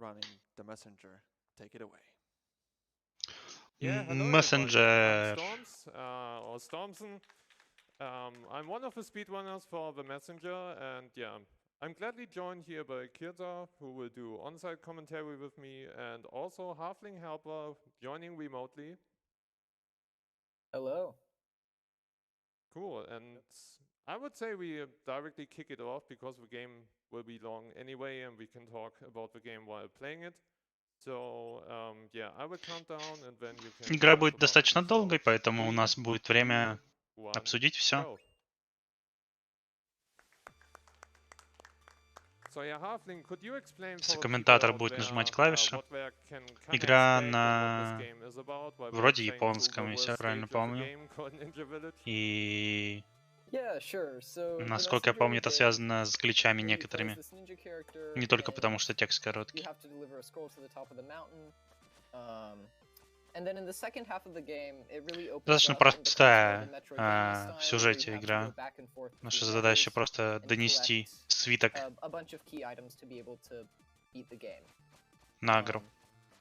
running the messenger. Take it away. Yeah, hello everybody. I'm Messenger. Storms, or StoRmsN. I'm one of the speedrunners for the messenger, and yeah, I'm gladly joined here by Kirta, who will do on-site commentary with me, and also Halfling Helper joining remotely. Hello. Cool, and I would say we directly kick it off because the game will be long anyway, and we can talk about the game while playing it. So, yeah, I will count down, and then you can Игра talk будет about me. достаточно долгой, So, поэтому у 3, нас будет время 2, 1, обсудить все. go. So, yeah, Halfling, could you explain Если for the people комментатор out будет there нажимать клавиши. what they can kind of Игра expect and what this на game is about while we're вроде playing through the японском, если я worst правильно stage of the помню. game called Ninja Village? И Yeah, sure. So the насколько я messenger помню, это game, связано с гличами where you play as некоторыми. this ninja character, Не только and потому, что текст you короткий. have to deliver a scroll to the top of the mountain. And then in the second half of the game, it really opens Достаточно up and becomes more of a простая Metroidvania style, в where you сюжете have to игра. go back and forth Наша between задача levels просто and донести collect свиток a bunch of key items to be able to beat the game. на игру.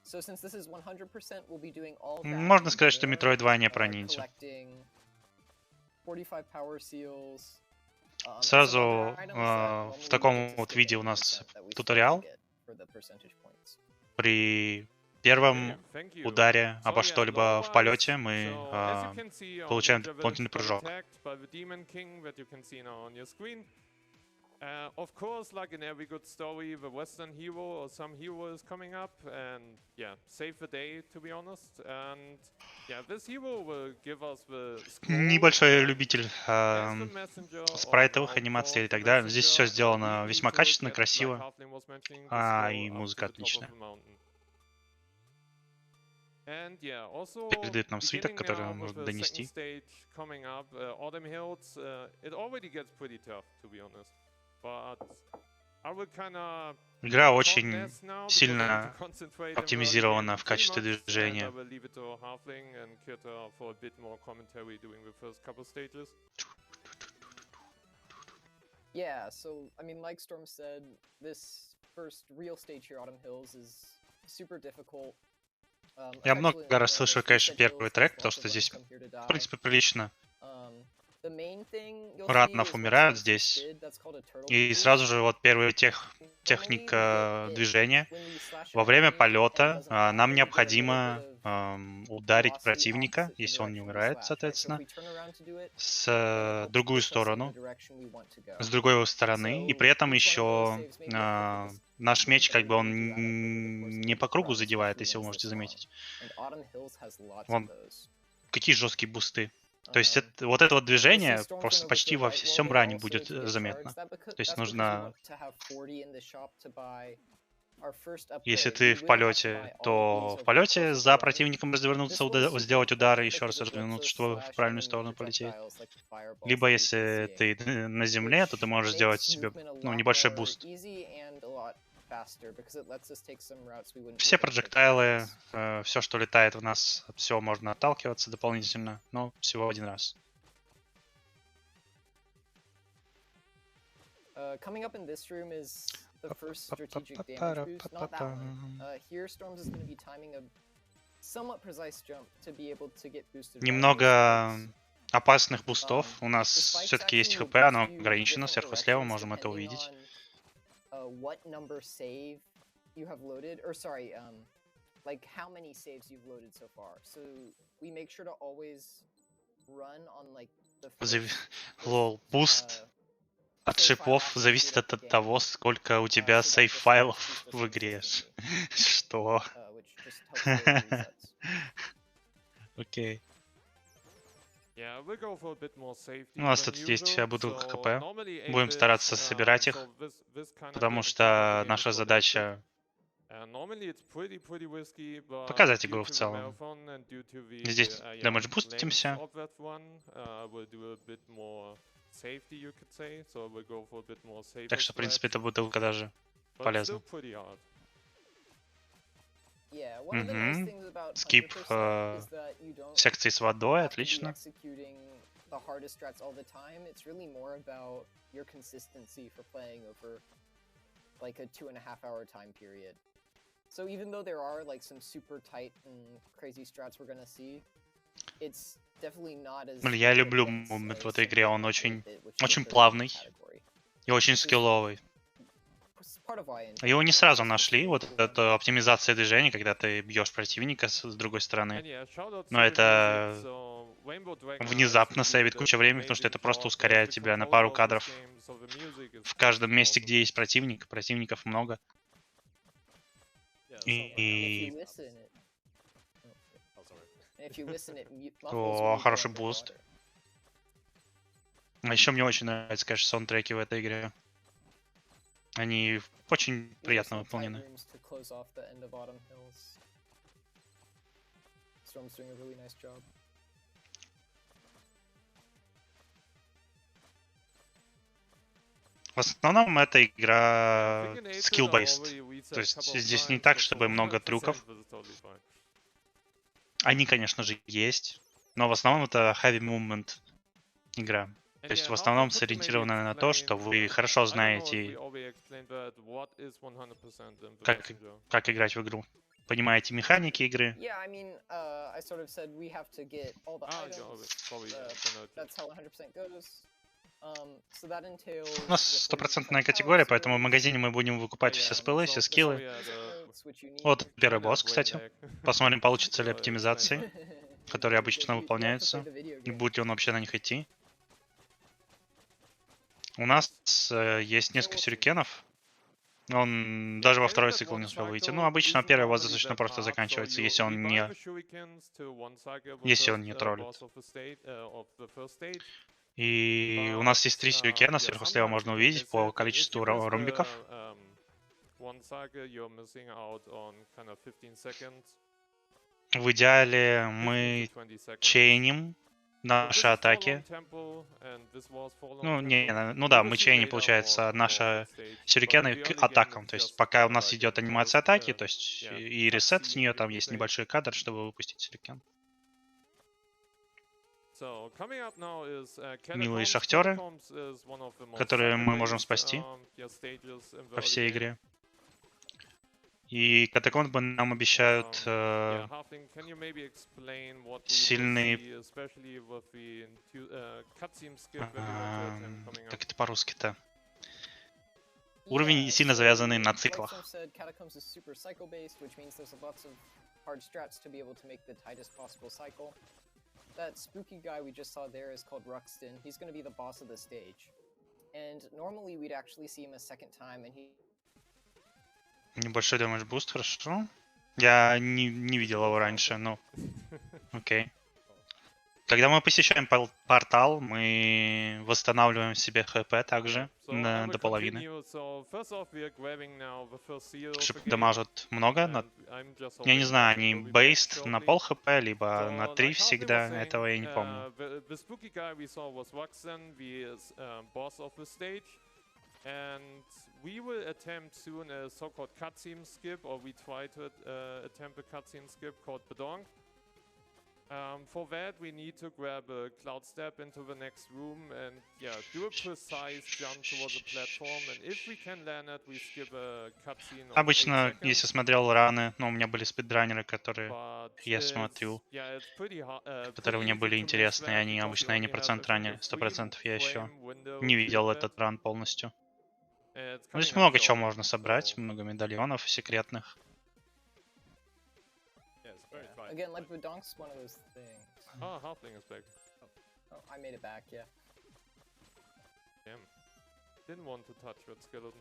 So since this is 100%, we'll be doing all that Можно and сказать, что more, Metroidvania про ниндзя. collecting 45 power seals. Сразу в таком вот виде у нас туториал. При первом ударе обо что-либо в полете мы получаем дополнительный прыжок. Of course, like in every good story, the Western hero or some hero is coming up and, yeah, save the day, to be honest. And, yeah, this hero will give us the scroll. Небольшой любитель спрайтовых анимаций и так далее. Здесь все сделано весьма качественно, красиво. И музыка отличная. Передает нам свиток, который нам нужно донести. Игра очень сильно оптимизирована в качестве движения. Yeah, so I mean, like Storm said, this first real stage here, Autumn Hills, is super difficult. Я много раз слышал, конечно, первый трек, потому что здесь, в принципе, прилично ратнов умирают здесь. И сразу же вот первая техника движения. Во время полета нам необходимо ударить противника, если он не умирает, соответственно, с другую сторону, с другой стороны. И при этом еще наш меч, как бы он не по кругу задевает, если вы можете заметить. Вон, какие жесткие бусты. То есть вот это вот движение просто почти во всем ране будет заметно. То есть нужно... Если ты в полете, то в полете за противником развернуться, сделать удар и еще раз развернуться, чтобы в правильную сторону полететь. Либо если ты на земле, то ты можешь сделать себе небольшой буст. Все проджектайлы, все, что летает в нас, от всего можно отталкиваться дополнительно, но всего один раз. Coming up in this room is the first strategic damage boost. Not that one. Here, Storms is going to be timing a somewhat precise jump to be able to get boosted. Немного опасных бустов. У нас все-таки есть ХП, оно ограничено. Сверху слева можем это увидеть. What number save you have loaded, or sorry, like how many saves you've loaded so far. So we make sure to always run on like the first, буст от шипов зависит от того, сколько у тебя сейв-файлов в игре. Что? Окей. У нас тут есть бутылка ХП. Будем стараться собирать их, потому что наша задача показать игру в целом. Здесь дэмэдж бустимся. Так что, в принципе, эта бутылка даже полезна. Скип секции с водой, отлично. So even though there are like some super tight and crazy strats we're gonna see, it's definitely not as. Блин, я люблю момент в этой игре, он очень плавный и очень скилловый. Его не сразу нашли, вот эту оптимизацию движения, когда ты бьешь противника с другой стороны. Но это внезапно сейвит кучу времени, потому что это просто ускоряет тебя на пару кадров в каждом месте, где есть противник. Противников много. И... О, хороший буст. А еще мне очень нравятся, конечно, саундтреки в этой игре. Они очень приятно выполнены. В основном эта игра skill-based. То есть здесь не так, чтобы много трюков. Они, конечно же, есть. Но в основном это heavy movement игра. То есть в основном сориентирована на то, что вы хорошо знаете, как играть в игру. Понимаете механики игры. У нас 100% категория, поэтому в магазине мы будем выкупать все спелы, все скиллы. Вот первый босс, кстати. Посмотрим, получится ли оптимизации, которые обычно выполняются, и будет ли он вообще на них идти. У нас есть несколько сюрикенов. Он даже во второй цикл не успел выйти. Ну, обычно первый босс достаточно просто заканчивается, если он не троллит. И у нас есть 3 сюрикена, сверху слева можно увидеть по количеству ромбиков. В идеале мы чейним наши атаки. Ну да, мы чейним, получается, наши сюрикены к атакам. То есть пока у нас идет анимация атаки, то есть и ресет с нее, там есть небольшой кадр, чтобы выпустить сюрикен. Милые шахтеры, которые мы можем спасти по всей игре. И катакомбы нам обещают сильные... Как это по-русски-то? Уровень сильно завязанный на циклах. That spooky guy we just saw there is called RUSC. He's going to be the boss of the stage. And normally we'd actually see him a second time, and he... Небольшой damage boost, хорошо. Я не видел его раньше, но... Окей. Когда мы посещаем портал, мы восстанавливаем себе хп также до половины. Чтобы дамажат много. Я не знаю, они based на пол хп, либо на 3 всегда. Этого я не помню. And we will attempt soon a so-called cutscene skip, or we try to attempt a cutscene skip called Bedonk. For that, we need to grab a cloud step into the next room and do a precise jump towards the platform. And if we can land it, we skip a cutscene. Обычно, если смотрел раны, ну, у меня были спидранеры, которые я смотрю, которые мне были интересны, они обычно не процент ранили, 100% я еще не видел этот ран полностью. Здесь много чего можно собрать, много медальонов секретных. Again, like Bedonk's one of those things. Oh, halfling is back. Oh, I made it back, yeah. Damn. Didn't want to touch that skeleton.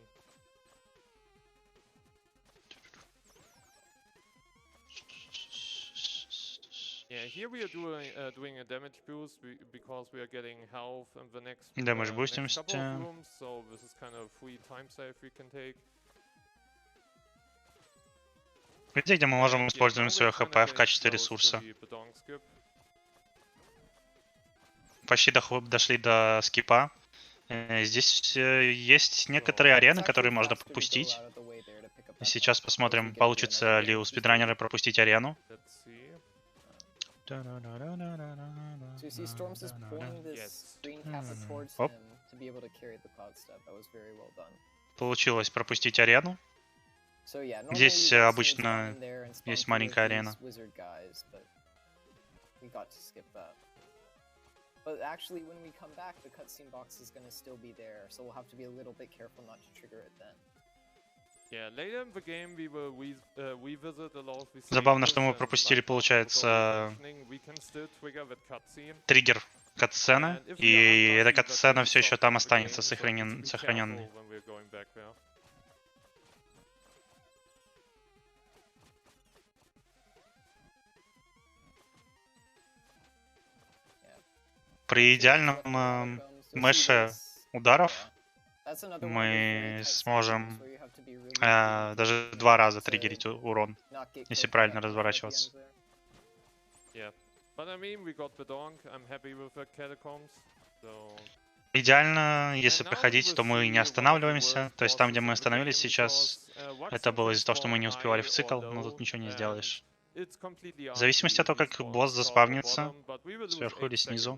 Yeah, here we are doing a damage boost because we are getting health in the next couple of rooms, so this is kind of free time save we can take. Где мы можем использовать свое хп в качестве ресурса. Почти дошли до скипа. Здесь есть некоторые арены, которые можно пропустить. Сейчас посмотрим, получится ли у спидранера пропустить арену. Получилось пропустить арену. So yeah, Здесь normally Wexen обычно would spawn in there and spawn есть two of маленькая these арена. wizard guys, but we got to skip that. But actually, when we come back, the cutscene box is gonna still be there, so we'll have to be a little bit careful not to trigger it then. Yeah, later in the game we will revisit a lot of the Забавно, stages, что мы and пропустили, like Carsten was получается, already mentioning, we can still trigger that cutscene. триггер катсцены, And if we are и эта unlucky, that катсцена will все еще stop там the останется game, so we need to be сохраненной. careful when we're going back there. При идеальном мэше ударов мы сможем даже 2 раза триггерить урон, если правильно разворачиваться. Yeah, but I mean, we got the donk. I'm happy with the catacombs. So Идеально, если проходить, то мы не останавливаемся. То есть там, где мы остановились сейчас, это было из-за того, что мы не успевали в цикл, но тут ничего не сделаешь. В зависимости от того, как босс заспавнится, сверху или снизу.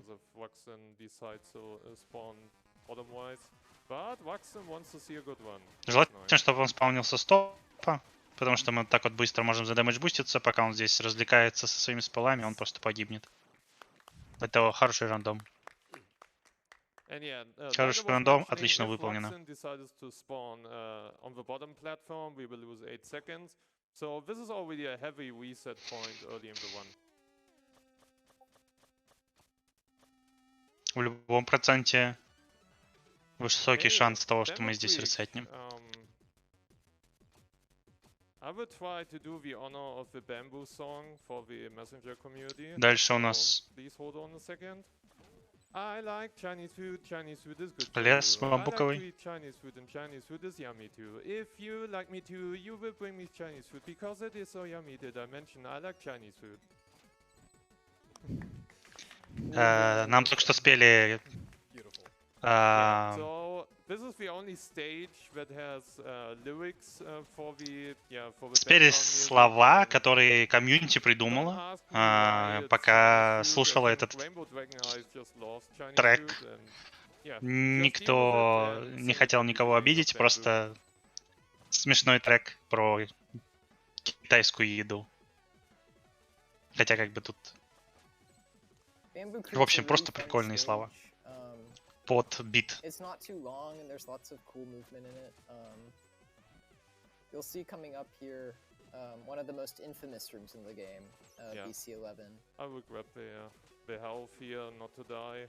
Желательно, чтобы он спавнился с топа, потому что мы так вот быстро можем задэмэдж буститься, пока он здесь развлекается со своими спелами, он просто погибнет. Это хороший рандом. Хороший рандом, отлично выполнено. В любом проценте высокий шанс того, что мы здесь ресетнем. Дальше у нас I like Chinese food is good for лес you. бамбуковый. I like to eat Chinese food is yummy too. If you like me too, you will bring me Chinese food because it is so yummy. Did I mention I like Chinese food? Нам только что спели So this is the only stage that has lyrics for the спели слова, которые комьюнити придумала, пока слушала этот трек. Никто не хотел никого обидеть, просто смешной трек про китайскую еду. Хотя как бы тут... В общем, просто прикольные слова. Под бит. You'll see coming up here one of the most infamous rooms in the game, BC11. I will grab the health here, not to die.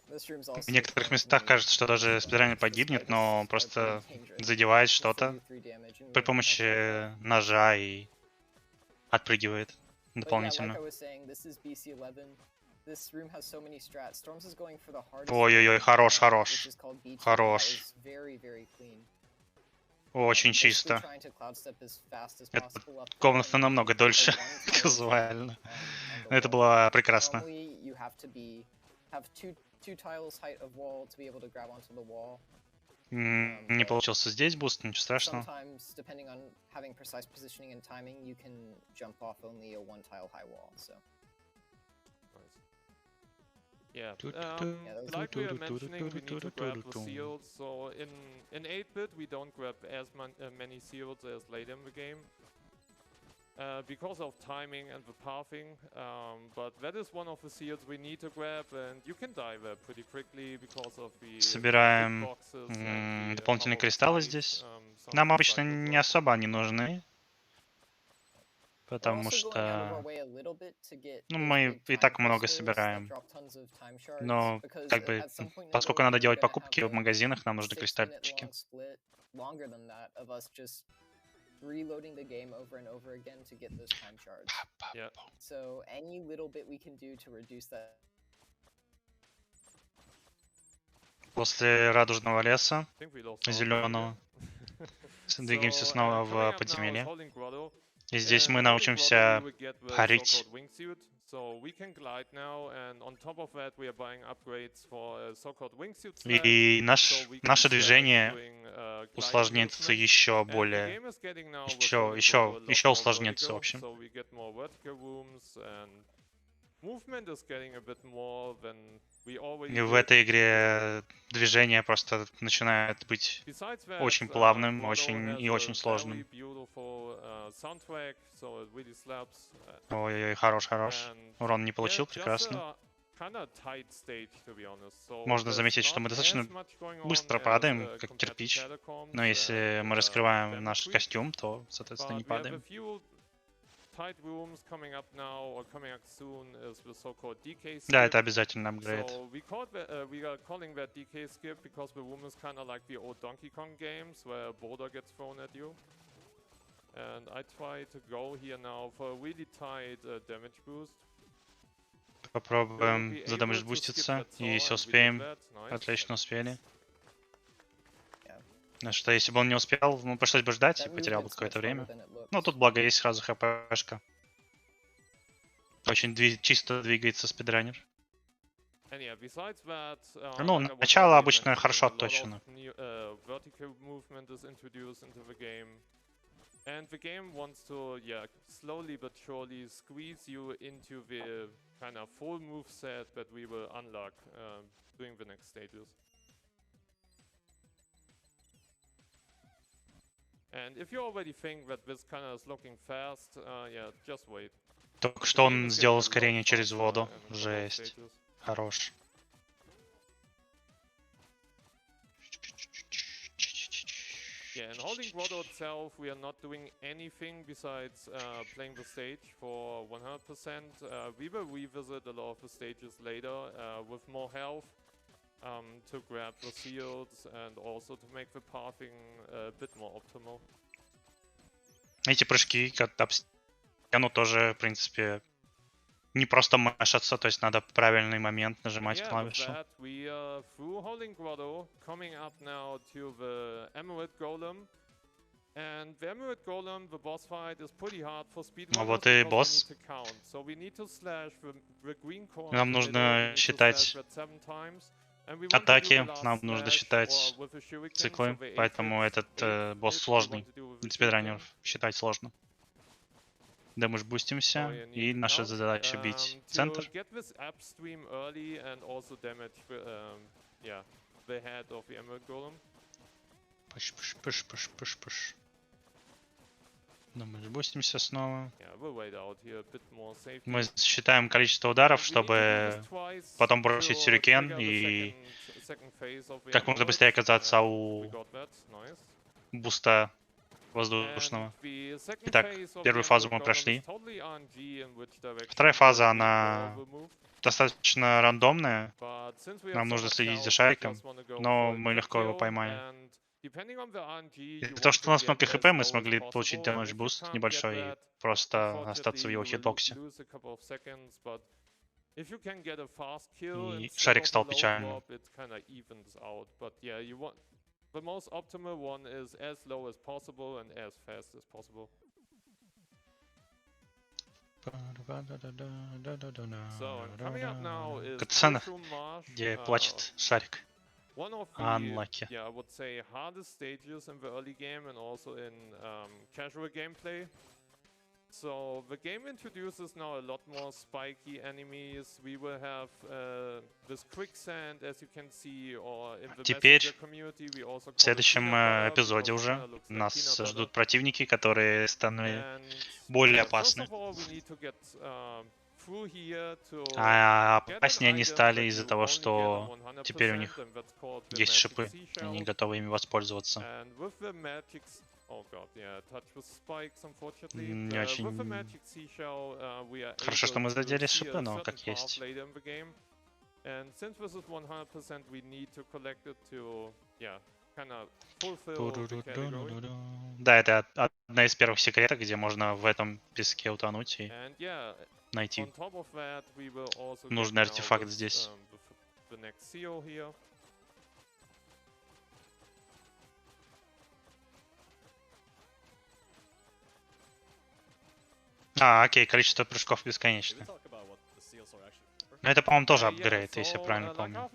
В некоторых местах кажется, что даже спидранер погибнет, но просто задевает что-то при помощи ножа и отпрыгивает дополнительно. Ой-ой-ой, хорош. Хорош. Очень чисто. Эта комната намного дольше, казуально. Это было прекрасно. Не получился здесь буст, ничего страшного. Yeah, like we were mentioning, we need to grab the seals. So in 8-bit, we don't grab as many seals as late in the game. Because of timing and the pathing, but that is one of the seals we need to grab, and you can die there pretty quickly because of the собираем дополнительные кристаллы здесь. Нам обычно не особо они нужны, потому что мы и так много собираем. Но как бы, поскольку надо делать покупки в магазинах, нам нужны кристальчики. Reloading the game over and over again to get those time shards. Yeah. So any little bit we can do to reduce that. После радужного леса, зеленого, двигаемся снова в подземелье. И здесь мы научимся парить. И наше движение усложнится еще более, еще усложнится, в общем. movement is getting a bit more than we already И в did. этой игре движение просто начинает быть Besides that, очень плавным, Grotto очень has и a очень very сложным. beautiful soundtrack, so it really slaps. Ой-ой-ой, хорош. And Урон не yeah, получил, just прекрасно. a kind of tight stage, to be honest. So Можно there's заметить, что not мы as достаточно much going on быстро as, падаем, как compared to кирпич. Catacombs Но если and, мы раскрываем наш Damage Reach. костюм, то, соответственно, не But we have a падаем. few tight rooms coming up now, or coming up soon, is the so-called DK skip. Да, это обязательно апгрейд. So we are calling that DK skip because the room is kind of like the old Donkey Kong games where a boulder gets thrown at you. And I try to go here now for a really tight damage boost. Попробуем задамажбуститься, и если успеем, отлично успели. А что, если бы он не успел, ну, пришлось бы ждать и потерял бы какое-то время. Ну, тут, благо, есть сразу хпшка. Очень чисто двигается спидранер. Ну, начало обычно хорошо отточено. And the game wants to, slowly but surely squeeze you into the kind of full move set that we will unlock during the next stages. And if you already think that this kind of is looking fast, just wait. Только что он сделал ускорение через воду. Жесть. Хорош. Yeah, in holding Grotto itself, we are not doing anything besides playing the stage for 100%. We will revisit a lot of the stages later with more health to grab the shields and also to make the pathing a bit more optimal. Эти прыжки, как об стену, тоже, в принципе, не просто мэшатся, то есть надо в правильный момент нажимать клавишу. А вот и босс. Нам нужно считать атаки, нам нужно считать циклы, поэтому этот босс сложный. Для спидранеров считать сложно. Да, мы ж бустимся, и наша задача бить центр. Пыш. Да, мы ж бустимся снова. Мы считаем количество ударов, чтобы потом бросить сюрикен и как можно быстрее оказаться у буста воздушного. Итак, первую фазу мы прошли. Вторая фаза, она достаточно рандомная. Нам нужно следить за шариком, но мы легко его поймаем. Из-за того, что у нас много хп, мы смогли получить damage boost небольшой и просто остаться в его хитбоксе. И шарик стал печальным. The most optimal one is as low as possible and as fast as possible. So, and coming up now is Катсцена, где плачет шарик. One of the, Unlucky. I would say, hardest stages in the early game and also in casual gameplay. So the game introduces now a lot more spiky enemies. We will have this quicksand, as you can see, or in the Теперь community we also в следующем эпизоде уже нас ждут противники, которые становятся более опасны. А опаснее они стали из-за того, что теперь у них есть шипы, и они готовы ими воспользоваться. Не очень хорошо, что мы задели шипы, но как есть. Да, это одна из первых секретов, где можно в этом песке утонуть и найти нужный артефакт здесь. Окей, количество прыжков бесконечно. Но это, по-моему, тоже апгрейд, если я правильно помню.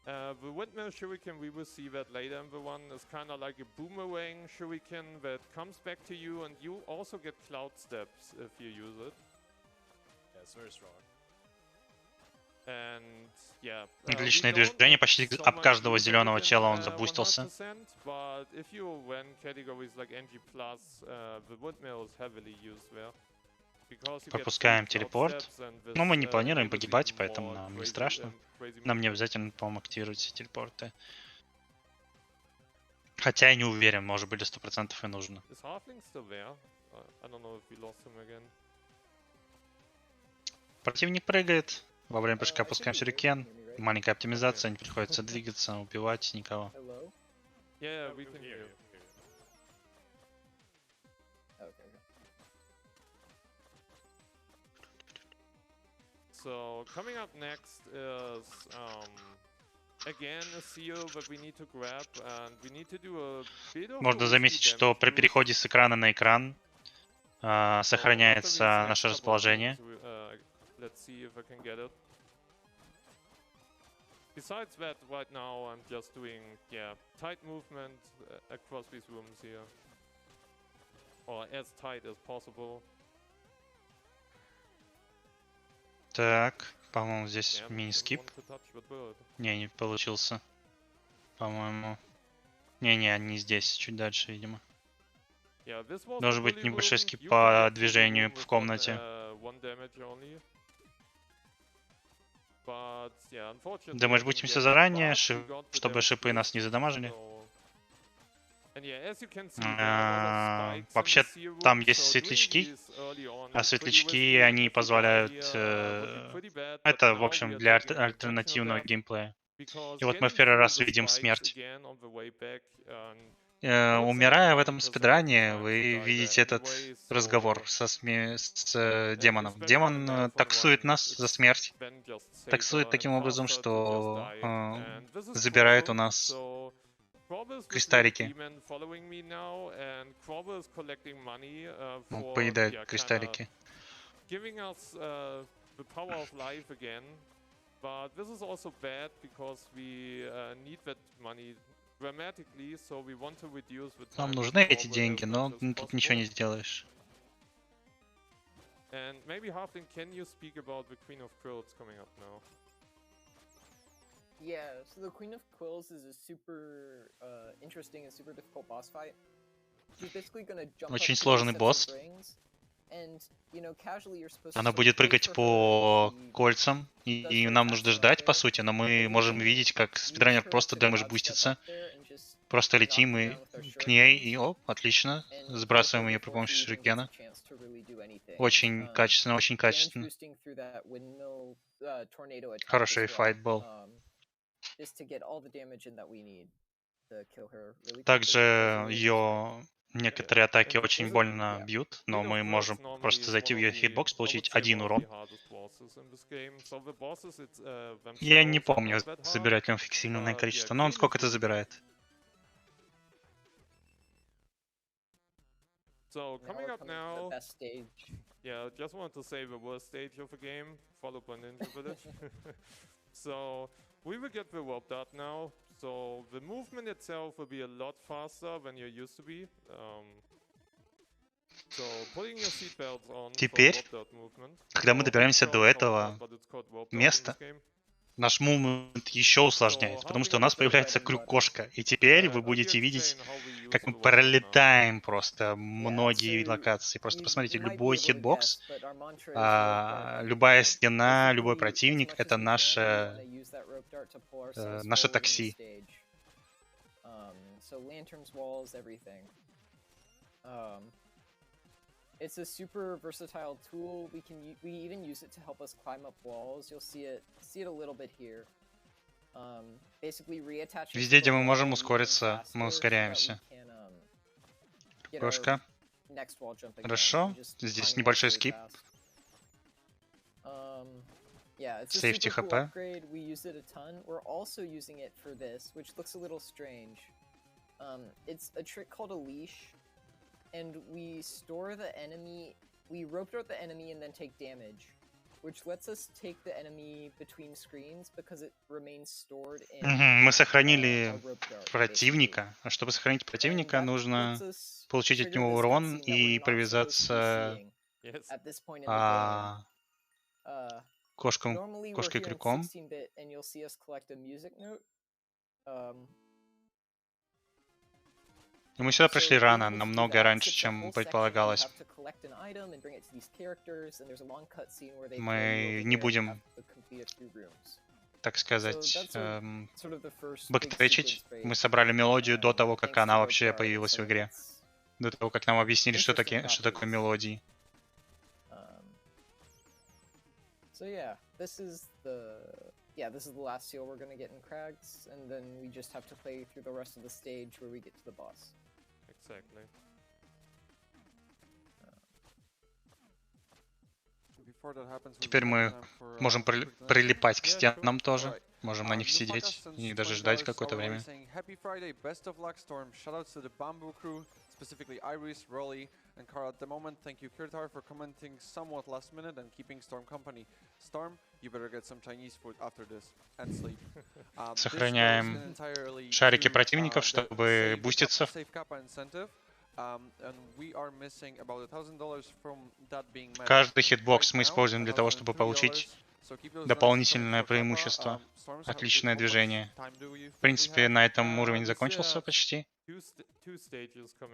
The windmill shuriken, we will see that later in the one, is kind of like a boomerang shuriken that comes back to you, and you also get cloud steps if you use it. Yeah, it's very strong. And yeah, Личное движение почти об каждого зеленого чела он 100%, забустился. but if you run categories like NG+, the windmill is heavily used there. Пропускаем телепорт. Но мы не планируем погибать, поэтому нам не страшно. Нам не обязательно, по-моему, активировать все телепорты. Хотя я не уверен, может быть, 100% и нужно. Противник прыгает. Во время прыжка опускаем сюрикен. Маленькая оптимизация, не приходится двигаться, убивать никого. So coming up next is again a seal that we need to grab, and we need to do a bit of. Можно заметить, что при переходе с экрана на экран сохраняется наше расположение. Let's see if I can get it. Besides that, right now I'm just doing tight movement across these rooms here, or as tight as possible. Так, по-моему, здесь мини-скип. Не получился. По-моему. Не здесь, чуть дальше, видимо. Должен быть небольшой скип по движению в комнате. Да, мы жмутимся заранее, чтобы шипы нас не задамажили. Вообще, там есть светлячки, а светлячки, они позволяют... это, в общем, для альтернативного геймплея. И вот мы в первый раз видим смерть. Умирая в этом спидране, вы видите этот разговор с демоном. Демон таксует нас за смерть. Таксует таким образом, что забирает у нас кристаллики. Поедает кристаллики. Нам нужны эти деньги, но тут ничего не сделаешь. And maybe Halfling, can you speak about the Queen of Quills coming up now? Yeah, so the Queen of Quills is a super interesting and super difficult boss fight. She's basically gonna jump Очень сложный босс. Она будет прыгать по кольцам, и нам нужно ждать, по сути, но мы можем видеть, как спидранер просто дэмэдж бустится. Просто летим и к ней, и отлично. Сбрасываем ее при помощи шурикена. Очень качественно, очень качественно. Хороший файт был. Также ее некоторые атаки очень больно бьют, но мы можем просто зайти в ее хитбокс, получить 1 урон. Я не помню, забирает ли он фиксированное количество, но он сколько это забирает. So coming up now, just wanted to say the worst stage of the game, followed by Ninja Village. So we will get the warp dart now. So the movement itself will be a lot faster than you're used to be. So putting your seatbelts on. Теперь, когда мы добираемся до этого места, наш мувмент еще усложняется, потому что у нас появляется крюк-кошка. И теперь вы будете видеть, как мы пролетаем просто многие локации. Просто посмотрите, любой хитбокс, любая стена, любой противник — это наше такси. It's a super versatile tool. We even use it to help us climb up walls. You'll see it a little bit here. Basically reattaching. Везде, где мы можем ускориться, мы ускоряемся. Кошка. Хорошо. Здесь небольшой скип. Safety HP. We use it a ton. We're also using it for this, which looks a little strange. It's a trick called a leash. And we store the enemy, we rope dart the enemy and then take damage. which lets us take the enemy between screens because it remains stored in Мы a сохранили rope dart, basically. противника. А чтобы сохранить And противника, that нужно lets us получить от trigger него this урон cutscene that we're и not supposed to be привязаться seeing Yes. at this point in the game. кошкой Normally we're here in крюком. 16-bit and you'll see us collect a music note. И мы сюда So пришли in рано, order to do намного that, раньше, it skips a чем whole section. You предполагалось. have to collect an item and bring it to these characters, and there's a long cutscene where they throw you Мы over не there and you будем, have to complete a few rooms. так So сказать, that's sort of the first big бэктречить. sequence Мы break, собрали мелодию до того, как thanks to она rope вообще dart and появилась some в of игре. its До того, как нам объяснили, что interesting такое properties. мелодии. So yeah, this is the last seal we're gonna get in Crags, and then we just have to play through the rest of the stage where we get to the boss. Exactly. Теперь мы можем прилипать к стенам тоже. Можем на них сидеть и даже ждать какое-то время. Happy Friday, best of luck, Storm. Shoutouts to the Bamboo crew, specifically Iris, Rolly, and Carl at the moment. Thank you, Kirtar, for commenting somewhat last minute and keeping Storm company. Storm, you better get some Chinese food after this and sleep. Сохраняем шарики противников, чтобы буститься. Каждый хитбокс мы используем для того, чтобы получить дополнительное преимущество. Отличное движение. В принципе, на этом уровень закончился почти.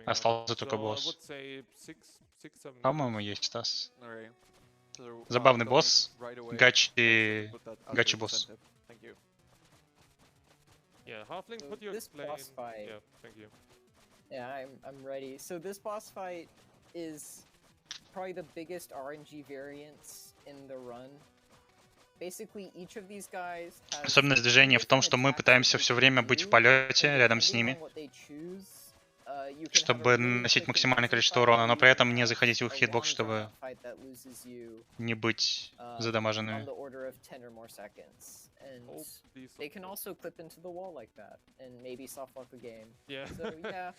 Остался только босс. По-моему, есть Стас. Забавный босс. Гачи босс. Yeah, Halfling, So could you this explain? boss fight- Yeah, thank you. Yeah, I'm ready. So this boss fight is probably the biggest RNG variance in the run. Basically, each of these guys has Особенность движения в том, что мы пытаемся все время быть в полете рядом с ними, чтобы наносить максимальное количество урона, но при этом не заходить в их хитбокс, чтобы не быть задамаженными. Oh, please They don't can fall. also clip into the wall like that and maybe soft lock the game. Yeah. So yeah,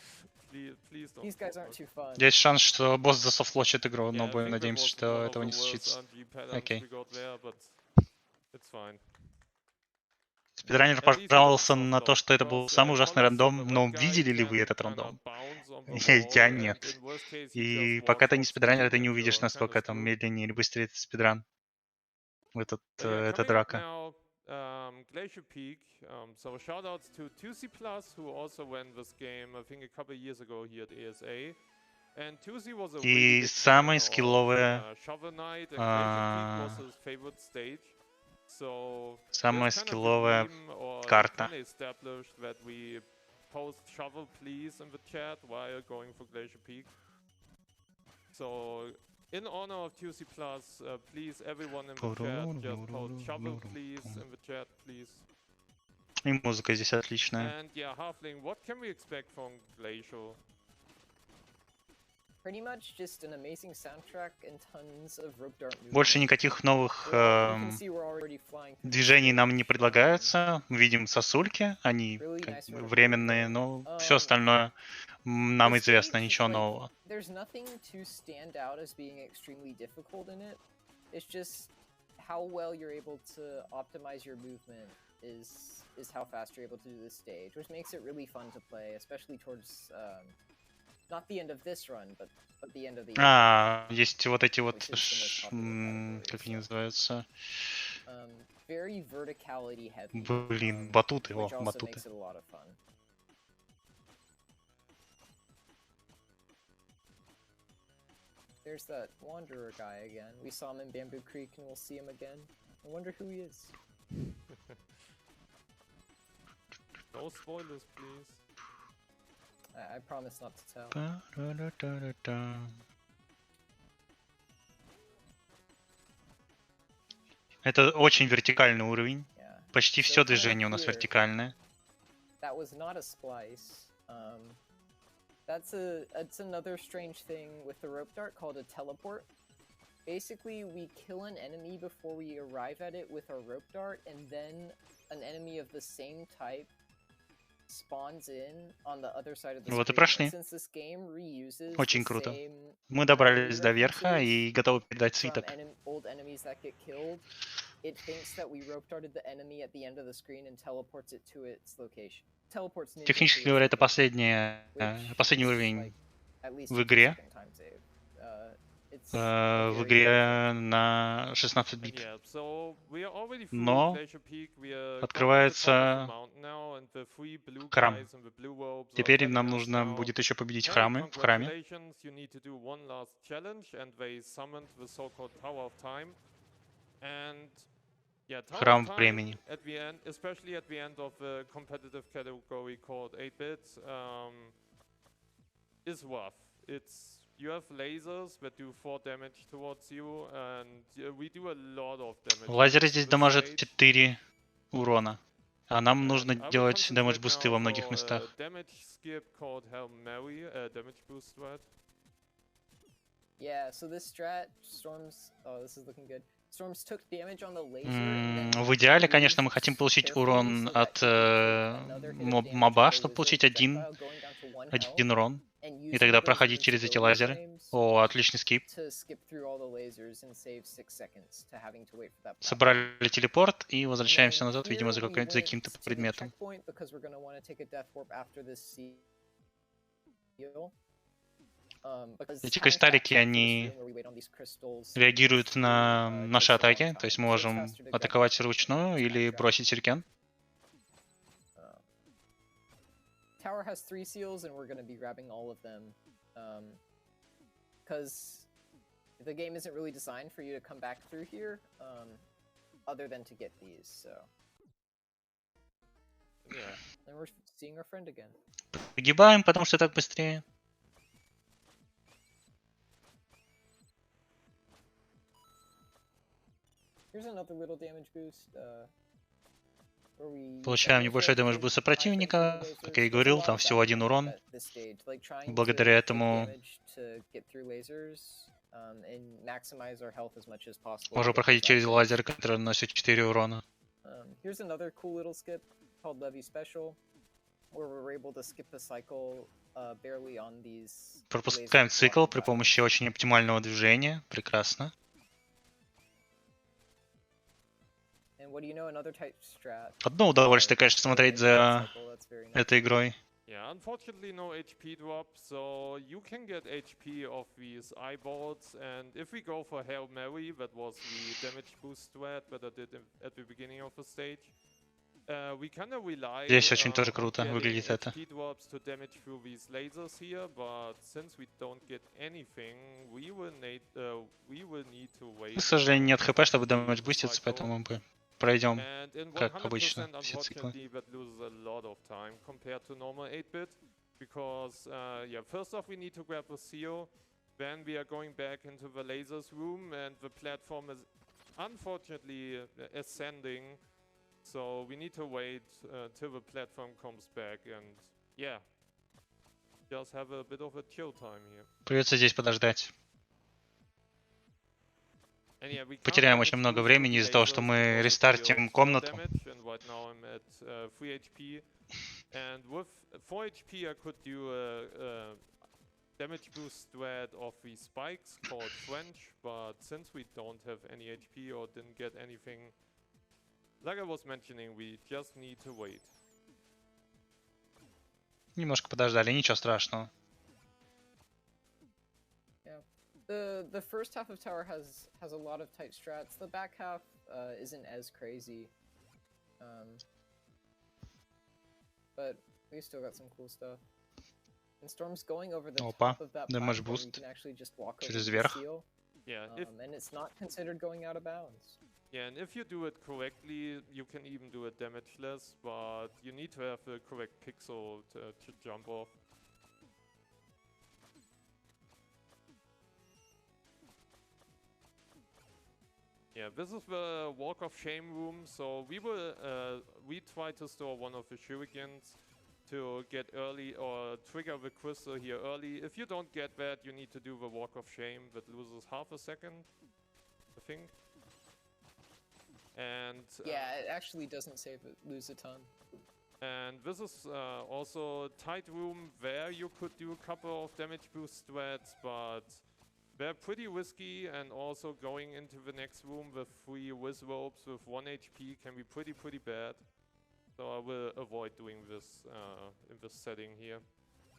Please don't. these guys fall aren't for it. too fun. Есть шанс, что босс засофтлочит игру, но Yeah, I будем think that надеемся, was что one of этого the не worst случится. RNG patterns Окей. we got there, but it's fine. Спидранер At least it пожаловался was на soft то, lock, что это был because, самый ужасный colors on рандом, the но red guy видели ли вы can этот kinda рандом? bounce on the Я wall, нет. and in worst case, he И just пока ты не one-shots спидранер, you ты не and увидишь, you're kinda насколько там screwed. медленнее или быстрее этот спидран. But yeah, Эта coming up драка. now, Glacier Peak. So shoutouts to 2C Plus, who also went this game, I think a couple years ago here at ASA. And 2C was a really И big самая fan of скилловая, Shovel Knight, and Glacier Peak was his favorite stage. So самая there's kind of a скилловая meme, or карта. kind of established that we post shovel please in the chat while going for Glacier Peak. So in honor of 2C Plus, please everyone in the chat just post shovel please in the chat, please. И музыка здесь отличная. And yeah, Halfling, what can we expect from Glacial? Pretty much just an amazing soundtrack and tons of rope dart movement. Больше никаких новых You can see we're already flying through the движений нам не stage. предлагается. Мы видим сосульки, они Really как nice бы rope временные, dart. но все остальное нам The известно, stage, ничего like, нового. There's nothing to stand out as being extremely difficult in it. It's just how well you're able to optimize your movement is how fast you're able to do this stage, which makes it really fun to play, especially towards not the end of this run, but the end of the Есть вот эти вот, which is the most popular category, как они so. называются? Very verticality heavy. Блин, батуты, Which also батуты. makes it a lot of fun. There's that Wanderer guy again. We saw him in Bamboo Creek and we'll see him again. I wonder who he is. No spoilers, please. I promise not to tell. Это очень вертикальный уровень. Yeah. Почти So все coming up движение у нас here, вертикальное. That was not a splice. That's another strange thing with the rope dart called a teleport. Basically, we kill an enemy before we arrive at it with our rope dart, and then an enemy of the same type spawns in on the other side of the Вот и screen. прошли. Since this game reuses Очень the круто. same Мы добрались memory до верха references и готовы передать from свиток. old enemies that get killed, it thinks that we rope darted the enemy at the end of the screen and teleports it to its location. Teleports ninja Технически to its говоря, это location, последний which is, уровень like, at least в a игре. 2-second time save. It's В very игре helpful. на 16 And бит. yeah, so we are already through Но Glacier Peak. We are going to the top of the открывается mountain now, and the three blue храм. guys in the blue robes are Теперь telling нам us нужно now, будет еще победить hey, храмы в храме. congratulations, you need to do one last challenge, and they summoned the so-called Tower of Time. And yeah, Tower Храм of Time времени. at the end, especially at the end of the competitive category called 8-bit, is rough. You have lasers that do 4 damage towards you, and we do a lot of damage. Лазеры здесь дамажат 4 урона. А нам нужно I will делать concentrate дэмэдж-бусты now во многих for a местах. damage skip called Hail Mary, damage boost strat. Yeah, so this strat, Storms, oh, this is looking good. Storms took damage on the laser and then В идеале, конечно, мы moved хотим получить carefully урон so that от he could take another hit of damage моба, with the чтобы laser получить один projectile, going down to 1 health, урон. and И using тогда those проходить через эти invincibility лазеры. frames О, отличный скип. to skip through all the lasers and save 6 seconds to having to wait for that platform. Собрали телепорт и And возвращаемся then назад, видимо, here за we каким-то went to the предметом. checkpoint because we're going to want to take a death warp after this seal. Эти кристаллики, они реагируют на наши атаки, то есть мы можем атаковать вручную или бросить сюрикен. Tower has 3 seals, and we're going to be grabbing all of them, because the game isn't really designed for you to come back through here, other than to get these. So, Yeah. and we're seeing our friend again. Погибаем, потому что так быстрее. Here's another little damage boost. Получаем небольшой дэмэдж буст противника. Как я и говорил, там всего 1 урон. Благодаря этому можем проходить через лазер, который наносит 4 урона. Here's another cool little skip called Levy Special, where we're able to skip the cycle barely on these. Пропускаем цикл при помощи очень оптимального движения. Прекрасно. Одно удовольствие, конечно, смотреть за этой игрой. Yeah, unfortunately no HP drop, so you can get HP off these eyeballs, and if we go for Hail Mary, that was the damage boost strat that I did at the beginning of the stage, we kind of rely Здесь очень тоже on круто getting выглядит это. HP drops to damage through these lasers here, but since we don't get anything, we will need to wait. К сожалению, нет хп, чтобы дэмэдж буститься, поэтому мы пройдем, как обычно, все циклы. That loses a lot of time compared to normal 8-bit, because yeah, first off we need to grab a seal, then we are going back into the lasers room, and the platform is unfortunately ascending, so we need to wait till the platform comes back, and yeah, just have a bit of a chill time here. Придется здесь подождать. Потеряем очень много времени из-за того, что мы рестартим комнату. And with 4 HP I could do a damage boost strat of the spikes called French, but since we don't have any HP or didn't get anything, like I was mentioning, we just need to wait. Немножко подождали, ничего страшного. The first half of Tower has a lot of tight strats. The back half isn't as crazy, but we still got some cool stuff. And Storm's going over the top of that platform. You can actually just walk over the seal. Yeah, and it's not considered going out of bounds. Yeah, and if you do it correctly, you can even do it damageless, but you need to have the correct pixel to jump off. Yeah, this is the Walk of Shame room, so we try to store one of the shurikens to get early or trigger the crystal here early. If you don't get that, you need to do the Walk of Shame that loses half a second, I think. And yeah, it actually doesn't lose a ton. And this is also a tight room where you could do a couple of damage boost strats, but they're pretty risky, and also going into the next room with 3 whiz ropes with 1 HP can be pretty bad. So I will avoid doing this in this setting here.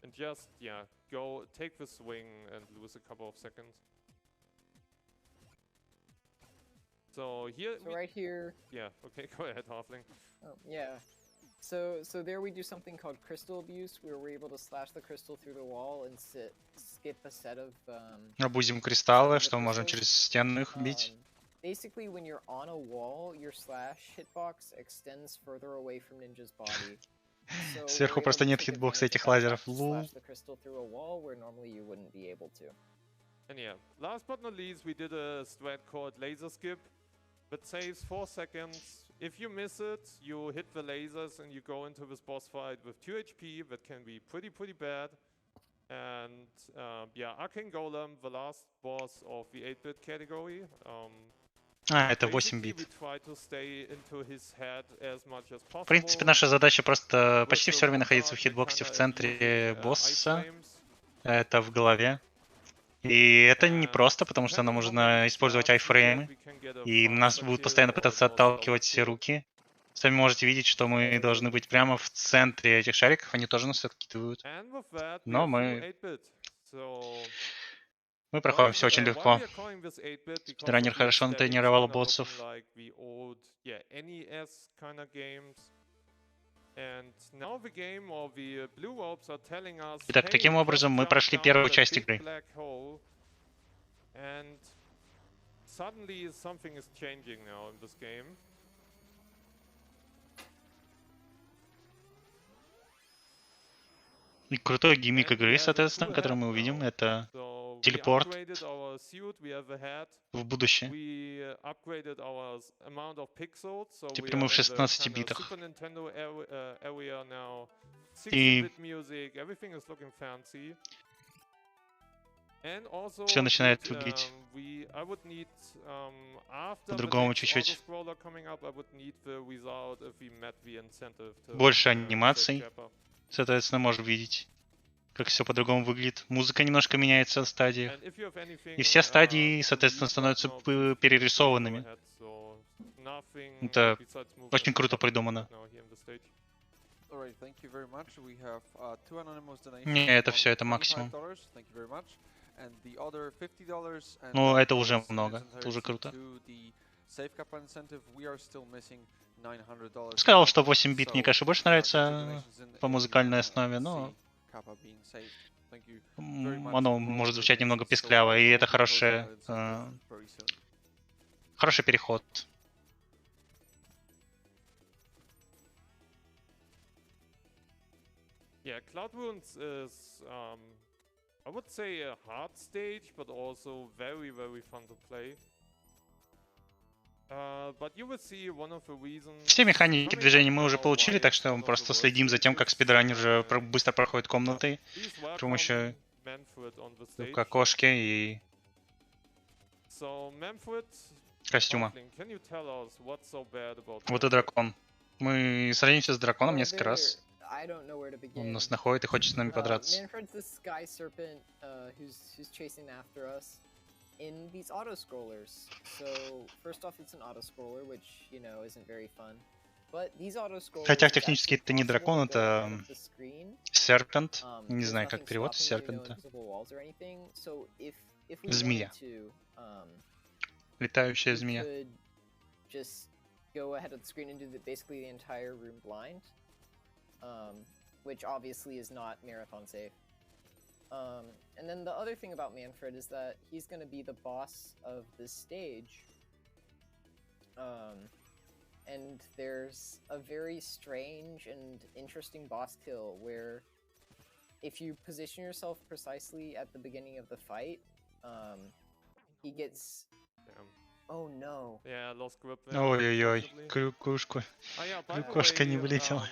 And just, yeah, go take the swing and lose a couple of seconds. So here... So right here... Yeah, okay, go ahead, Halfling. Oh, yeah. So there we do something called crystal abuse, where we're able to slash the crystal through the wall and skip a set of... Абузим кристаллы, что мы можем через стену их бить. Basically, when you're on a wall, your slash hitbox extends further away from Ninja's body. So Сверху просто нет хитбокса этих лазеров. Лул. The crystal through a wall where normally you wouldn't be able to. And yeah, last but not least, we did a strat called laser skip that saves 4 seconds. If you miss it, you hit the lasers and you go into this boss fight with 2 HP. That can be pretty bad. And yeah, Arcane Golem, the last boss of the 8-bit category. Это 8 бит. We try to stay into his head as much as possible. В принципе, наша задача просто почти все время находиться в хитбоксе в центре босса. Это в голове. И это не просто, потому что нам нужно использовать айфреймы. И нас будут постоянно пытаться отталкивать руки. Сами можете видеть, что мы должны быть прямо в центре этих шариков, они тоже нас откидывают. Но мы проходим все очень легко. Спидранер хорошо натренировал боссов. Итак, таким образом мы прошли первую часть игры. И крутой гиммик игры, соответственно, который мы увидим, это телепорт в будущее. Теперь мы в 16 битах. И все начинает выглядеть по-другому чуть-чуть. Больше анимаций. Соответственно, можем видеть, как все по-другому выглядит. Музыка немножко меняется в стадиях. И все стадии, соответственно, становятся перерисованными. Это очень круто придумано. Не, это все, это максимум. Ну, это уже много, это уже круто. Сказал, что 8 бит мне, конечно, больше нравится по музыкальной основе, но оно может звучать немного пискляво, и это хороший переход. Yeah, Cloud Ruins is, I would say, a hard stage, but also very fun to play. Все механики движения мы уже получили, так что мы просто следим за тем, как спидранер уже быстро проходит комнаты с помощью кокошки и костюма. Вот и дракон. Мы сразимся с драконом несколько раз. Он нас находит и хочет с нами подраться. In these auto-scrollers. So, first off, it's an auto-scroller, which, you know, isn't very fun. But these auto-scrollers... Хотя технически это не дракон, это серпент. Не знаю, как перевод серпента. Змея. Летающая змея. Just go ahead of the screen and do basically the entire room blind. Which obviously is not marathon safe. And then the other thing about Manfred is that he's going to be the boss of this stage. And there's a very strange and interesting boss kill where if you position yourself precisely at the beginning of the fight, he gets... Damn. Oh no. Yeah, I lost grip. Ой-ой-ой, крюкошка не вылетела.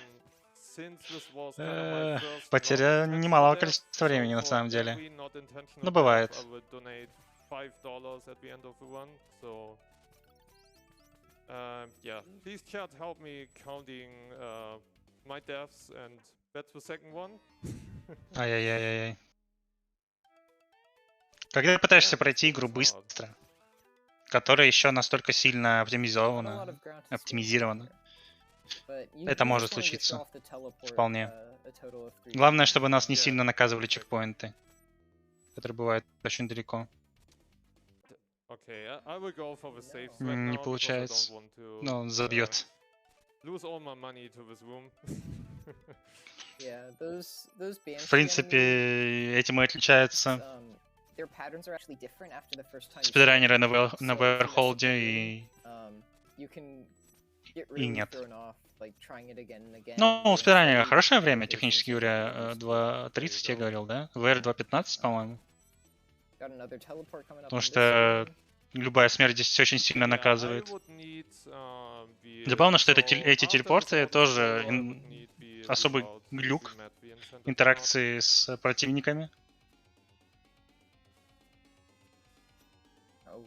Потеря немалого количества времени на самом деле. Но бывает. Yeah, please chat help me counting my deaths, and that's the second one. Ай-яй-яй-яй. Когда пытаешься Yeah, пройти this игру one is hard. быстро, которая еще настолько сильно Not a lot оптимизована, of ground to swim оптимизирована, here. But you, это we может just wanted to show случиться. off the teleport, Вполне. a total of 3 Главное, times. чтобы нас не Yeah. сильно наказывали чекпоинты, которые бывают очень далеко. Okay, I will go for the safe No. threat Не now because I получается. don't want to Ну, он забьет. lose all my money to this room. Yeah, those В banshee принципе, enemies, этим и отличается their patterns are actually different after the first time you see спидранеры them. на So if you mess up Верхолде the и... room, you can get И really нет. thrown off, like trying it again and again. Ну, у getting спидранера slightly хорошее better время, versions технически of говоря, enemies. 2.30 я go. говорил, да? VR 2.15, по-моему. Got another teleport coming up Потому on this что screen. любая смерть здесь очень сильно Yeah, I наказывает. would need, the, Забавно, что so эти after телепорты this тоже auto-scroller, I would need the особый without глюк the map, the incentive or not. интеракции с противниками. Oh.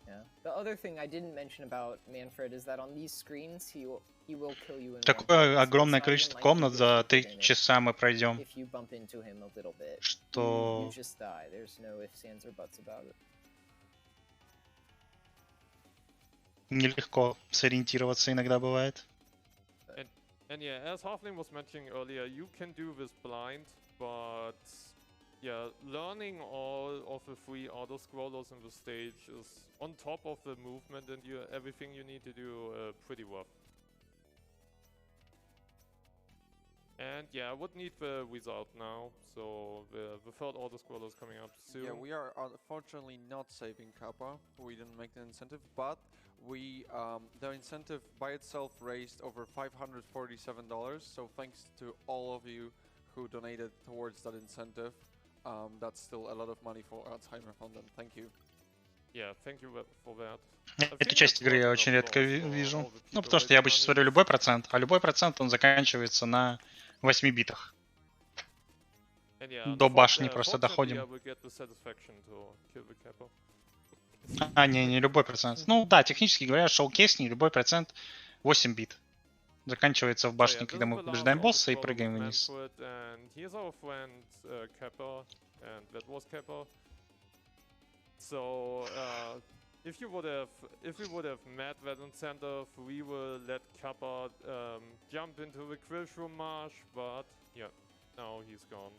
Yeah. The other thing I didn't mention about Manfred is that on these screens he will kill you in one Такое place. It's огромное not even количество like комнат you за get 3 hit in it. часа мы пройдем, If you bump into him a little bit, you что just die. There's no ifs, ands, or buts about it. нелегко сориентироваться иногда бывает. And yeah, as Halfling was mentioning earlier, you can do this blind, but yeah, learning all of the 3 auto-scrollers in the stage is on top of the movement and everything you need to do pretty rough. And yeah, I would need the result now, so the third auto-scroller is coming up soon. Yeah, we are unfortunately not saving Kappa. We didn't make the incentive, but we the incentive by itself raised over $547. So thanks to all of you who donated towards that incentive. That's still a lot of money for Alzheimer Fund, and thank you. Yeah, thank you for that. Эту часть игры я очень редко вижу. Ну, потому что я обычно смотрю любой процент, а любой процент, он заканчивается на 8 битах. До башни просто доходим. А, не любой процент. Ну да, технически говоря, шоу-кейс не любой процент 8 бит. Заканчивается в башне, когда мы побеждаем босса и прыгаем вниз. So, if we would have met that incentive, we will let Kappa jump into the Quillshroom Marsh, but yeah, now he's gone.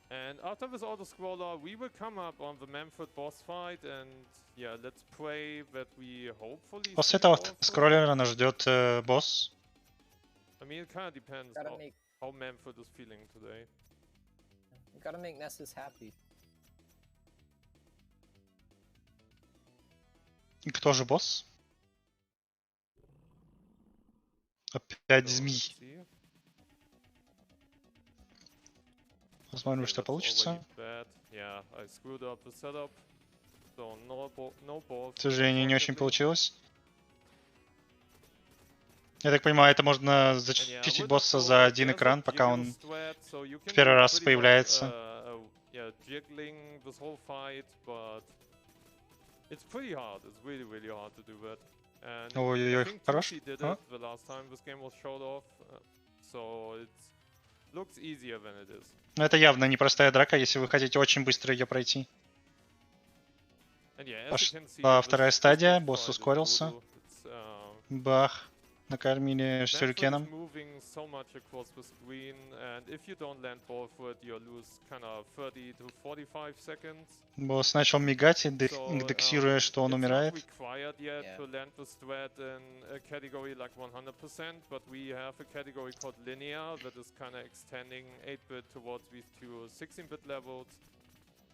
And after this auto-scroller, we will come up on the Manfred boss fight, and yeah, let's pray that we hopefully После этого скроллера нас ждет босс. I mean, it kind of depends how Manfred is feeling today. You gotta make Nessus happy. И кто же босс? Опять змей. Посмотрим, что получится. Yeah, I screwed up the setup. So no balls. К сожалению, не очень получилось. Я так понимаю, это можно зачистить босса за один экран, пока он в первый раз появляется. Yeah, jiggling this whole fight, but it's pretty hard. It's really hard to do that. And I think хорош. did it the last time this game was showed off, so it looks easier than it is. Но это явно непростая драка, если вы хотите очень быстро ее пройти. Пошла вторая стадия, босс ускорился. Бах. Накормили сюрикеном. Босс начал мигать, индексируя, что он умирает.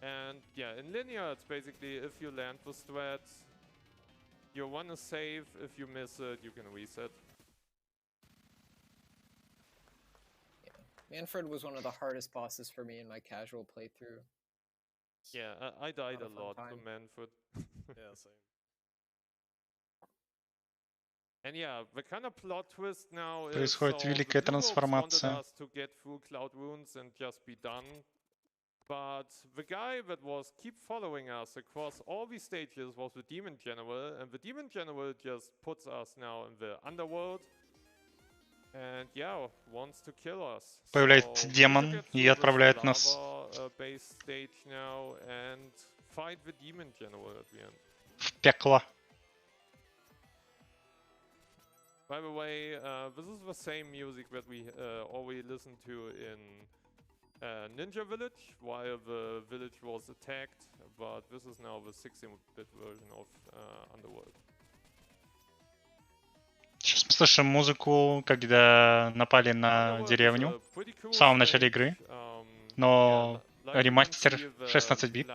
And yeah, in linear, it's basically if you land the strat, your one is safe. If you miss it, you can reset. Yeah. Manfred was one of the hardest bosses for me in my casual playthrough. Yeah, I died a lot to Manfred. Yeah, same. And yeah, the kind of plot twist now is Происходит великая трансформация. to get through Cloud Runes and just be done. But the guy that was keep following us across all these stages was the Demon General, and the Demon General just puts us now in the underworld. And yeah, wants to kill us. Появляется So we need to демон get и through this отправляет нас lava-based stage now and fight the Demon General at the end. в пекло. By the way, this is the same music that we always listened to in Ninja Village while the village was attacked, but this is now the 16-bit version of Underworld. Сейчас мы слышим музыку, когда напали на деревню в самом начале игры, но ремастер 16 бит.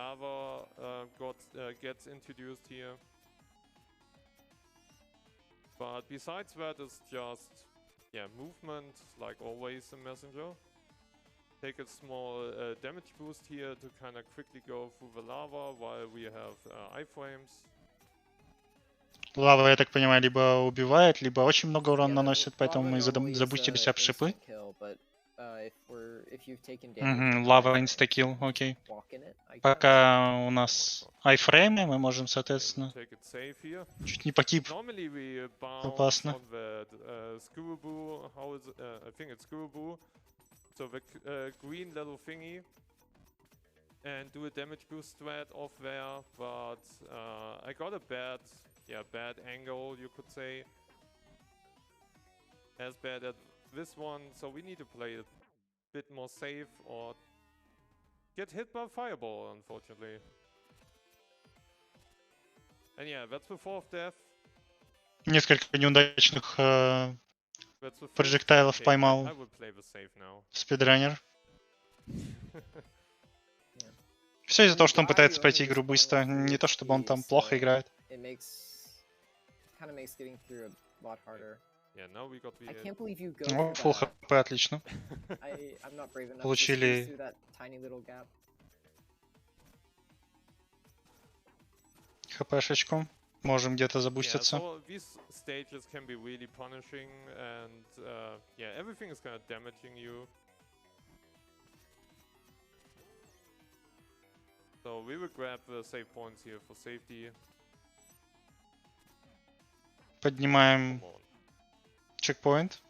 But besides that, it's just, yeah, movement, like always in Messenger. Take a small damage boost here to kind of quickly go through the lava while we have iframes. Лава, я так понимаю, либо убивает, либо очень много урона наносит, поэтому мы забустились об шипы. Лава инстакил, окей. Пока у нас айфреймы, мы можем, соответственно, чуть не погиб. Опасно. So the green little thingy, and do a damage boost thread off there, but I got a bad angle, you could say. As bad as this one, so we need to play a bit more safe or get hit by a fireball, unfortunately. And yeah, that's the fourth death. Несколько неудачных прожектайлов поймал спидранер. Все из-за того, что он пытается пройти игру быстро, не то чтобы он там плохо играет. О, full хп, отлично. Получили хпшечку. Можем где-то забуститься. Stages can be really punishing, and yeah, everything is kind of damaging you. So we will grab the save points here for safety. Поднимаем чекпоинт.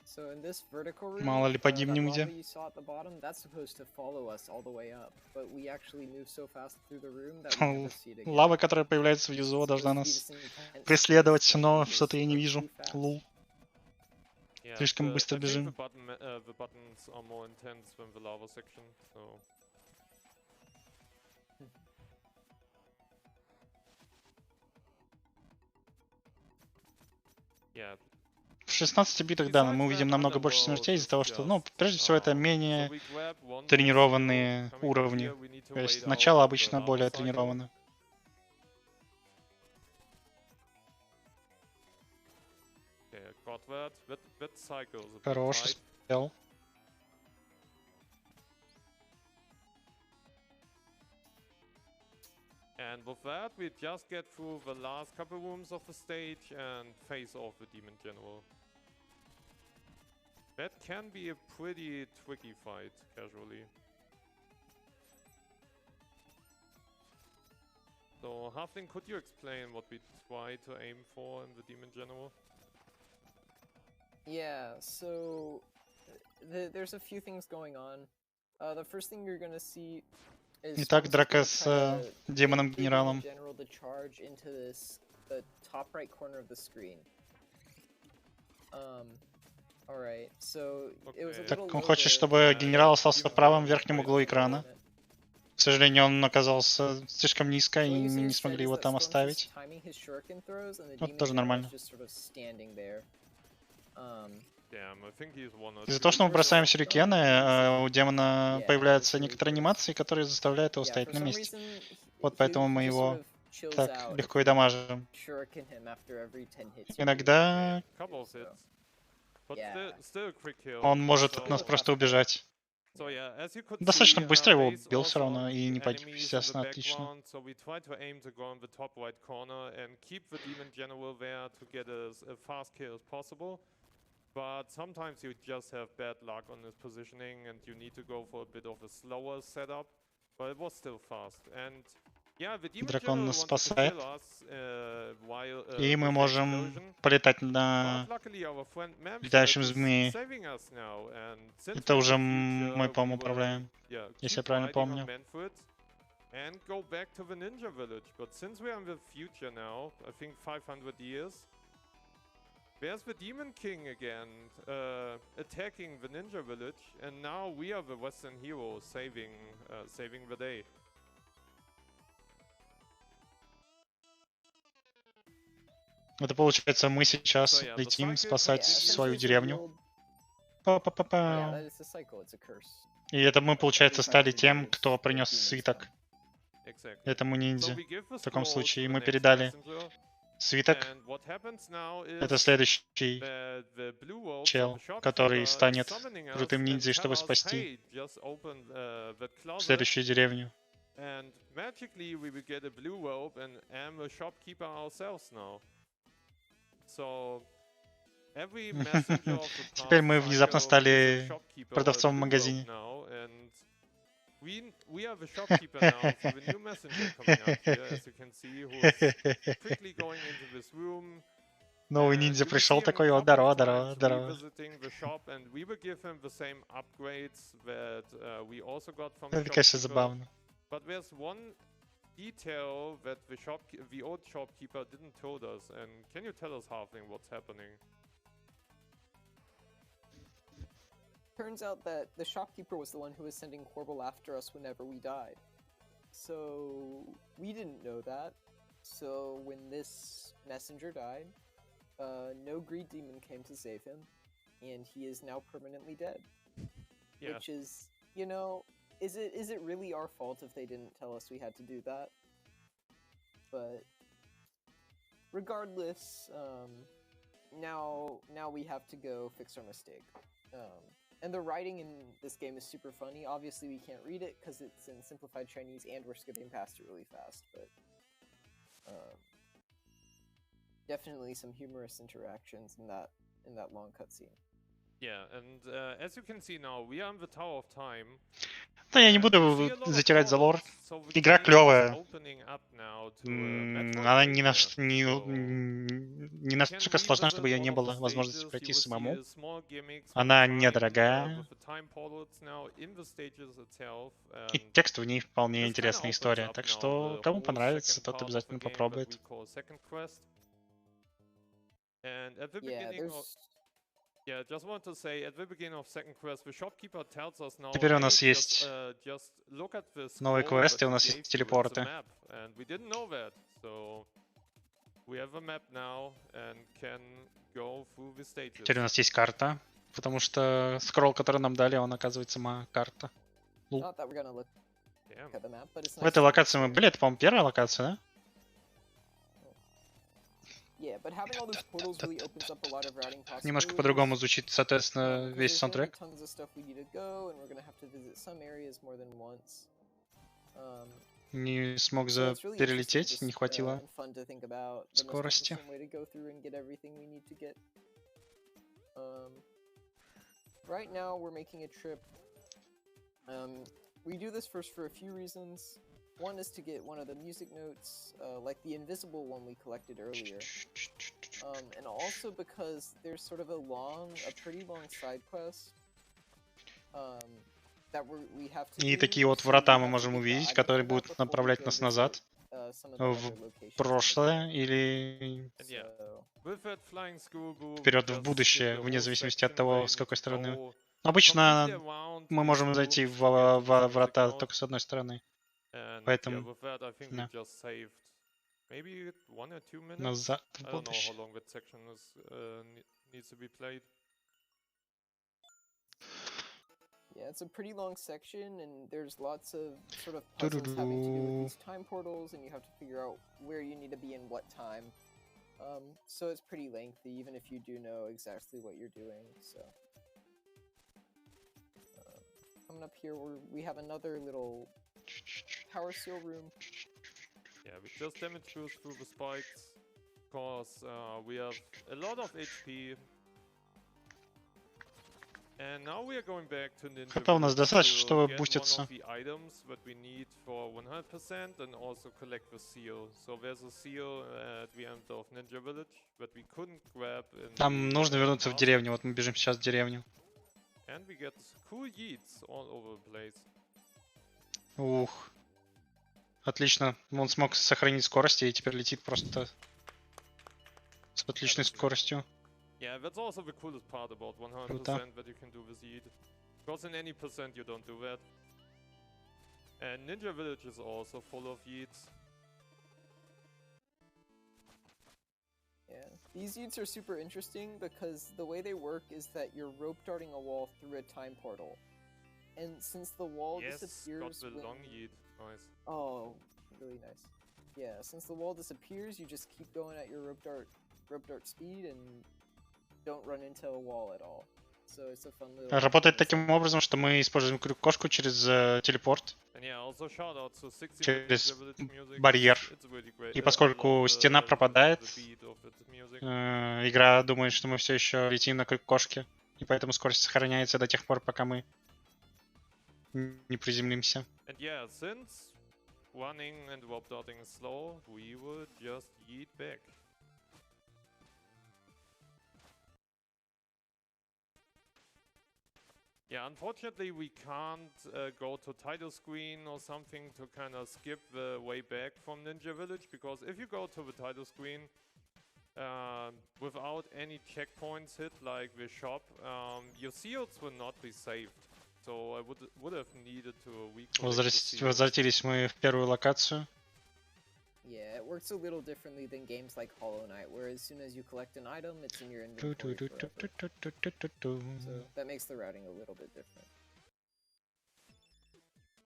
So in this vertical room, Мало ли погибнем где. you saw at the bottom, that's supposed to follow us all the way up, but we actually move so fast through the room that we never see it again. Лава, которая появляется внизу, должна нас преследовать, но что-то я не вижу. Лул. Слишком быстро бежим. The buttons are more intense than the lava section, so. Yeah. В 16 битах, да, мы увидим намного больше смертей из-за того, что, ну, прежде всего, это менее тренированные уровни. То есть начало обычно более тренировано. Хорош, успел. And with that, we just get through the last couple rooms of the stage and face off the Demon General. That can be a pretty tricky fight, casually. So, Halfling, could you explain what we try to aim for in the Demon General? Yeah, so there's a few things going on. The first thing you're gonna see is Итак, драка с демоном-генералом. Так, он хочет, чтобы генерал остался в правом верхнем углу экрана. К сожалению, он оказался слишком низко, и не смогли его там оставить. Вот тоже нормально. Из-за того, что мы бросаем сюрикены, у демона появляются некоторые анимации, которые заставляют его стоять на месте. Вот поэтому мы его так легко и дамажим. Иногда он может от нас просто убежать. Достаточно быстро его убил все равно, и не погиб, естественно, отлично. but sometimes you just have bad luck on this positioning and you need to go for a bit of a slower setup, but it was still fast. And yeah, the Demon Дракон General нас wanted to спасает. kill us while И мы with the можем explosion, полетать but на luckily our friend летающем Mamslet is змее. saving us now, and since Это we're in уже the мы, future, по-моему, we will, управляем, yeah, если я keep правильно riding on помню. Manfred and go back to the Ninja Village. But since we're in the future now, I think 500 years, there's the Demon King again, attacking the Ninja Village, and now we are the Western hero saving the day. Это получается, мы сейчас So yeah, the летим cycle спасать continues. свою Essentially, it's a деревню. real- Па-па-па-па. Yeah, that is a cycle. It's a curse. И это мы, получается, Every стали 500 тем, years, кто the принес demons свиток come. Exactly. этому So ниндзя. we give the В таком scroll случае to the мы next передали messenger, свиток. and what happens now is Это следующий the blue wolves of чел, the который shopkeeper станет summoning us крутым and ниндзей, tell чтобы us, спасти hey, just open that closet, следующую деревню. and magically we will get a blue robe and am a shopkeeper ourselves now. So every messenger of the Теперь past мы внезапно cycle is a стали shopkeeper or a продавцом в blue robe магазине. now, and we are the shopkeeper now for the new messenger coming up here, as you can see, who is quickly going into this room. Новый And ниндзя you will пришел see him a такой, о, couple of здорово, times здорово, здорово. revisiting the shop, and we will give him the same upgrades that we also got from the Это, конечно, shopkeeper. забавно. But there's one detail that the old shopkeeper didn't told us. And can you tell us, Halfling, what's happening? Turns out that the shopkeeper was the one who was sending Corbel after us whenever we died. So we didn't know that. So when this messenger died, no greed demon came to save him, and he is now permanently dead. Yeah. Which is, you know, is it really our fault if they didn't tell us we had to do that? But regardless, now we have to go fix our mistake. And the writing in this game is super funny. Obviously, we can't read it because it's in simplified Chinese, and we're skipping past it really fast. But definitely some humorous interactions in that long cutscene. Yeah, and as you can see now, we are in the Tower of Time. Да, я не буду затирать за лор. Игра клевая. Она не настолько сложна, чтобы ее не было возможности пройти самому. Она недорогая. И текст в ней вполне интересная история. Так что, кому понравится, тот обязательно попробует. Yeah, just want to say, at the beginning of second quest, the shopkeeper tells us now, Теперь у нас hey, есть just look at this новые scroll квесты, that у нас we есть gave you, it's a телепорты. map, and we didn't know that, so we have a map now and can go through the stages. Теперь у нас есть карта, потому что скролл, который нам дали, он, оказывается, сама карта. Not that we're gonna look at the map, but it's В nice этой to локации мы see. были, это, по-моему, первая локация, да? Yeah, but having all those portals really opens up a lot of routing Немножко possibilities. по-другому звучит, соответственно, Because весь there's gonna be саундтрек. tons of stuff we need to go, and we're gonna have to visit some areas more than once. Не смог So it's really перелететь, interesting не just, хватило and fun to think about the most скорости. efficient way to go through and get everything we need to get. Right now we're making a trip. We do this first for a few reasons. One is to get one of the music notes, like the invisible one we collected earlier. And also because there's sort of a pretty long side quest that we have to И do, такие вот so we врата мы have to можем get the увидеть, items которые for that будут before we направлять go нас visit, назад some of the в other locations in the прошлое game. или And yeah, So, with that flying school, вперед в будущее, вне зависимости от того, с какой стороны. Обычно мы можем зайти в врата только с одной стороны, поэтому with that, I think да. we just saved maybe 1 or 2 minutes. Назад в I don't know how будущее. long that section needs to be played. yeah, it's a pretty long section, and there's lots of sort of puzzles having to do with these time portals, and you have to figure out where you need to be in what time. So it's pretty lengthy, even if you do know exactly what you're doing. So coming up here, we have another little power seal room. Yeah, we just damage boost through the spikes, because we have a lot of HP. And now we are going back to Ninja ХП у нас Village достаточно, to чтобы get one буститься. of the items that we need for 100% and also collect the seal. So there's a seal at the end of Ninja Village that we couldn't grab in Нам the, нужно вернуться в past. деревню. Вот мы бежим сейчас в деревню. And we get cool yeets all over the place. Ух. Отлично. Он смог сохранить скорость и теперь летит просто с отличной скоростью. Yeah, that's also the coolest part about 100% Круто. that you can do with yeet. Because in any percent you don't do that. And Ninja Village is also full of yeets. Yeah, these yeets are super interesting because the way they work is that you're rope darting a wall through a time portal. And since the wall Yes, disappears got the when... long yeet. Nice. Oh, really nice. Yeah, since the wall disappears, you just keep going at your rope dart speed and don't run into a wall at all. So it's a fun little... Работает таким образом, что мы используем крюк-кошку через телепорт, And yeah, also shout out to 60 через Ninja Village music. барьер. It's really great. И I поскольку love стена the пропадает, beat of its music. игра думает, что мы все еще летим на крюк-кошке, и поэтому скорость сохраняется до тех пор, пока мы не приземлимся. And yeah, since running and rope darting is slow, we will just yeet back. Yeah, unfortunately we can't go to title screen or something to kind of skip the way back from Ninja Village, because if you go to the title screen without any checkpoints hit like the shop, your seals will not be saved. So I would have needed to recollect the seals. Возвратились мы в первую локацию. Yeah, it works a little differently than games like Hollow Knight, where as soon as you collect an item, it's in your inventory forever. So that makes the routing a little bit different.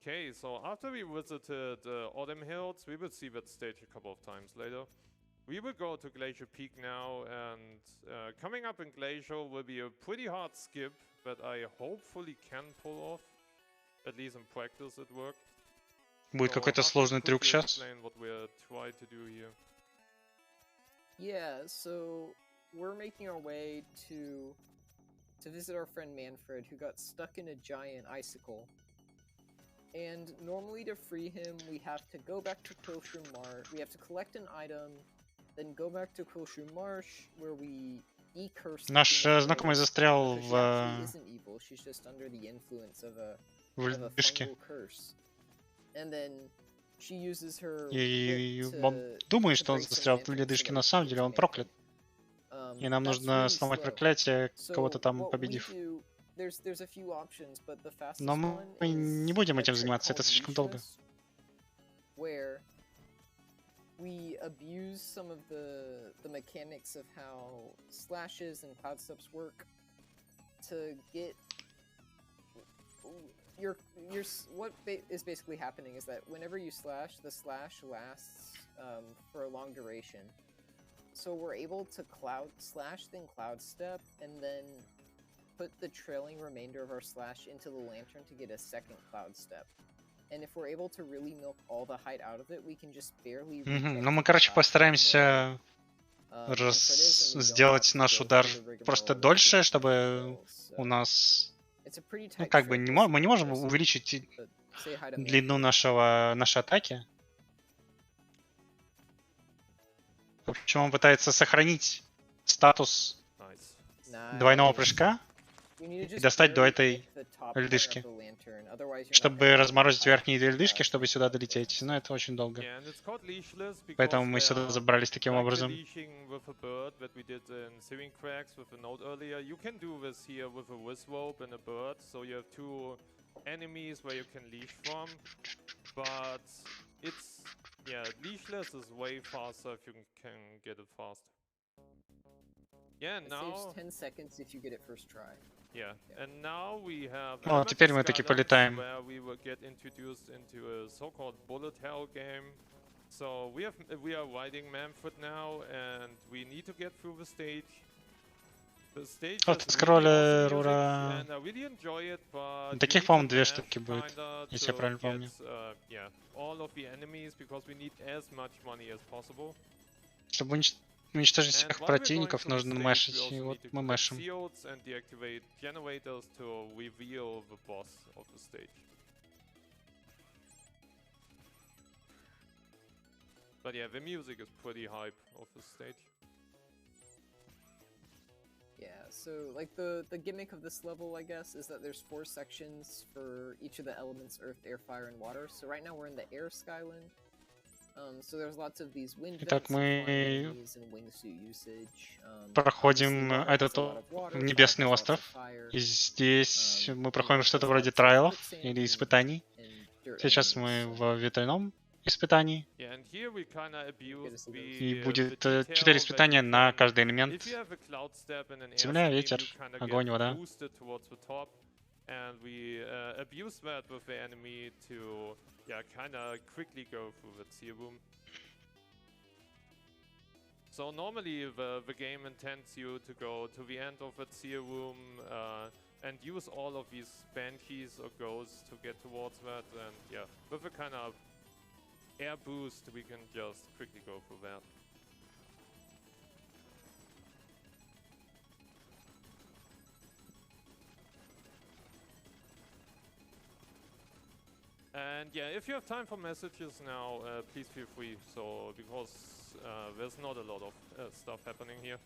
Okay, so after we visited Autumn Hills, we will see that stage a couple of times later. We will go to Glacier Peak now, and coming up in Glacier will be a pretty hard skip that I hopefully can pull off. At least in practice it worked. Будет какой-то сложный трюк сейчас. Yeah, so we're making our way to visit our friend Manfred, who got stuck in a giant icicle. And normally to free him, we have to go back to Quilshroom Marsh. We have to collect an item, then go back to Quilshroom Marsh, where we decurse. Наш знакомый застрял в льдышке. И он думает, что он застрял в ледышке, на самом деле он проклят. И нам нужно сломать проклятие, кого-то там победив. Но мы не будем этим заниматься, это слишком долго. We abuse some of the mechanics of how slashes and cloud steps work to get what is basically happening is that whenever you slash, the slash lasts for a long duration. So we're able to cloud slash, then cloud step, and then put the trailing remainder of our slash into the lantern to get a second cloud step. And if we're able to really milk all the height out of it, we can just barely... Ну мы, короче, постараемся сделать наш удар просто дольше, чтобы у нас... Ну, как бы, мы не можем увеличить длину нашей атаки. В общем, он пытается сохранить статус двойного прыжка и достать до этой льдышки, чтобы разморозить верхние две льдышки, чтобы сюда долететь. Но это очень долго. Поэтому мы сюда забрались таким образом. Yeah, and now we have. О, теперь мы таки полетаем. Where we will get introduced into a so-called bullet hell game. So we are riding Manfred now, and we need to get through the stage. The stage is скроллер, ура! and I really enjoy it, but Таких, по-моему, две штуки будет, если я правильно помню. Yeah, all of the enemies because we need as much money as possible. Чтобы уничтожить And всех while we're going противников, through the нужно stage, we мэшить. also И вот need to мы collect мэшим. seals and deactivate generators to reveal the boss of the stage. But yeah, the music is pretty hype of the stage. Yeah, so like the gimmick of this level, I guess, is that there's 4 sections for each of the elements: earth, air, fire, and water. So right now we're in the air skyline. So there's lots of these wind Итак, vents and flying мы enemies and wingsuit usage. Obviously, проходим water has этот a lot of water, fire небесный has lots of остров. fire, И здесь мы you проходим know, что-то has вроде lots of трайлов quicksand или and испытаний. dirt Сейчас enemies, мы so в ветряном испытании. Yeah, and here we kind of abuse see И the будет 4 detail испытания that you на can. каждый элемент. If you have a cloud step in an air Земля, stream, ветер, you kind of огонь, get вода. boosted towards the top, and we abuse that with the enemy to, yeah, kind of quickly go through the tier room. So normally the game intends you to go to the end of the tier room and use all of these span keys or ghosts to get towards that, and yeah, with a kind of air boost we can just quickly go through that. And yeah, if you have time for messages now, please feel free, so because there's not a lot of stuff happening here.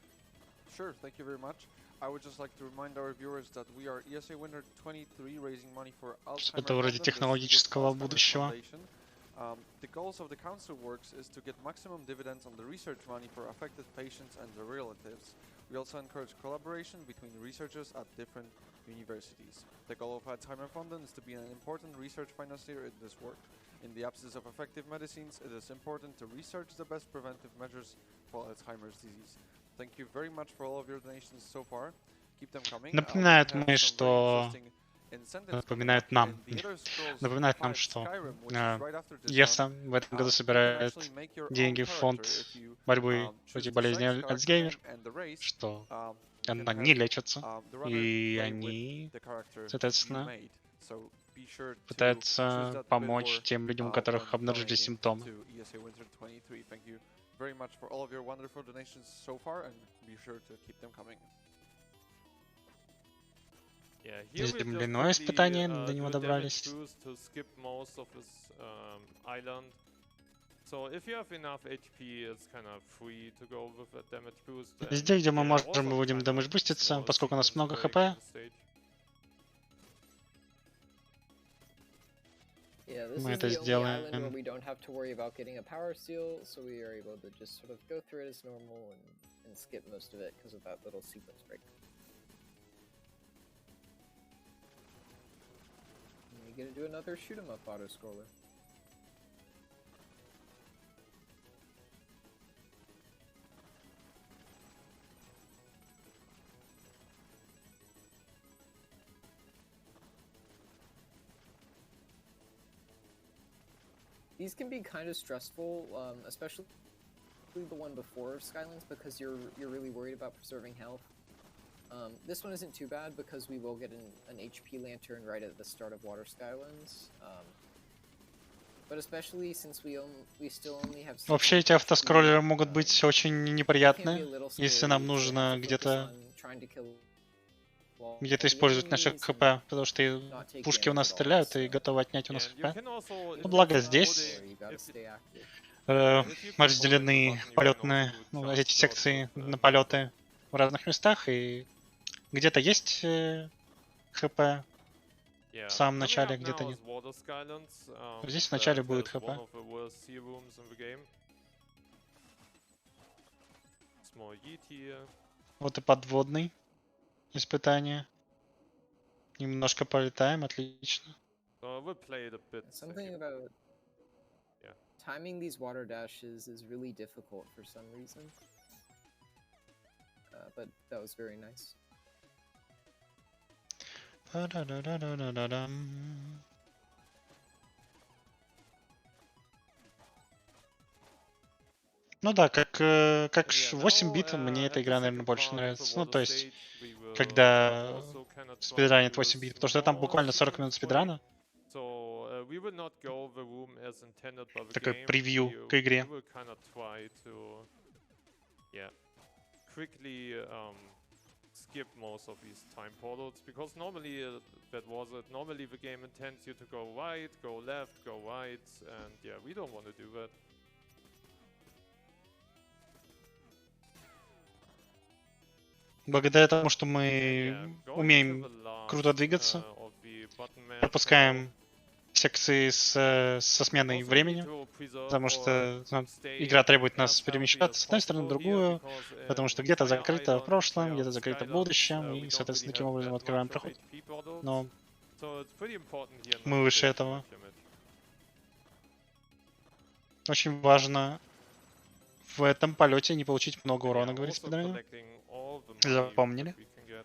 Sure, thank you very much. I would just like to remind our viewers that we are ESA Winner 23, raising money for Alzheimer's Что-то вроде технологического будущего. The goals of the council works is to get maximum dividends on the research money for affected patients and their relatives. We also encourage collaboration between researchers at different universities. The goal of Alzheimer Fonden is to be an important research financier in this work. In the absence of effective medicines, it is important to research the best preventive measures for Alzheimer's disease. Thank you very much for all of your donations so far. Keep them coming. Напоминает мы, что напоминает нам, что ЕСА в этом году собирает деньги в фонд борьбы против болезни Альцгеймер, что она не лечится, и они, соответственно, пытаются помочь тем людям, у которых обнаружили симптомы. Земляное испытание, до него добрались. Везде, где мы можем, мы будем damage буститься, поскольку у нас много хп. Мы это сделаем. Gonna do another shoot 'em up auto scroller. These can be kind of stressful, especially the one before Skylands, because you're really worried about preserving health. This one isn't too bad because we will get an HP lantern right at the start of Water Skylands. But especially since we still only have. Вообще эти автоскроллеры могут быть очень неприятны, если нам нужно где-то использовать наши хп, потому что пушки у нас стреляют и готовы отнять у нас хп. Но благо здесь разделены полетные, эти секции на полеты в разных местах, и где-то есть хп в самом начале, где-то нет. Здесь в начале будет хп. Вот и подводный испытание. Немножко полетаем, отлично. Something about timing these water dashes is really difficult for some reason. But that was very nice. Ну да, как 8 бит, мне эта игра, наверное, больше нравится. Ну, то есть, когда спидранит 8 бит, потому что там буквально 40 минут спидрана. Такой превью к игре. yeah, quickly skip most of these time portals, because normally that was it. Normally the game intends you to go right, go left, go right, and yeah, we don't want to do that. Благодаря тому, что And мы yeah, going to умеем the last круто двигаться, of the button mash now. пропускаем секции со сменой Also, we need времени, to preserve потому or что stay игра требует as нас healthy перемещаться as с одной стороны в possible here, другую, because потому что in где-то Fire закрыто в Island, прошлом, Fire где-то закрыто в Skylands, будущем, we и, don't соответственно, really таким have образом that открываем much of проход. HP portals. Но So it's pretty important here not мы to выше take этого. too much damage. Очень важно в этом полете не получить много And урона, yeah, говорит also спидранер. collecting all the money Запомнили. that we can get.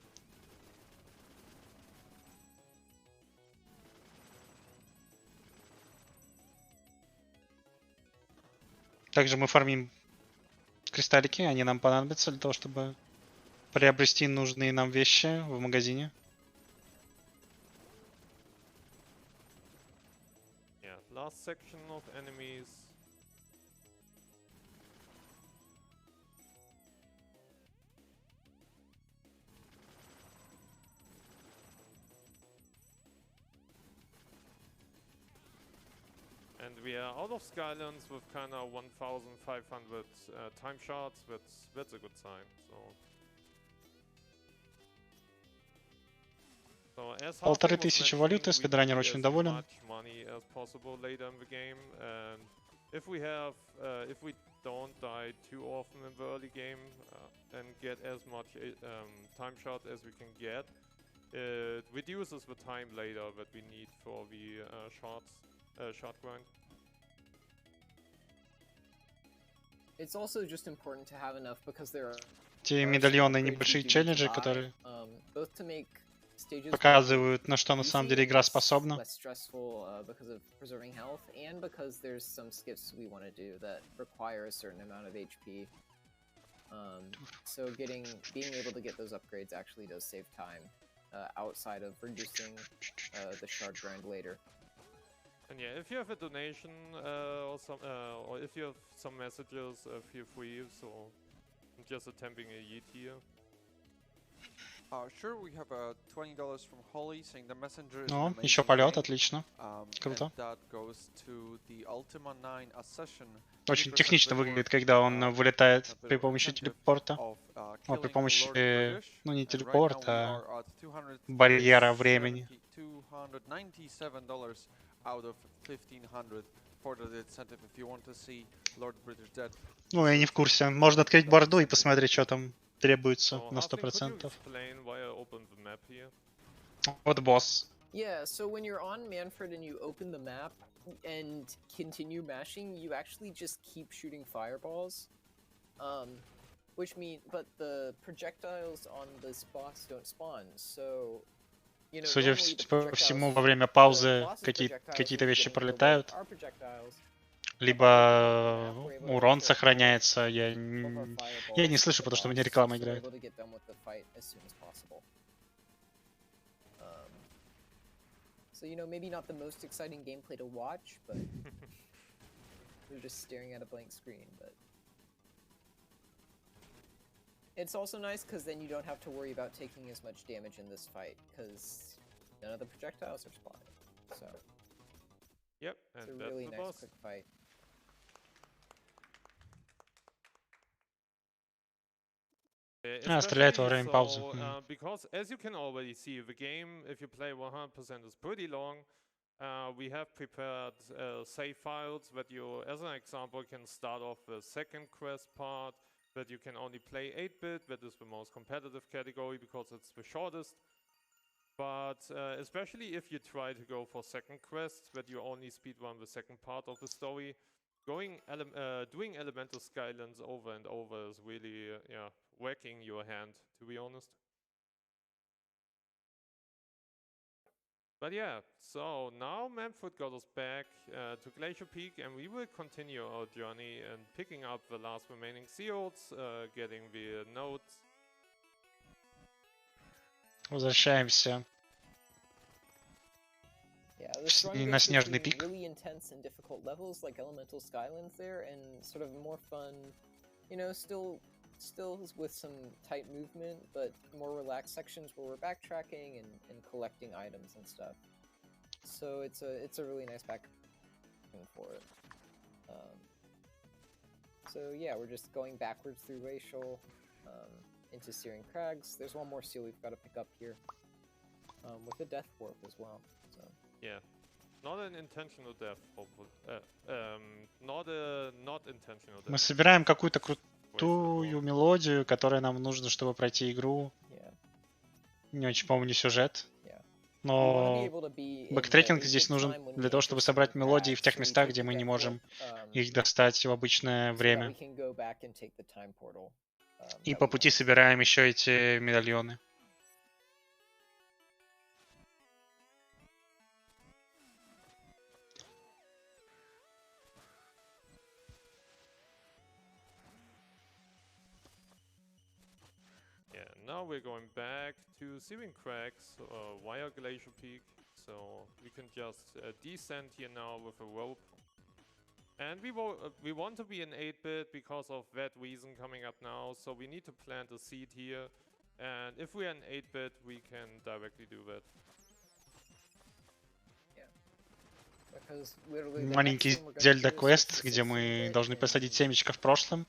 Также мы фармим кристаллики, они нам понадобятся для того, чтобы приобрести нужные нам вещи в магазине. Yeah, last section of enemies. And we are out of Skylands with kind of 1,500 time shards. That's a good sign. So as Hafu 1500 was валюты, mentioning, we спидранер need очень as доволен. much money as possible later in the game, and if we don't die too often in the early game and get as much time shot as we can get, it reduces the time later that we need for the shot grind. It's also just important to have enough because there are Те some медальоны и upgrades you небольшие do need to челленджи, buy, которые both to make stages показывают, на что на самом easy деле and игра less способна. stressful because of preserving health, and because there's some skips we want to do that require a certain amount of HP. So being able to get those upgrades actually does save time outside of reducing the shard grind later. And yeah, if you have a donation or if you have some messages, feel free. So I'm just attempting a yeet here. Sure, we have $20 from Holly saying the messenger is О, an еще amazing полет, game. отлично. Круто. And that goes to the Ultima 9 Accession. Очень 80% технично reward, выглядит, когда он вылетает a bit при of помощи incentive телепорта. of, О, при killing помощи, Lord British. ну не And right now телепорта, we а are at барьера времени. $297 out of 1500 for the incentive if you want to see Lord British dead. Ну, я не в курсе. Можно открыть борду и посмотреть, что там требуется So на Halfling, could you 100%. explain why I opened the map here? Вот босс. Yeah, so when you're on Manfred and you open the map and continue mashing, you actually just keep shooting fireballs. Which means, but the projectiles on this boss don't spawn, so... You know, Судя normally the по всему, во projectiles, время the паузы boss's projectiles какие-то will вещи get in the way of пролетают, our projectiles, либо we're able to урон make sure сохраняется. Я all of our не fireballs слышу, hit потому the что у меня boss, реклама so we're играет. able to get done with the fight as soon as possible. So, you know, maybe not the most exciting gameplay to watch, but you're just staring at a blank screen, but... It's also nice because then you don't have to worry about taking as much damage in this fight, because none of the projectiles are spawning, so... Yep, It's and a that's really the nice boss. quick fight. Стреляет во Especially время паузы. because as you can already see, the game, if you play 100%, is pretty long. We have prepared save files that you, as an example, can start off the second quest part, that you can only play 8-bit, that is the most competitive category because it's the shortest. But especially if you try to go for second quests, that you only speedrun the second part of the story, doing Elemental Skylands over and over is really, whacking your hand, to be honest. But yeah, so now Manfred got us back to Glacier Peak, and we will continue our journey and picking up the last remaining seals, getting the notes. Возвращаемся Yeah, this run на goes снежный between пик. really intense and difficult levels like Elemental Skylands there, and sort of more fun, you know, still still with some tight movement, but more relaxed sections where we're backtracking and collecting items and stuff. So it's a really nice back for it. So yeah, we're just going backwards through Glacial into Searing Crags. There's one more seal we've got to pick up here with a Death Warp as well. So Yeah, not an intentional death, hopefully. Not intentional death. Мы собираем какую-то крутую мелодию, которая нам нужна, чтобы пройти игру. yeah, Не очень помню сюжет. yeah. Но бэктрекинг здесь нужен для того, чтобы собрать мелодии в тех местах, где мы не можем их достать в обычное время. И по пути собираем еще эти медальоны. Yeah, now we're going back to Searing Crags via Glacial Peak, so we can just descend here now with a rope. And we want to be in 8-bit because of that reason coming up now, so we need to plant a seed here. And if we are in 8-bit, we can directly do that. Маленький Зельда-квест, где мы должны посадить семечко в прошлом,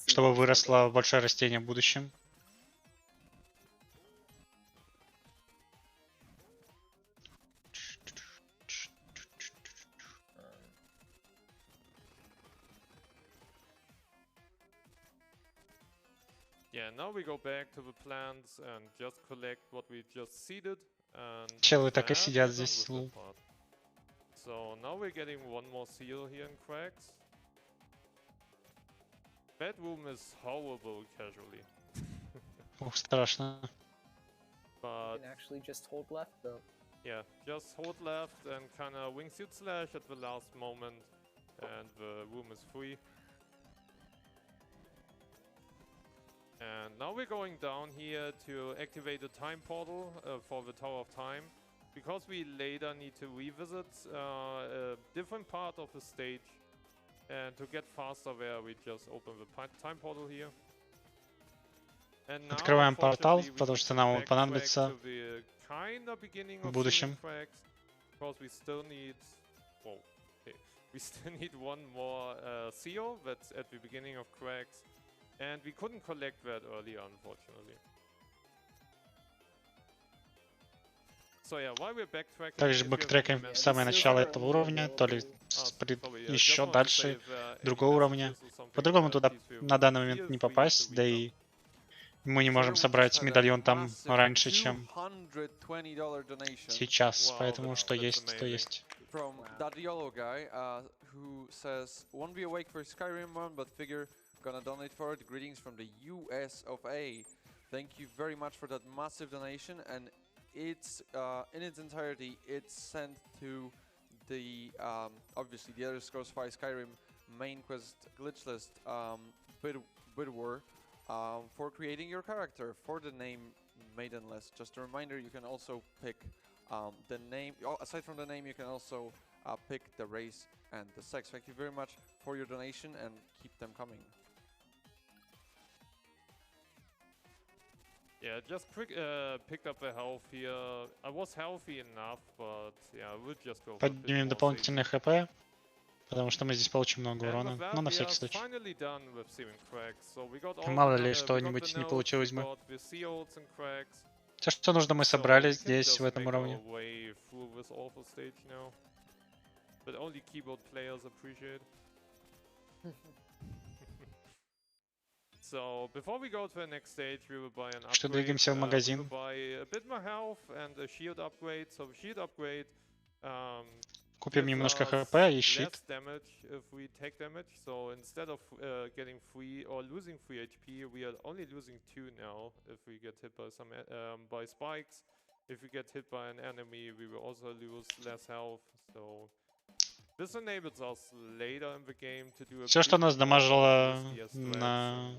чтобы выросло большое растение в будущем. Yeah, now we go back to the plants and just collect what we just seeded. And Челы так и that сидят we're done здесь. with that part. So now we're getting one more seal here in Crags. That room is horrible casually. Ух, страшно. But actually just hold left though. yeah, just hold left and kinda wingsuit slash at the last moment and the room is free. And now we're going down here to activate a time portal for the Tower of Time. Because we later need to revisit a different part of the stage. And to get faster there, we just open the time portal here. And now, Открываем портал, unfortunately, we потому need что to нам он backtrack понадобится to the kinda beginning в of будущем. Searing Crags, because we still need... Whoa, okay. We still need one more seal that's at the beginning of Crags. And we couldn't collect that earlier, unfortunately. So yeah, while we're backtracking, Также if you have any бэктрекаем messages- самое начало этого уровня, то ли еще дальше другого уровня. По-другому туда на данный момент не попасть, да и мы не можем собрать медальон там раньше, чем сейчас, поэтому что есть, то есть. From that yellow guy who says, "Won't be awake for Skyrim run, but figure gonna donate for it. Greetings from the US of A." Thank you very much for that massive donation, and it's in its entirety it's sent to the obviously the Elder Scrolls V Skyrim main quest glitch list bid war for creating your character for the name Maidenless. Just a reminder, you can also pick the name. Aside from the name, you can also pick the race and the sex. Thank you very much for your donation and keep them coming. Yeah, just quick picked up the health here. I was healthy enough, but yeah, we'll just go. Поднимем дополнительное ХП, потому что мы здесь получим много урона, но на всякий случай. Мало ли что-нибудь не получилось бы. Все, что нужно, мы собрали здесь, в этом уровне. Что двигаемся в магазин. Купим немножко хп и щит. So instead of getting free or losing free HP, we are only losing 2 now if we get hit by some by spikes. If we get hit by an enemy, we will also lose less health. So this enables us later in the game to do a Все, что нас дамажило на на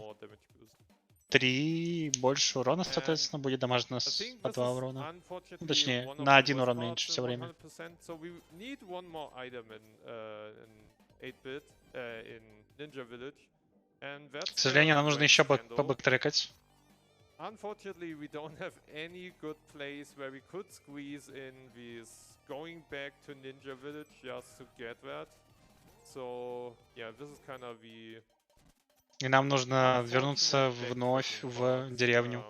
3 больше урона, соответственно, будет дамажить нас по 2 урона. Ну, точнее, на 1 урон меньше все время. So we need one more item in 8-bit in Ninja Village, And that's К сожалению, нам the нужно wax еще candle. побэктрекать. Unfortunately, we don't have any good place where we could squeeze in with going back to Ninja Village just to get that. So, yeah, this is kind of the И нам нужно вернуться unfortunate вновь backtracking в part, деревню.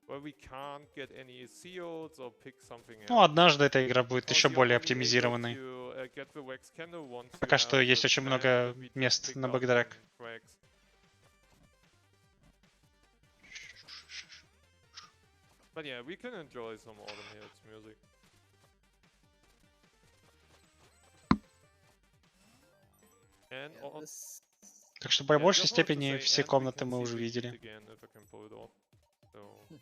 where we can't get any seals or pick something Ну, else. однажды эта игра будет Because еще you're более only able оптимизированной. to, get the wax candle once you Пока что have есть the очень plant много that we just мест picked на up бэктрек. from Craigs. But yeah, we can enjoy some Autumn Hills music. And Yeah, this... Так что по yeah, большей just wanted to степени say, все and we комнаты can мы see уже the heat видели. again, if I can pull it off. So,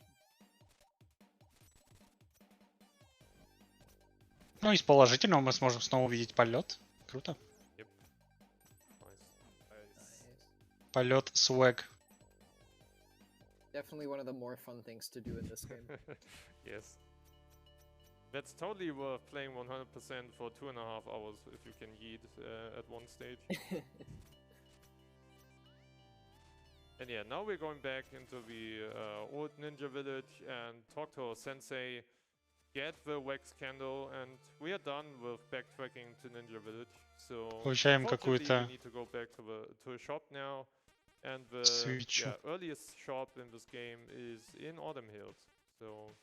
Ну, из положительного мы сможем снова увидеть полет. Круто. nice. Nice. Полет swag. Definitely one of the more fun things to do in this game. Yes. That's totally worth playing 100% for 2.5 hours if you can yeet at one stage. And yeah, now we're going back into the old ninja village and talk to our sensei, get the wax candle, and we are done with backtracking to ninja village. So Получаем unfortunately, какую-то we need to go back to the shop now. And the свечу. earliest shop in this game is in Autumn Hills. So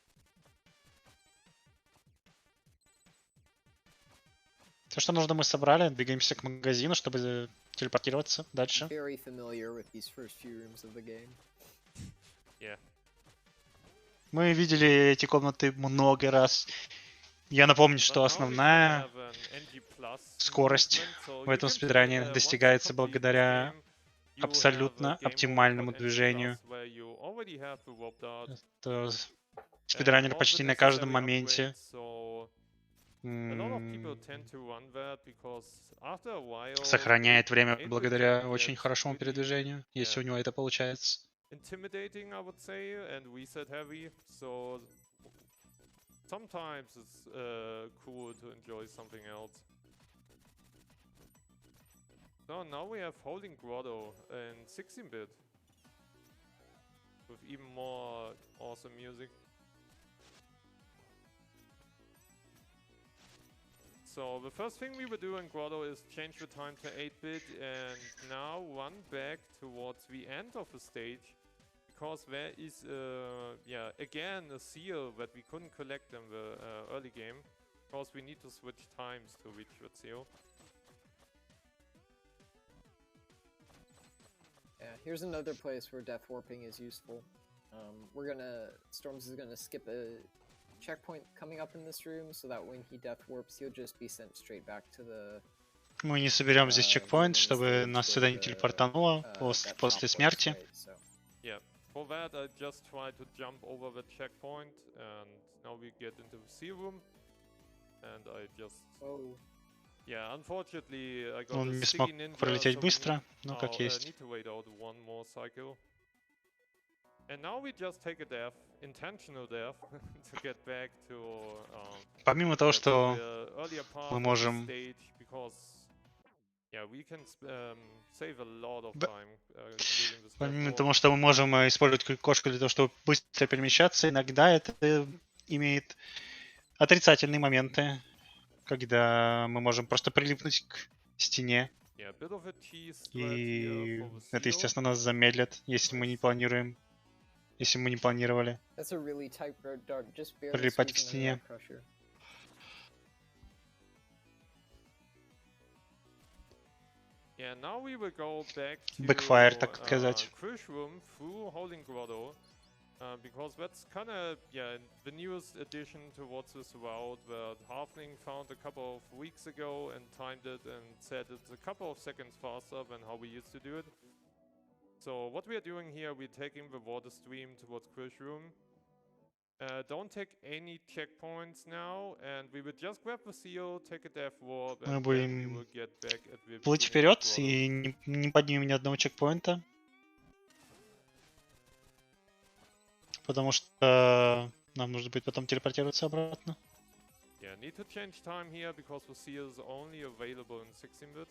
Все, что нужно, мы собрали. Двигаемся к магазину, чтобы телепортироваться дальше. Very familiar with these first few rooms of the game. yeah. Мы видели эти комнаты много раз. Я напомню, что основная скорость в этом спидране достигается благодаря абсолютно оптимальному движению. Это спидранер почти на каждом моменте сохраняет время благодаря очень хорошему передвижению, если у него это получается. Intimidating, I would say, and reset heavy. So sometimes it's cool to enjoy something else. So now we have Holding Grotto in 16-bit with even more awesome music. So the first thing we would do in Grotto is change the time to 8-bit and now run back towards the end of the stage, because there is again a seal that we couldn't collect in the early game, because we need to switch times to reach that seal. Yeah, here's another place where death warping is useful. Storms is gonna skip a checkpoint coming up in this room, so that when he death warps, he'll just be sent straight back to the... Мы не соберем здесь чекпоинт, чтобы нас сюда не телепортануло после смерти. Yeah, for that I just try to jump over the checkpoint, and now we get into the sea room, and I just... Yeah, unfortunately I got Он a не sticky смог ninja, пролететь so we быстро, но как есть. need to wait out one more cycle. And now we just take a death, intentional death, to get back to Помимо того, что the earlier part мы of the можем stage, because yeah, we can save a lot of time during this помимо death того, walk. что мы можем использовать кошку для того, чтобы быстро перемещаться, иногда это имеет отрицательные моменты, когда мы можем просто прилипнуть к стене, Yeah, a bit of a cheese thread и here for the это, seal. естественно, нас замедлит, если мы не планируем, если мы не планировали That's a really tight road dart, just barely прилипать к squeezing стене. under that crusher. Yeah, now we will go back to Backfire, так сказать. Crush Room through Holding Grotto, because that's kind of the newest addition towards this route that Halfling found a couple of weeks ago and timed it and said it's a couple of seconds faster than how we used to do it. So what we are doing here, we're taking the water stream towards Crush Room. Don't take any checkpoints now, and we will just grab the seal, take a death warp, Мы and then we will будем get back at the плыть beginning of вперед Grotto. и не поднимем ни одного чекпоинта, потому что нам нужно будет потом телепортироваться обратно. Yeah, need to change time here because the seal is only available in 16-bit.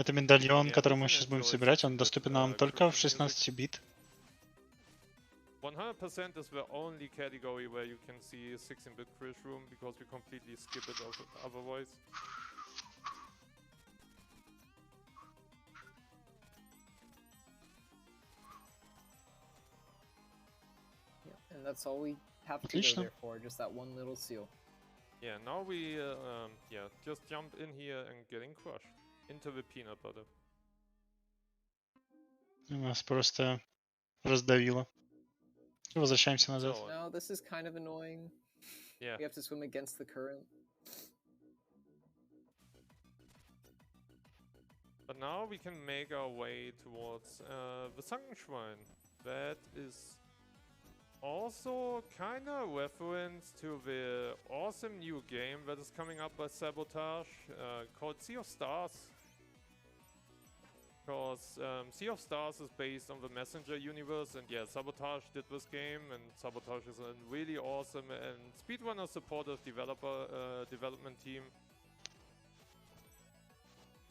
Это медальон, Yeah, который мы listen, сейчас будем enjoy собирать, он 16-bit, доступен нам только в crypto music. 16 бит. 100% is the only category where you can see 16-bit Krish room because we completely skip it otherwise. Yeah, and that's all we have to go Отлично. there for, just that one little seal. Yeah, now we just jump in here and getting crushed into the peanut butter. Нас просто раздавило. Возвращаемся назад. So, No, this is kind of annoying. yeah. We have to swim against the current. But now we can make our way towards the Sunken Shrine. That is also kind of reference to the awesome new game that is coming up by Sabotage called Sea of Stars. Because Sea of Stars is based on the Messenger universe, and yeah, Sabotage did this game, and Sabotage is a really awesome and speedrunner supportive development team.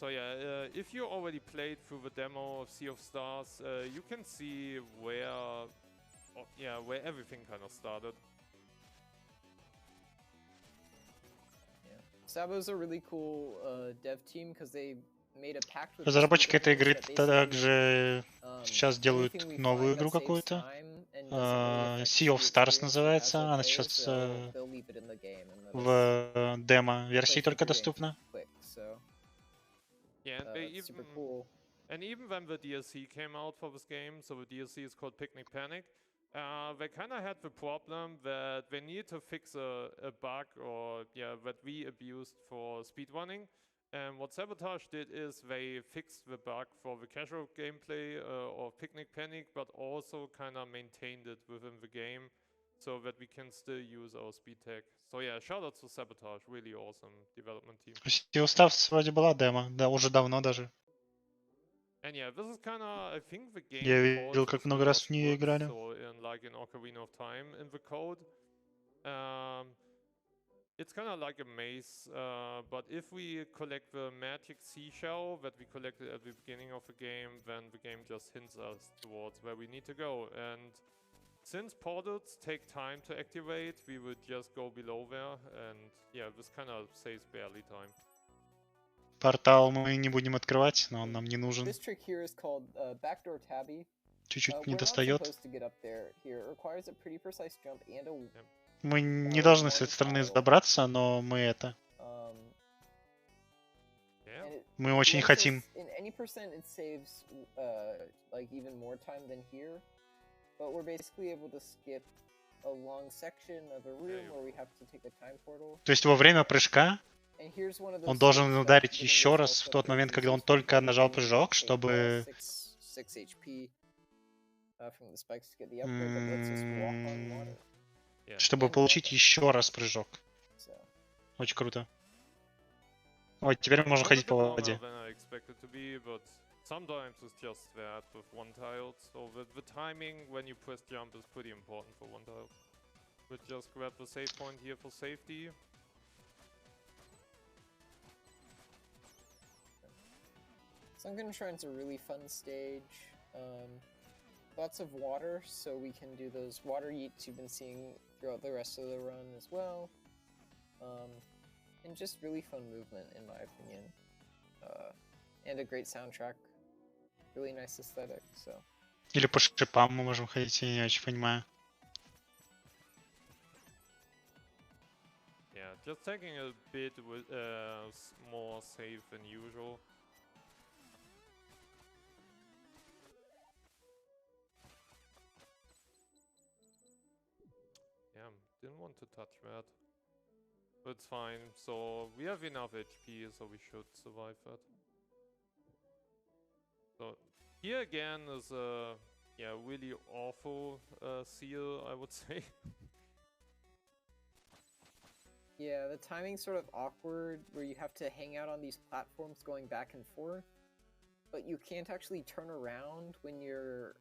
So yeah, if you already played through the demo of Sea of Stars, you can see where everything kind of started. Yeah. Sabo's a really cool dev team because they made a pact with Разработчики этой игры that basically, также сейчас делают anything we новую find игру that saves какую-то. time and doesn't really affect Sea the of Stars experience for называется. casual Она players, сейчас they'll leave it in the game and let us в демо-версии play только through the game доступна. quick, so Yeah, and they it's super even cool. and even when the DLC came out for this game, so the DLC is called Picnic Panic, they kind of had the problem that they need to fix a bug or that we abused for speedrunning. And what Sabotage did is they fixed the bug for the casual gameplay of Picnic Panic, but also kind of maintained it within the game so that we can still use our speed tech. So yeah, shout out to Sabotage, really awesome development team. Sea of Stars вроде была демо, да, уже давно даже. And yeah, this is kind of, I think the game Я calls видел, как this много раз Rush в нее Woods, играли. so in Ocarina of Time in the code. It's kind of like a maze, but if we collect the magic seashell that we collected at the beginning of the game, then the game just hints us towards where we need to go. And since portals take time to activate, we would just go below there, and yeah, this kind of saves barely time. Портал мы не будем открывать, но он нам не нужен. This trick here is called backdoor tabby. Чуть-чуть не We're not достает. supposed to get up there here. It requires a pretty precise jump and a Мы не должны с этой стороны добраться, но мы это... Мы очень хотим. In any percent, it saves like even more time than here, but we're basically able to skip a long section of a room where we have to take a time portal. То есть во время прыжка он должен ударить еще раз в тот момент, когда он только нажал прыжок, чтобы... Чтобы получить еще раз прыжок. Очень круто. Ой, теперь можно ходить по воде. Sometimes it's just that with one tile, so the timing when you press jump is pretty important for one tile. We'll just grab the save point here for safety. Sunken Shrine's a really fun stage. Lots of water, so we can do those water yeets you've been seeing throughout the rest of the run as well. And just really fun movement, in my opinion. And a great soundtrack. Really nice aesthetic, so. Или по шипам мы можем ходить, я не очень понимаю. Yeah, just taking a bit more safe than usual. Yeah, didn't want to touch that. But it's fine, so we have enough HP, so we should survive that. So here again is a really awful seal, I would say. Yeah, the timing's sort of awkward, where you have to hang out on these platforms going back and forth. but you can't actually turn around when you're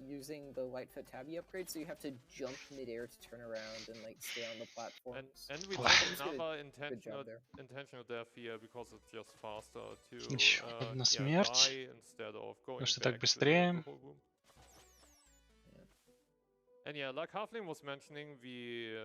using the Lightfoot Tabby upgrade, so you have to jump midair to turn around and like stay on the platforms. And we Wow. did another Good job there. intentional death here because it's just faster to Ещё одна yeah, смерть. die instead of going что back так быстрее. the whole room. And yeah, like Halfling was mentioning, the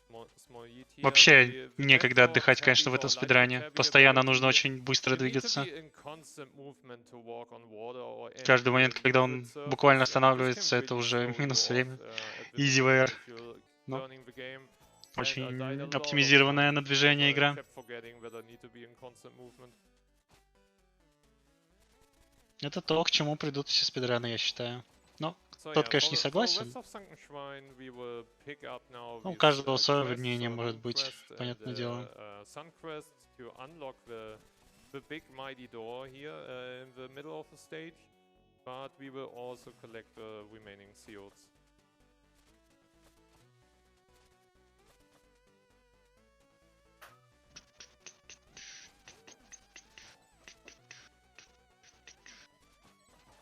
small ET here, Вообще the некогда best for отдыхать, конечно, в tabby этом or Lightfoot спидране. tabby Постоянно ability, нужно очень быстро you need to двигаться. be in constant movement to walk on water or Каждый any момент, когда liquid он surface, буквально and this can останавливается, это really уже throw you минус off, время. at the Easy beginning wear. if you're Но learning the game. And I died a очень lot of оптимизированная на times движение because I игра. kept forgetting that I need to be in constant movement. Это то, к чему придут все спидраны, я считаю. Но So тот, yeah, конечно, не for the согласен. rest of Sunken Shrine, we will pick up now Ну, у these, каждого свое quests, мнение so может Moon быть, Quest and понятное дело. Sun Quest to unlock the big mighty door here in the middle of the stage, but we will also collect the remaining seals.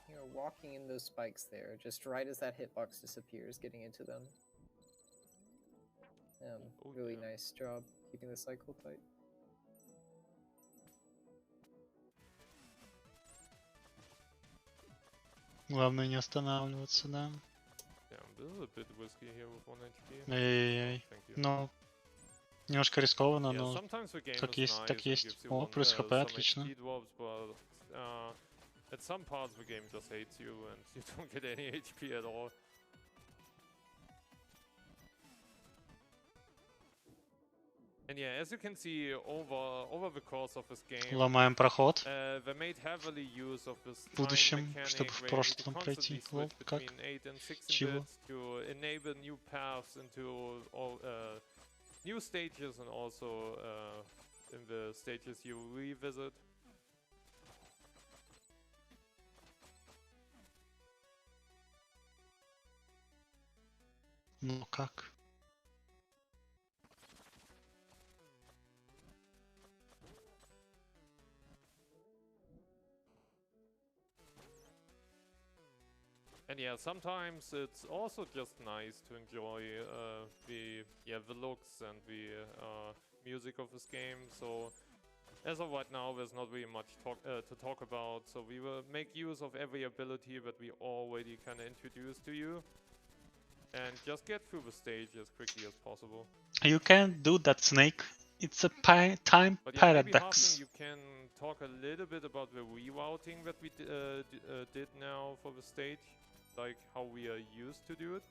You know, walking in those spikes there, just right as that hitbox disappears, getting into them. Really nice job keeping the cycle tight. Главное не останавливаться, да. Yeah, this is a bit risky here with 1 HP. Ай-яй-яй. Thank you. Ну, немножко рискованно, Yeah, но sometimes the game так is есть, nice так and есть. gives you О, плюс хп, some отлично. HP drops, but at some parts the game just hates you and you don't get any HP at all. And yeah, as you can see over the course of this game, Ломаем проход. they made heavily use of this В будущем, time mechanic чтобы в where you need to прошлом constantly пройти. Лол, switch как? between 8 and 16 Чего? bits to enable new paths into all new stages and also in the stages you revisit. Ну как? And yeah, sometimes it's also just nice to enjoy the looks and the music of this game. So as of right now, there's not really much to talk about. So we will make use of every ability that we already kind of introduced to you, and just get through the stage as quickly as possible. You can't do that, Snake. It's a time But yeah, maybe paradox. Halfling, you can talk a little bit about the rerouting that we did now for the stage, like how we are used to do it.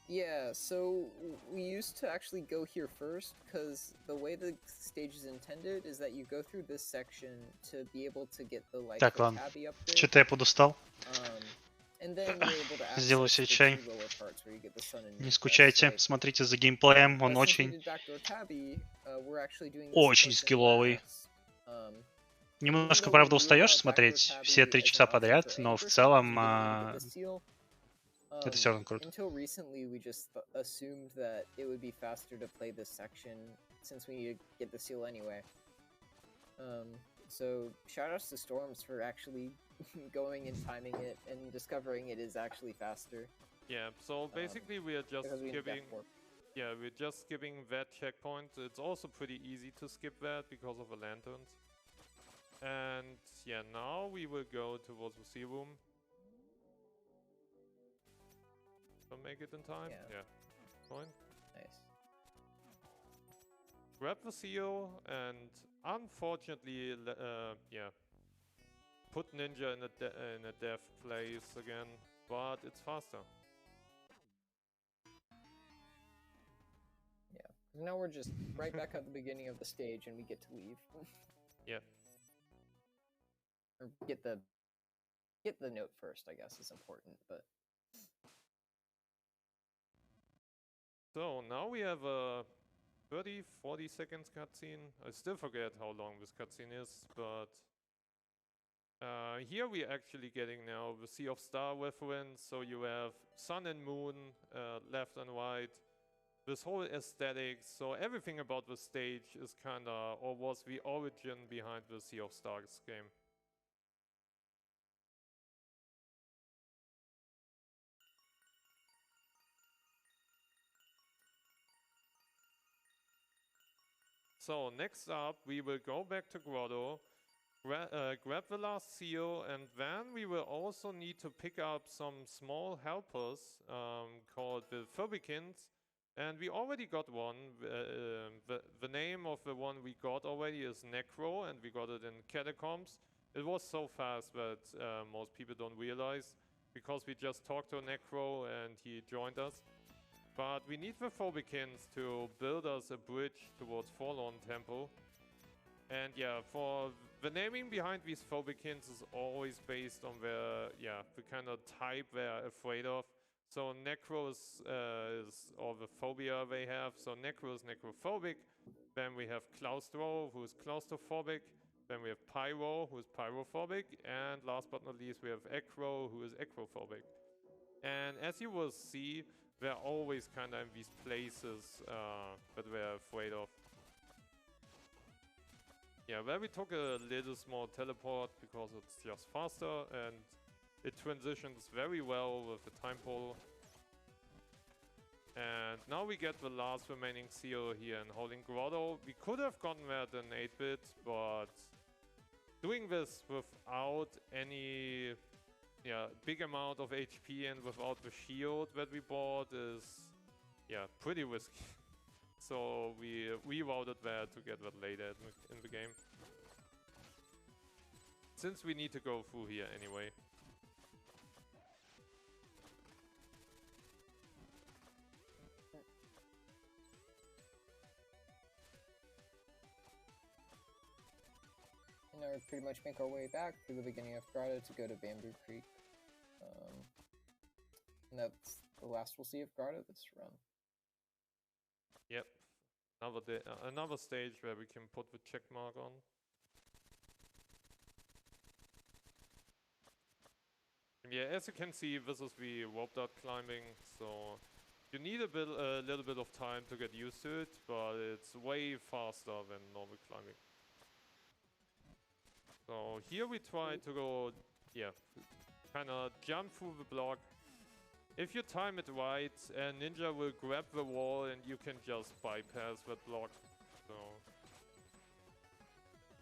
Yeah, so we used to actually go here first, because the way the stage is intended is that you go through this section to be able to get the Так, Lightfoot ладно. Tabby upgrade. Что-то я подустал. And then you're able to Сделаю access себе the чай. two lower parts where you get the Sun and Moon Не Quest. скучайте, Like, смотрите за геймплеем, он since we очень, did Backdoor Tabby, we're actually doing this очень first and скилловый. last. Немножко, Even though правда, we knew устаешь about смотреть Backdoor все Tabby 3 as an часа option подряд, for но any в person, целом because we didn't want to get the seal, это все равно круто. until recently, we just assumed that it would be faster to play this section since we need to get the seal anyway. So shoutouts to Storms for actually going and timing it and discovering it is actually faster. Yeah, so basically we are just Because we need skipping. Death Warp. Yeah, we're just skipping that checkpoint. It's also pretty easy to skip that because of the lanterns. And yeah, now we will go towards the sea room. Don't make it in time. Yeah. Fine. Nice. Grab the seal and unfortunately, yeah, put Ninja in a death place again, but it's faster. Yeah. Now we're just right back at the beginning of the stage and we get to leave. Yeah. Or get the note first, I guess, is important, but So now we have a 30-40 seconds cutscene. I still forget how long this cutscene is, but here we're actually getting now the Sea of Star reference. So you have sun and moon left and right. This whole aesthetics, so everything about the stage is kinda, or was the origin behind the Sea of Stars game. So next up, we will go back to Grotto, grab the last seal, and then we will also need to pick up some small helpers called the Phobikins. And we already got one. The name of the one we got already is Necro, and we got it in Catacombs. It was so fast that most people don't realize, because we just talked to Necro and he joined us. But we need the Phobikins to build us a bridge towards Forlorn Temple. And yeah, for the naming behind these Phobikins is always based on the kind of type they're afraid of. So Necro is or the phobia they have. So Necro is necrophobic. Then we have Claustro, who is claustrophobic. Then we have Pyro, who is pyrophobic. And last but not least, we have Acro, who is acrophobic. And as you will see, they're always kind of in these places that we're afraid of. Yeah, where we took a little small teleport because it's just faster and it transitions very well with the time portal. And now we get the last remaining seal here in Howling Grotto. We could have gotten that in 8-bit, but doing this without any big amount of HP and without the shield that we bought is pretty risky. So we rerouted that to get that later in the game. Since we need to go through here anyway. And now we pretty much make our way back through the beginning of Grotto to go to Bamboo Creek. And that's the last we'll see of Grotto this run. Yep. Another stage where we can put the check mark on. Yeah, as you can see, this is the rope dart climbing, so you need a little bit of time to get used to it, but it's way faster than normal climbing. So here we try to go, kind of jump through the block. If you time it right, a ninja will grab the wall and you can just bypass that block. So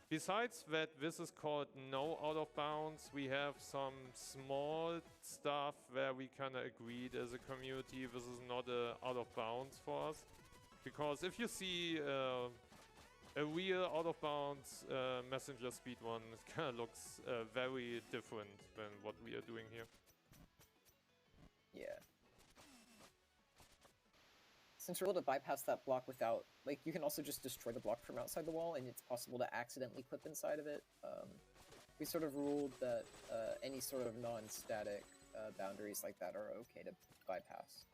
besides that, this is called no out of bounds. We have some small stuff where we kind of agreed as a community this is not out of bounds for us. Because if you see a real out of bounds messenger speedrun, it kind of looks very different than what we are doing here. Yeah. Since we're able to bypass that block without, like, you can also just destroy the block from outside the wall, and it's possible to accidentally clip inside of it. We sort of ruled that any sort of non-static boundaries like that are okay to bypass.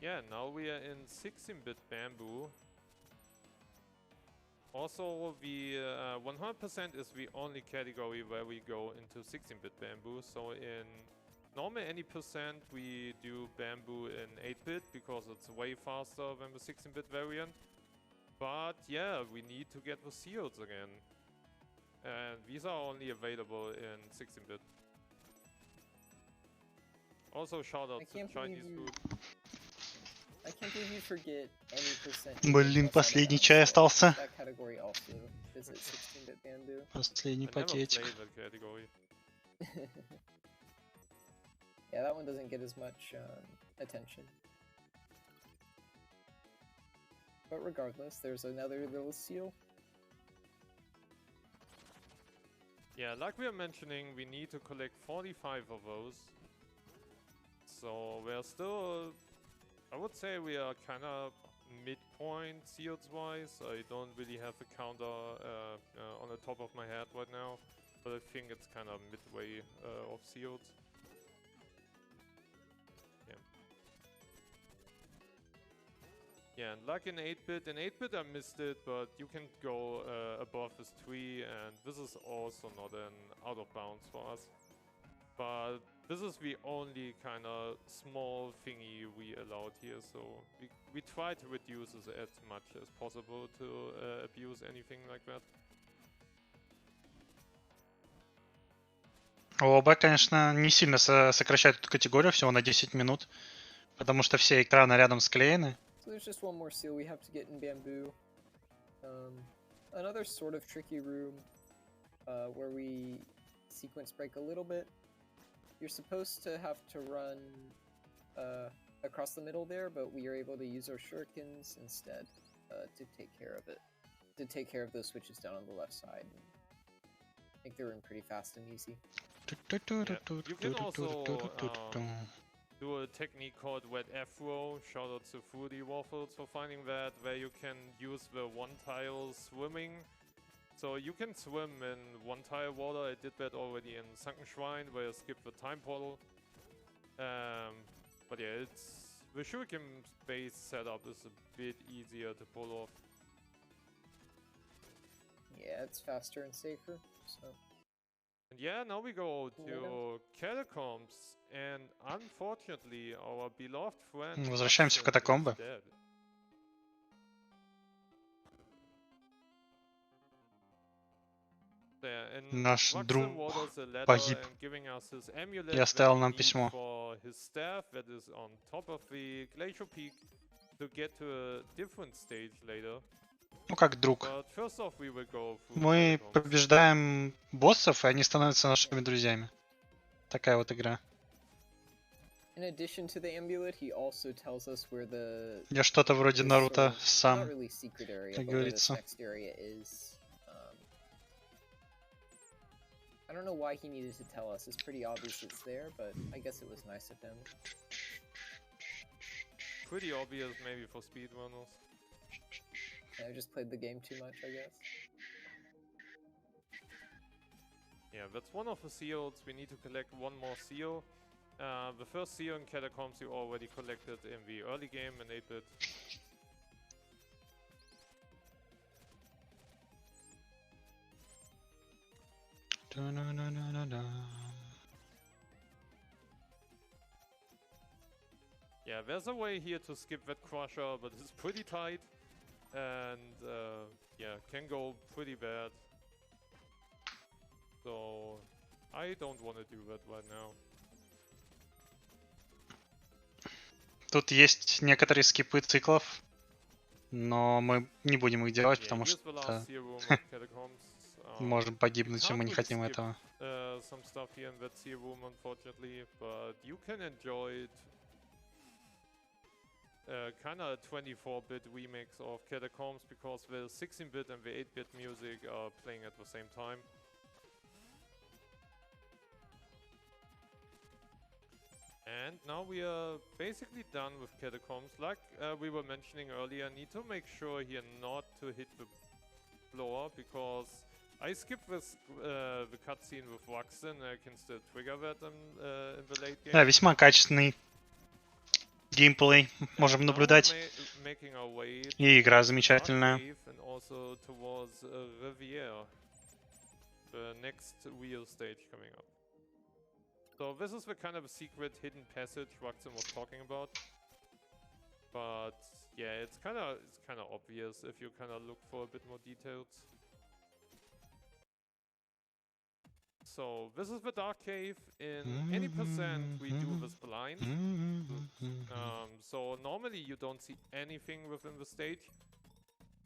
Yeah, now we are in 16-bit bamboo. Also, the 100% is the only category where we go into 16-bit bamboo. So in normal any percent, we do bamboo in 8-bit because it's way faster than the 16-bit variant. But yeah, we need to get the seals again. And these are only available in 16-bit. Also, shout out to Chinese food. I can't believe you forget any percent. Блин, последний чай остался. That category also is it 16-bit bamboo. Последний пакетик. Yeah, that one doesn't get as much attention. But regardless, there's another little seal. Yeah, like we were mentioning, we need to collect 45 of those. So we're still, I would say we are kind of midpoint seals wise. I don't really have a counter on the top of my head right now, but I think it's kind of midway of seals. Yeah, and like in 8-bit, I missed it, but you can go above this tree, and this is also not an out of bounds for us. But this is the only kind of small thingy we allowed here, so we try to reduce this as much as possible to abuse anything like that. ООБ, конечно, не сильно сокращает эту категорию, всего на 10 минут. Потому что все экраны рядом склеены. So there's just one more seal we have to get in bamboo. Another sort of tricky room where we sequence break a little bit. You're supposed to have to run across the middle there, but we are able to use our shurikens instead to take care of it. To take care of those switches down on the left side. Make the room pretty fast and easy. You can also do a technique called wet F-row. Shout out to Foodie Waffles for finding that, where you can use the one tile swimming. So you can swim in one tile water. I did that already in Sunken Shrine, where I skipped the time portal. But yeah, the shuriken base setup is a bit easier to pull off. Yeah, it's faster and safer. So. And yeah, now we go to catacombs, and unfortunately, our beloved friend Возвращаемся в Watson катакомбы. is dead. Наш Watson друг wrote us a letter погиб. and giving us his amulet И that оставил we нам need письмо. for his staff that is on top of the glacial peak to get to a different stage later. Ну, как друг. But first off, we will go through Мы catacombs. побеждаем боссов, и они становятся нашими друзьями. Такая вот игра. In addition to the amulet, he also tells us where the Я что-то вроде this Наруто sort of- сам, not really secret area, как but where this говорится. next area is. I don't know why he needed to tell us. It's pretty obvious it's there, but I guess it was nice of him. Pretty obvious maybe for speedrunners. I just played the game too much, I guess. Yeah, that's one of the seals. We need to collect one more seal. The first seal in Catacombs you already collected in the early game in 8-bit. Yeah, there's a way here to skip that crusher, but it's pretty tight. And yeah, can go pretty bad. So I don't want to do that right now. Тут есть некоторые скипы циклов, но мы не будем их делать, потому here's the что last seal room of Catacombs. можем погибнуть, и мы не Can't хотим really этого. skip, some stuff here in that seal room, unfortunately, but you can enjoy it. Kind of 24-bit remix of Catacombs because the 16-bit and the 8-bit music are playing at the same time. And now we are basically done with Catacombs. Like we were mentioning earlier, need to make sure here not to hit the floor because I skipped this, the cutscene with Watson. I can still trigger that in the late game. Да, весьма качественный геймплей можем наблюдать. И игра замечательная. And also towards Riviera, the next real stage coming up. So this is the kind of secret hidden passage Watson was talking about. But yeah, it's kind of obvious if you kind of look for a bit more details. So this is the dark cave. In any percent we do this blind. So normally you don't see anything within the stage.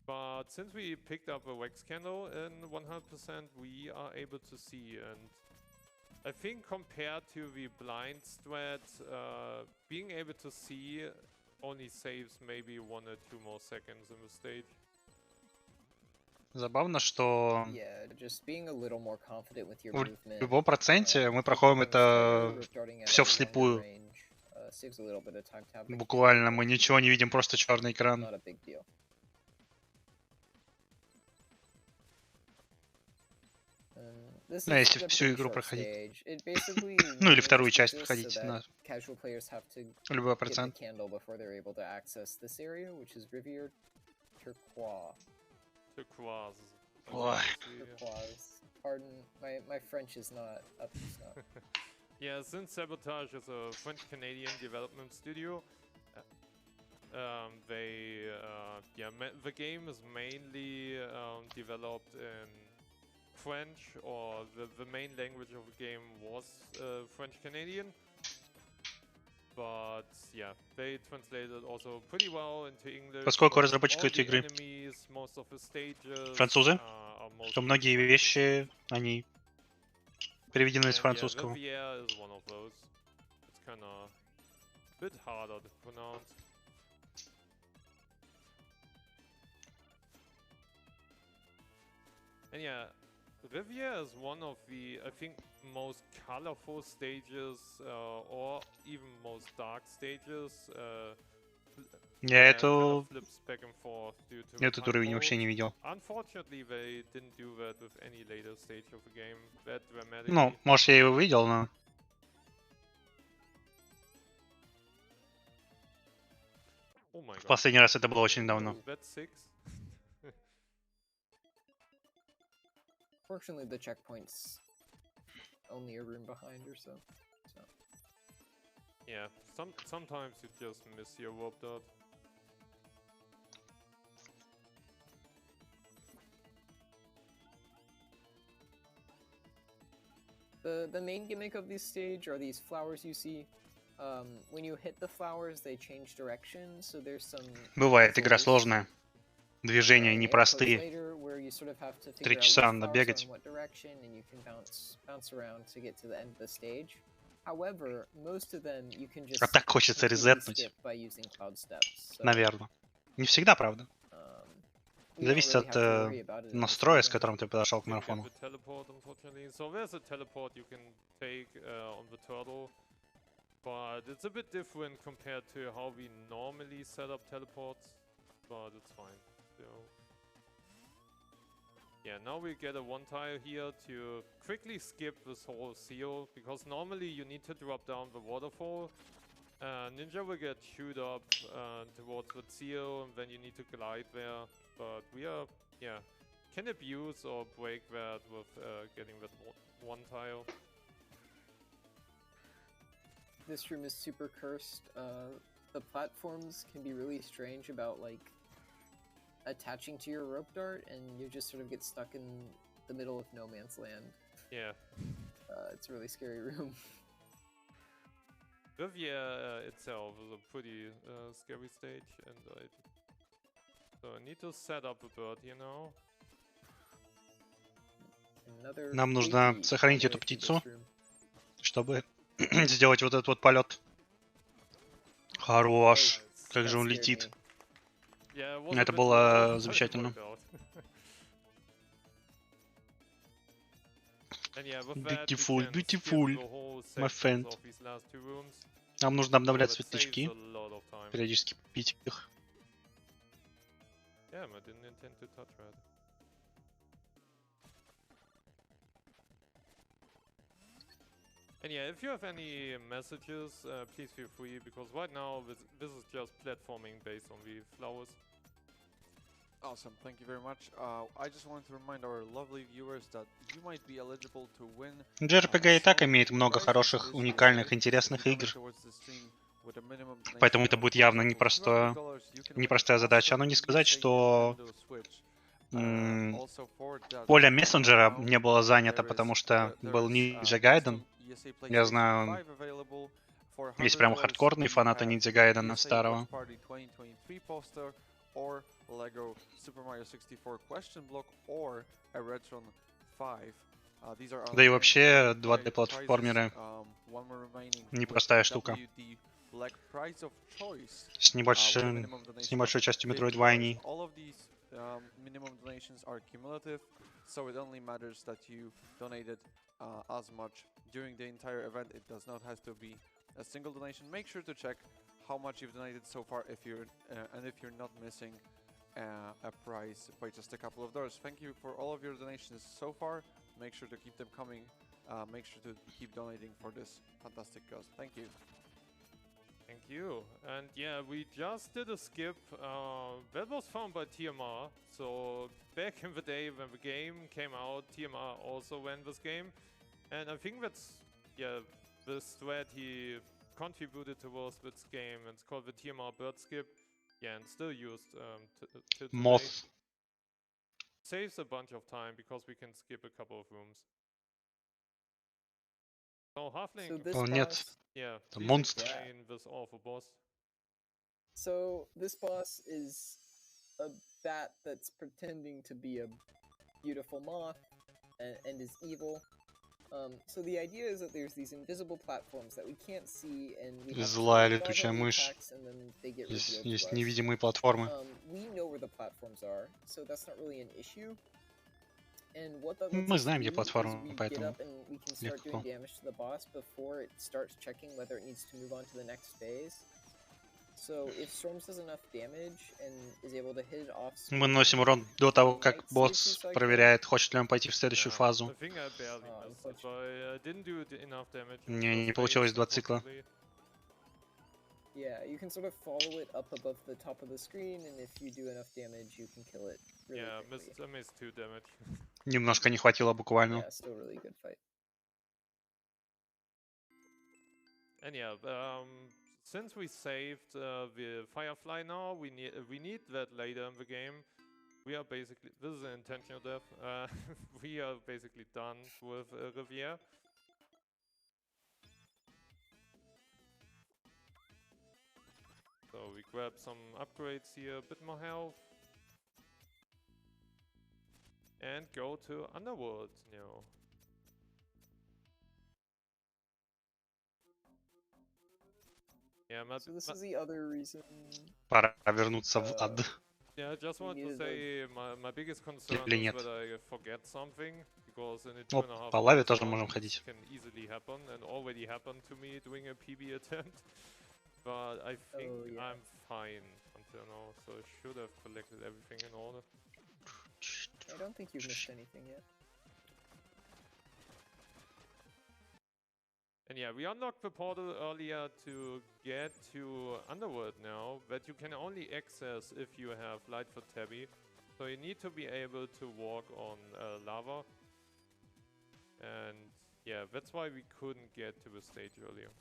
But since we picked up a wax candle in 100%, we are able to see. And I think compared to the blind strat, being able to see only saves maybe 1 or 2 more seconds in the stage. Забавно, что Yeah, just being a little more confident with your в movement. любом проценте мы проходим это все вслепую. Saves a little bit of time to have Буквально мы ничего не видим, просто черный экран. not a big deal. This Ну, is если a всю pretty игру short проходить. stage. It basically Ну или limits вторую часть switches проходить so на that casual players have to любой get the процент. candle before they're able to access this area, which is Riviera Turquoise. Turquoise. Ой. Turquoise. Pardon, my French is not up to snuff. Yeah, since Sabotage is a French-Canadian development studio, the game is mainly developed in French, or the main language of the game was French-Canadian. but yeah, they translated also pretty well into English. Поскольку but разработчики all этой the игры enemies, most of the stages, французы, are то mostly многие French. вещи, они переведены с And yeah, французского. Rivière is one of those. It's kind of a bit harder to pronounce. And yeah, Rivière is one of the, I think, most colorful stages, or even most dark stages. Я Kind of эту, flips back and forth due to the этот time уровень вообще modes. не видел. Unfortunately, they didn't do that with any later stage of the game that dramatically. Ну, может, я его видел, но... Oh my В god. последний раз это было очень давно. That's 6. Fortunately, the checkpoint's only a room behind or so. Yeah, sometimes you just miss your warp dot. The main gimmick of this stage are these flowers you see. When you hit the flowers, they change direction, so there's some. Бывает, игра puzzles, сложная. Движения airports непростые. later, where you sort of have to 3 figure out часа which надо flowers are бегать. in what direction, and you can bounce around to get to the end of the stage. However, most of them you can just А так хочется completely резетнуть. skip by using cloud steps. So, Наверное. Не всегда, правда. we don't Зависит really от have to worry about it in this настроя, с region. которым ты подошел к Didn't get марафону. the teleport, unfortunately. So there's a teleport you can take on the turtle, but it's a bit different compared to how we normally set up teleports, but it's fine. So yeah, now we get a one tile here to quickly skip this whole seal, because normally you need to drop down the waterfall. Ninja will get chewed up towards the seal, and then you need to glide there. But we are, yeah, can abuse or break that with getting that one tile. This room is super cursed. The platforms can be really strange about like attaching to your rope dart, and you just sort of get stuck in the middle of no man's land. Yeah. It's a really scary room. Rivière itself is a pretty scary stage, and so I need to set up a bird here now. Another Нам нужно creepy сохранить all the эту way through птицу, this room. чтобы сделать вот этот вот полет. Хорош. Как That же он scared летит. me. Yeah, it was a Это bit было low, but it замечательно. worked out. And yeah, with that, Beautiful, we can beautiful, skip the whole my sections friend. of these last two rooms. Нам нужно обновлять So that saves цветочки. a lot of time. Периодически пить их. Damn, I didn't intend to touch that. And yeah, if you have any messages, please feel free, because right now this is just platforming based on the flowers. Awesome, thank you very much. I just wanted to remind our lovely viewers that you might be eligible to win JRPG и так some имеет много prizes хороших, this уникальных, year. интересных If you donate игр. towards the stream with a minimum Поэтому donation это of, будет for явно example, непростое, $200, you can win непростая an задача. awesome Но не сказать, ESA что Nintendo Switch. м, Also for that поле мессенджера amount, не было занято, there потому is что был custom Ninja Gaiden. ESA Я PlayStation знаю, 5 available. For есть прям $100 хардкорные we фанаты have Ninja Gaiden ESA старого. Watch Party 2023 poster, or Lego Super Mario 64 question block, or a Retron 5. These are Да и our вообще main 2D-платформеры prizes. One more remaining непростая with штука. WD Black Prize of Choice, С with a небольшой, minimum с donation небольшой of частью $50. Metroidvania. All of these minimum donations are cumulative, so it only matters that you donated as much during the entire event. It does not have to be a single donation. Make sure to check how much you've donated so far if you're and if you're not missing a prize by just a couple of dollars. Thank you for all of your donations so far. Make sure to keep them coming. Make sure to keep donating for this fantastic cause. Thank you. Thank you. And yeah, we just did a skip that was found by TMR. So back in the day when the game came out, TMR also ran this game. And I think that's, yeah, this thread he contributed towards this game. It's called the TMR bird skip. Yeah, and still used till today. Moth. Saves a bunch of time because we can skip a couple of rooms. So Halfling, So this О, нет. boss, Yeah, The please monster. explain this awful boss. So this boss is a bat that's pretending to be a beautiful moth and is evil. So the idea is that there's these invisible platforms that we can't see, and we have to Злая dodge all летучая the мышь. attacks, and then they get Есть, revealed есть to us. невидимые платформы. We know where the platforms are, so that's not really an issue. And what that lets Мы us знаем, do где is платформы, we get поэтому up and we can start doing легко. damage to the boss before it starts checking whether it needs to move on to the next phase. So if Storms does enough damage and is able to hit it off screen, Мы наносим урон до того, we как might see a босс two-cycle. проверяет, хочет ли он пойти в следующую I фазу. think I barely missed, so I didn't do enough damage. in the Не first получилось phase, 2 цикла. unfortunately. Yeah, you can sort of follow it up above the top of the screen, and if you do enough damage, you can kill it really Yeah, quickly. I missed 2 damage. Немножко не хватило буквально. Yeah, still really good fight. And yeah, since we saved the Firefly now, we need that later in the game. We are basically, this is an intentional death. We are basically done with Riviere. So we grab some upgrades here, a bit more health. And go to Underworld now. Yeah, So this is the other reason. Пора вернуться в ад. Yeah, I just want to needed say my biggest concern Или is нет. that I forget something, because in a Ну, 2.5 по лаве hours тоже run, можем this ходить. can easily happen, and already happened to me doing a PB attempt. But I think Oh, yeah. I'm fine until now, so I should have collected everything in order. I don't think you've missed anything yet. And yeah, we unlocked the portal earlier to get to Underworld now, that you can only access if you have Lightfoot Tabby. So you need to be able to walk on lava. And yeah, that's why we couldn't get to the stage earlier.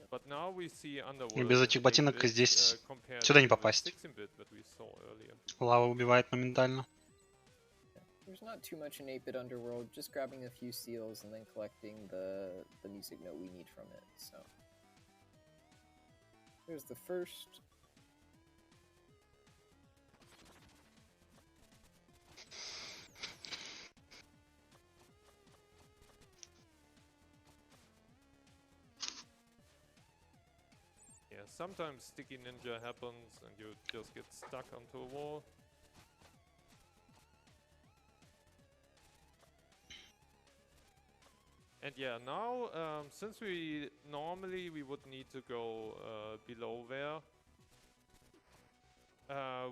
But now we see Underworld. И без as этих a big ботинок glitch, здесь compared сюда не to the попасть. 16-bit that we saw earlier. Лава убивает моментально. There's not too much in 8-bit Underworld, just grabbing a few seals and then collecting the music note we need from it, so. Here's the first. Yeah, sometimes Sticky Ninja happens and you just get stuck onto a wall. And yeah, now, since we normally would need to go below there,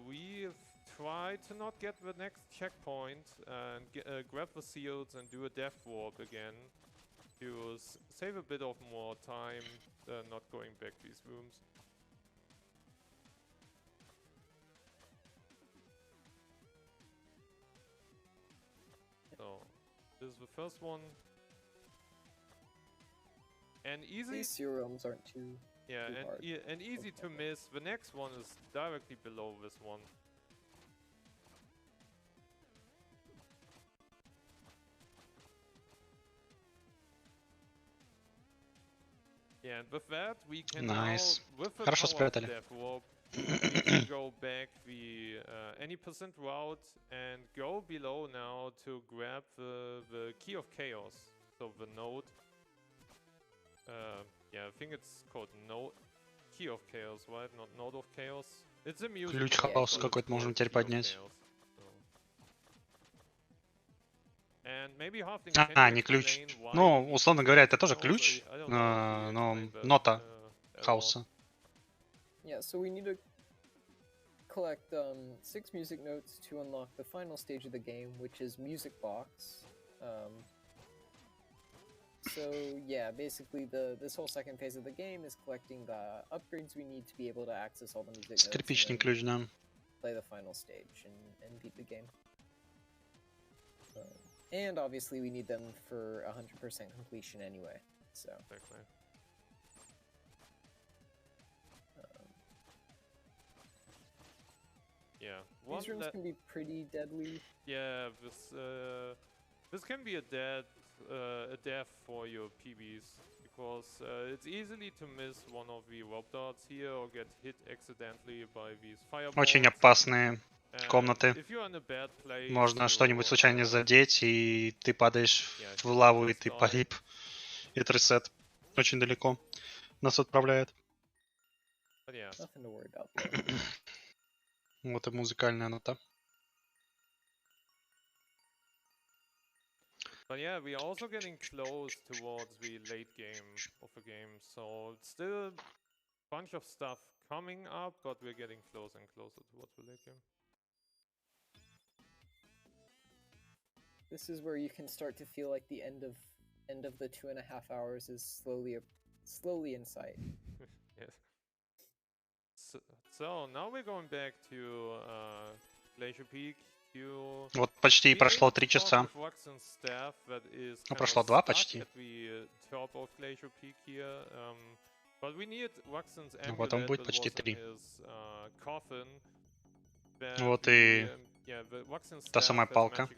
we've tried to not get the next checkpoint and grab the seals and do a death warp again to save a bit of more time, not going back these rooms. So, this is the first one. And easy. These serums aren't too. Yeah, too hard. and easy to miss. The next one is directly below this one. Yeah, and with that we can Nice. now, with the Хорошо power of спрятали. Death Warp, we can go back the any percent route and go below now to grab the Key of Chaos. So the node. Yeah, I think it's called node. Key of Chaos, right? Not Node of Chaos. It's a music. Ключ node, хаоса but какой-то it's можем called теперь Key of поднять. Chaos, so. And maybe Halfling, А, can you не ключ. explain why Ну, we need условно this говоря, это music тоже node? ключ, I don't know if you но explained that, нота at all. хаоса. Yeah, so we need to collect 6 music notes to unlock the final stage of the game, which is Music Box. So yeah, basically this whole second phase of the game is collecting the upgrades we need to be able to access all the music notes Скрипичный and then ключ, да. play the final stage and beat the game. And obviously we need them for 100% completion anyway, so. Exactly. Yeah. One These rooms that, can be pretty deadly. yeah, this can be a dead a death for your PBs, because it's easily to miss one of the rope darts here or get hit accidentally by these fireballs. Очень опасные And комнаты. if you're in a bad place, Можно что-нибудь случайно you, задеть, и ты падаешь yeah, в you лаву, и just ты die. погиб. Это ресет. Очень далеко нас отправляет. But yeah. Nothing to worry about there. Вот и музыкальная нота. But yeah, we are also getting close towards the late game of the game, so it's still a bunch of stuff coming up, but we're getting closer and closer towards the late game. This is where you can start to feel like the end of the 2.5 hours is slowly in sight. Yes. So now we're going back to Glacier Peak. Вот почти прошло 3 часа. Ну, прошло 2 почти. Вот он будет почти 3. Вот и та самая палка.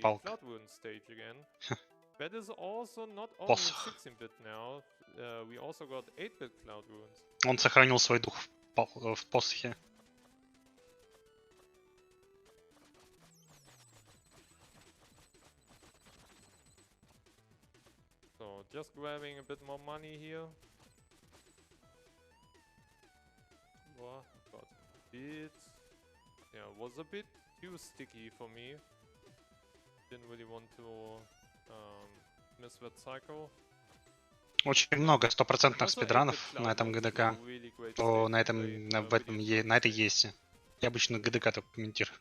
Палка. Посох. Он сохранил свой дух в посохе. So just grabbing a bit more money here. But it was a bit too sticky for me. Didn't really want to miss that cycle. Очень много стопроцентных спидранов на этом ГДК. На этой ЕСе. Я обычно ГДК только комментирую.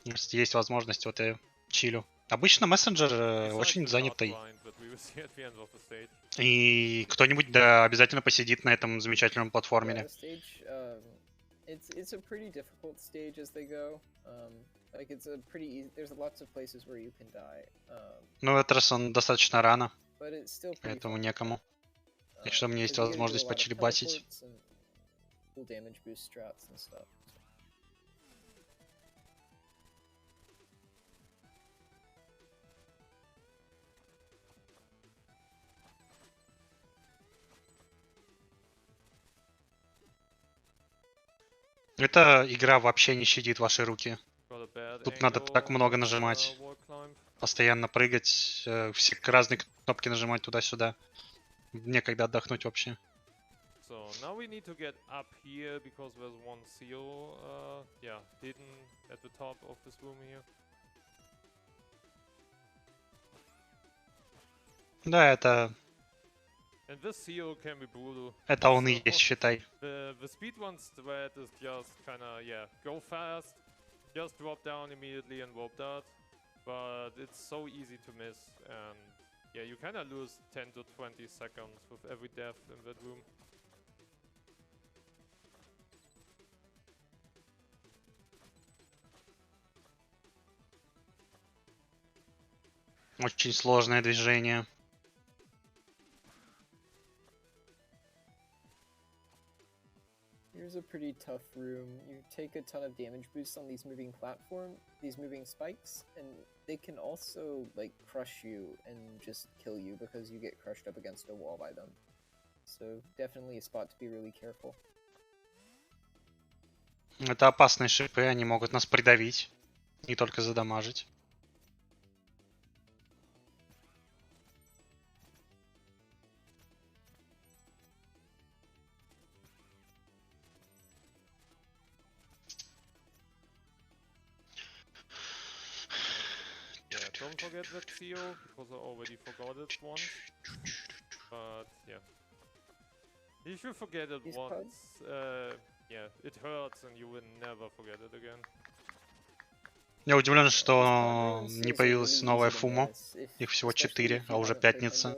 Если есть возможность, вот я чилю. Обычно мессенджер очень занятый. И кто-нибудь да обязательно посидит на этом замечательном платформере. Ну, этот раз он достаточно рано, поэтому некому. И что мне есть возможность почилибасить. Эта игра вообще не щадит ваши руки. Тут надо так много нажимать. Постоянно прыгать, все разные кнопки нажимать туда-сюда. Некогда отдохнуть вообще. So now we need to get up here because there's one seal, hidden at the top of this room here. Да, это... And this seal can be brutal. Это он и есть, считай. The speedrun thread is just kinda, go fast, just drop down immediately and rope dart. But it's so easy to miss, and you kinda lose 10 to 20 seconds with every death in that room. Очень сложное движение. Here's a pretty tough room. You take a ton of damage boosts on these moving spikes, and they can also like crush you and just kill you because you get crushed up against a wall by them. So definitely a spot to be really careful. Это опасные шипы, они могут нас придавить, не только задамажить. Don't forget that seal, because I already forgot it once. But if you forget it once, it hurts and you will never forget it again. Я удивлен, что не появилась новая фумо. Их всего 4, а уже пятница.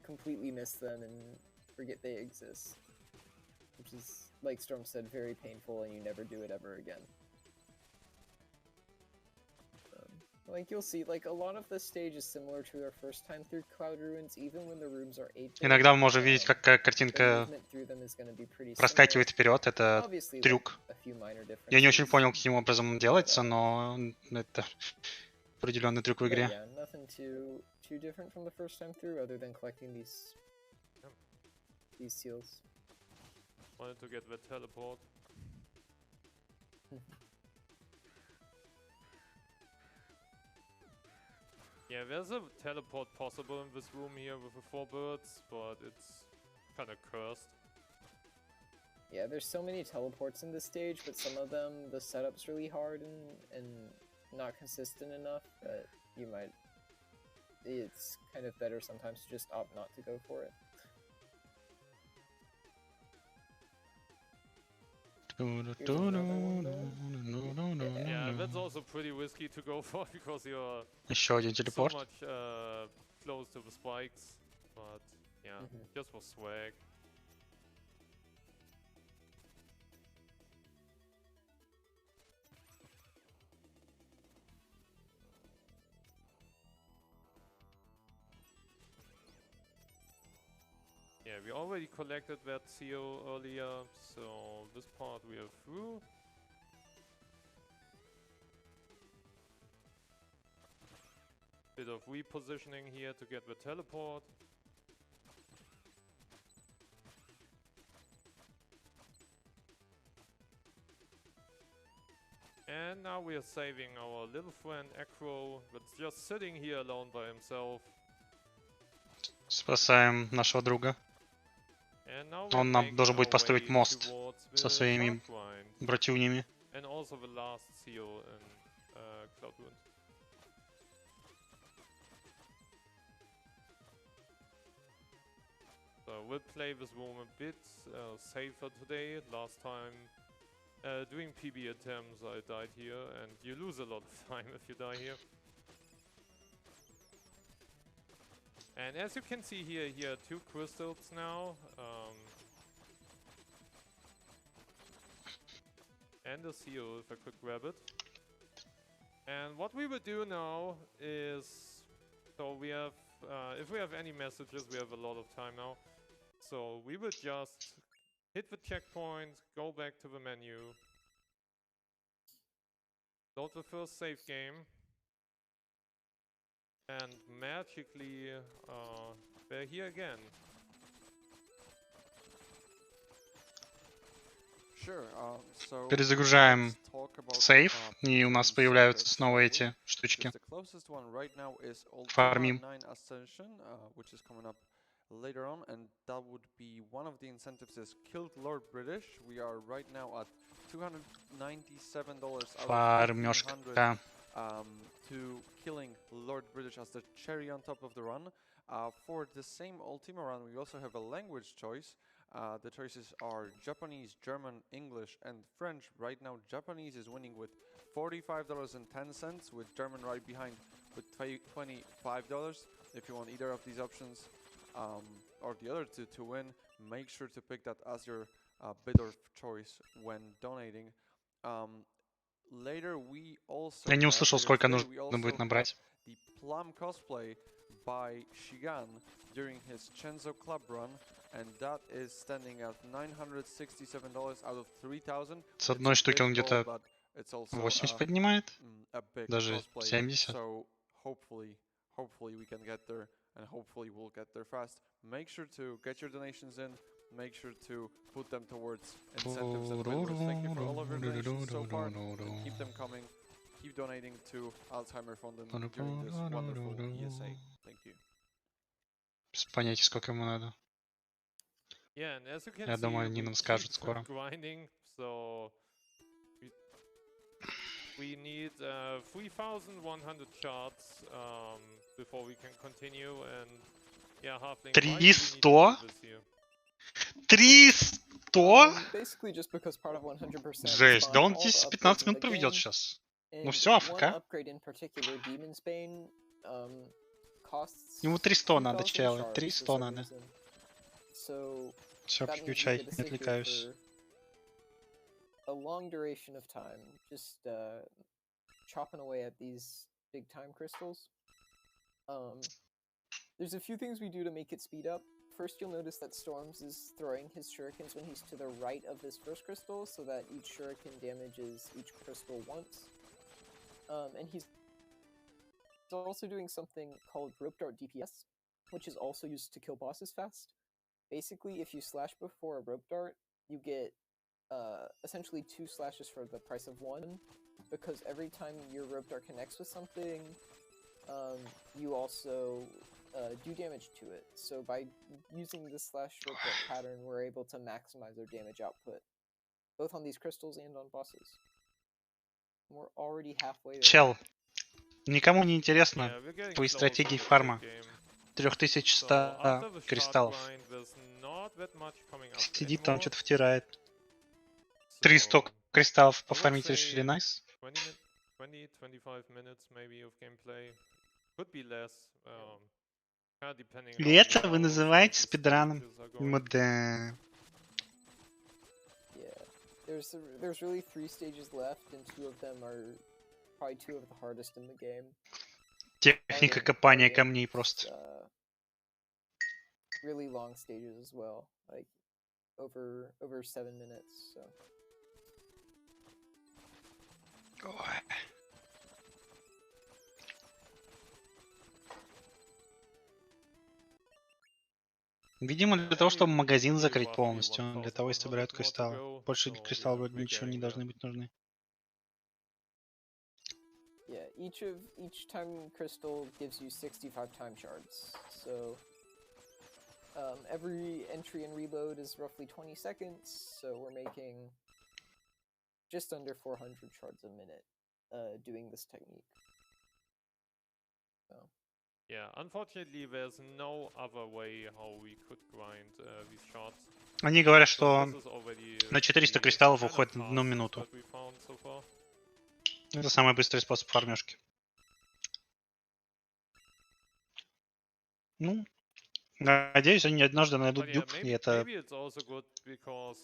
Completely miss them and forget they exist, which is, like Storm said, very painful, and you never do it ever again. Like you'll see, like a lot of this stage is similar to our first time through Cloud Ruins, even when the rooms are 8. Иногда мы можем видеть, как картинка проскакивает вперед. Это трюк. few minor differences. Я не очень понял, каким образом он делается, но это определенный трюк в But игре. yeah, nothing too different from the first time through, other than collecting these seals. Wanted to get the teleport. Yeah, there's a teleport possible in this room here with the 4 birds, but it's kind of cursed. Yeah, there's so many teleports in this stage, but some of them, the setup's really hard and not consistent enough that you might... It's kind of better sometimes to just opt not to go for it. Here's another one there. Yeah, that's also pretty risky to go for because you're Еще один so телепорт. much close to the spikes. But yeah, just for swag. Yeah, we already collected that seal earlier, so this part we are through. Bit of repositioning here to get the teleport. And now we are saving our little friend Acro, that's just sitting here alone by himself. Спасаем нашего друга. And now we're Он нам making должен будет our построить way мост towards со the своими shark grind. братюнями. And also the last seal in Cloud Ruins. So we'll play this room a bit safer today. Last time doing PB attempts I died here, and you lose a lot of time if you die here. And as you can see here are 2 crystals now. And a seal if I could grab it. And what we will do now is, so we have, if we have any messages, we have a lot of time now. So we will just hit the checkpoint, go back to the menu, load the first save game, and magically we're here again. Sure, so Перезагружаем let's talk about, сейф, и у нас some появляются secrets, снова shall we? эти штучки. The closest one right now is Фармим. Ultima 9 Ascension, which is coming up later on, and that would be one of the incentives is Killed Lord British. We are right now at $297 out of Фармёшка. to killing Lord British as the cherry on top of the run. For the same Ultima run, we also have a language choice. The choices are Japanese, German, English, and French. Right now, Japanese is winning with $45.10, with German right behind with $25. If you want either of these options or the other two to win, make sure to pick that as your bid of choice when donating. Later, we also Я не услышал, сколько today, нужно будет набрать. the Plum cosplay by Shigan during his Chenzo Club run, and that is standing at $967 out of 3,000. С одной штуки он где-то 80 поднимает, даже 70. So hopefully we can get there, and hopefully we'll get there fast. Make sure to get your donations in. Make sure to put them towards incentives and rewards. Thank you for all of your donations so far, and keep them coming. Keep donating to Alzheimer Fund during this wonderful ESA. Thank you. Без понятия, сколько ему надо. Yeah, and as you can Я see, думаю, они we нам скажут keep скоро. grinding, so we need 3,100 shards before we can continue, and yeah, halfling. 300? 300? Basically just because part of 100% Жесть, да он all the здесь upgrades 15 in минут the проведет game, сейчас. and Ну все, one АФК. upgrade in particular, Demon's Bane, costs Ему 300 надо, 2,000 чел, shards for 300 some надо. reason. So Все, that means you переключай, get to не sit here отвлекаюсь. for a long duration of time, just chopping away at these big time crystals. There's a few things we do to make it speed up. first you'll notice that Storms is throwing his shurikens when he's to the right of this first crystal, so that each shuriken damages each crystal once. And he's also doing something called rope dart DPS, which is also used to kill bosses fast. Basically, if you slash before a rope dart, you get essentially 2 slashes for the price of 1, because every time your rope dart connects with something, you also do damage to it. So by using the slash rope dart pattern, we're able to maximize our damage output, both on these crystals and on bosses. We're already halfway there. Чел, никому не интересно Yeah, we're getting твои close стратегии to the фарма. game. 3100 So after the shard кристаллов. grind, there's not that much coming up Сидит там, anymore. что-то втирает. So 300 кристаллов I would пофармить say решили, найс. 20-25 minutes maybe of gameplay. Could be less. Kinda depending И how это вы well называете the спидраном? stages are going. Мда. Yeah, there's really 3 stages left, and 2 of them are probably 2 of the hardest in the game. Техника копания камней просто. Really long stages as well, like over 7 minutes. So. Ой. Видимо, для того, чтобы магазин закрыть полностью, для того и собирают кристаллы. Больше кристаллов вроде ничего не должны быть нужны. Yeah, each time crystal gives you 65 time shards. So every entry and reload is roughly 20 seconds. So we're making just under 400 shards a minute doing this technique. So. Yeah, unfortunately, there's no other way how we could grind these shards. Они говорят, So что this is already на 400 the кристаллов kind of уходит на 1 task минуту. that we found so far. Это самый быстрый способ фармежки. Ну, надеюсь, они однажды найдут But yeah, дюк, и это maybe it's also good because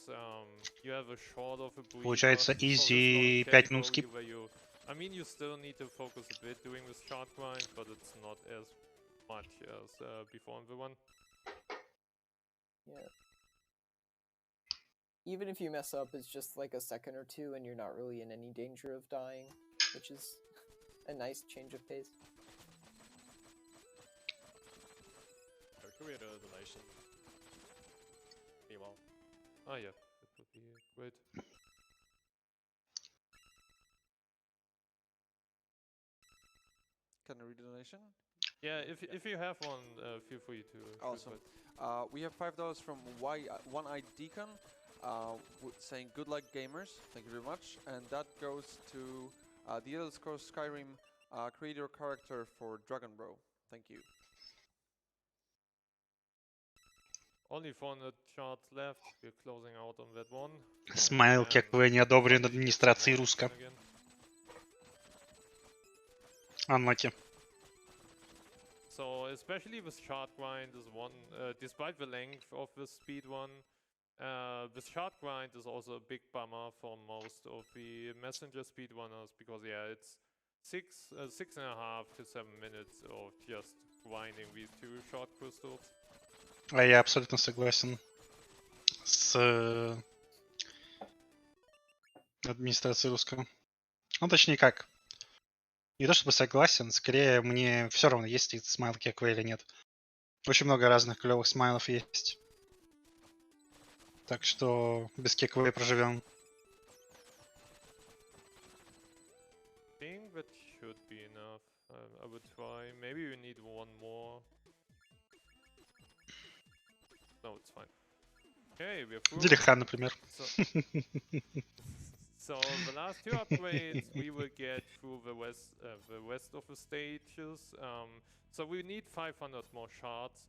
you have a short of a breather получается for this easy long 5 минут category скип. where you, I mean, you still need to focus a bit doing this shard grind, but it's not as much as before in the one. Yeah. Even if you mess up, it's just like a second or 2 and you're not really in any danger of dying, which is a nice change of pace. Could we have a donation? Meanwhile. Oh yeah, that would be great. Can I read a donation? Yeah, if you have one, feel free to. Awesome. We have $5 from One-Eyed Deacon, saying good luck gamers. Thank you very much. And that goes to the Elder Scrolls Skyrim creator character for Dragon Bro. Thank you. Only 400 shards left. We're closing out on that one. Смайл, как вы не одобрен администрацией RUSC. Unlucky. So especially with shard grind is one, despite the length of the speed one, the shard grind is also a big bummer for most of the messenger speedrunners because yeah, it's 6.5 to 7 minutes of just grinding these 2 shard crystals. А я абсолютно согласен с администрацией русского. Ну, точнее как. Не то чтобы согласен, скорее мне все равно, есть ли смайл кеквей или нет. Очень много разных клевых смайлов есть. Так что без кеквей проживем. I think that should be enough. I would try. Maybe we need one more. No, it's fine. Okay, we're through. Дилихан, например. So the last 2 upgrades we will get through the rest of the stages. So we need 500 more shards,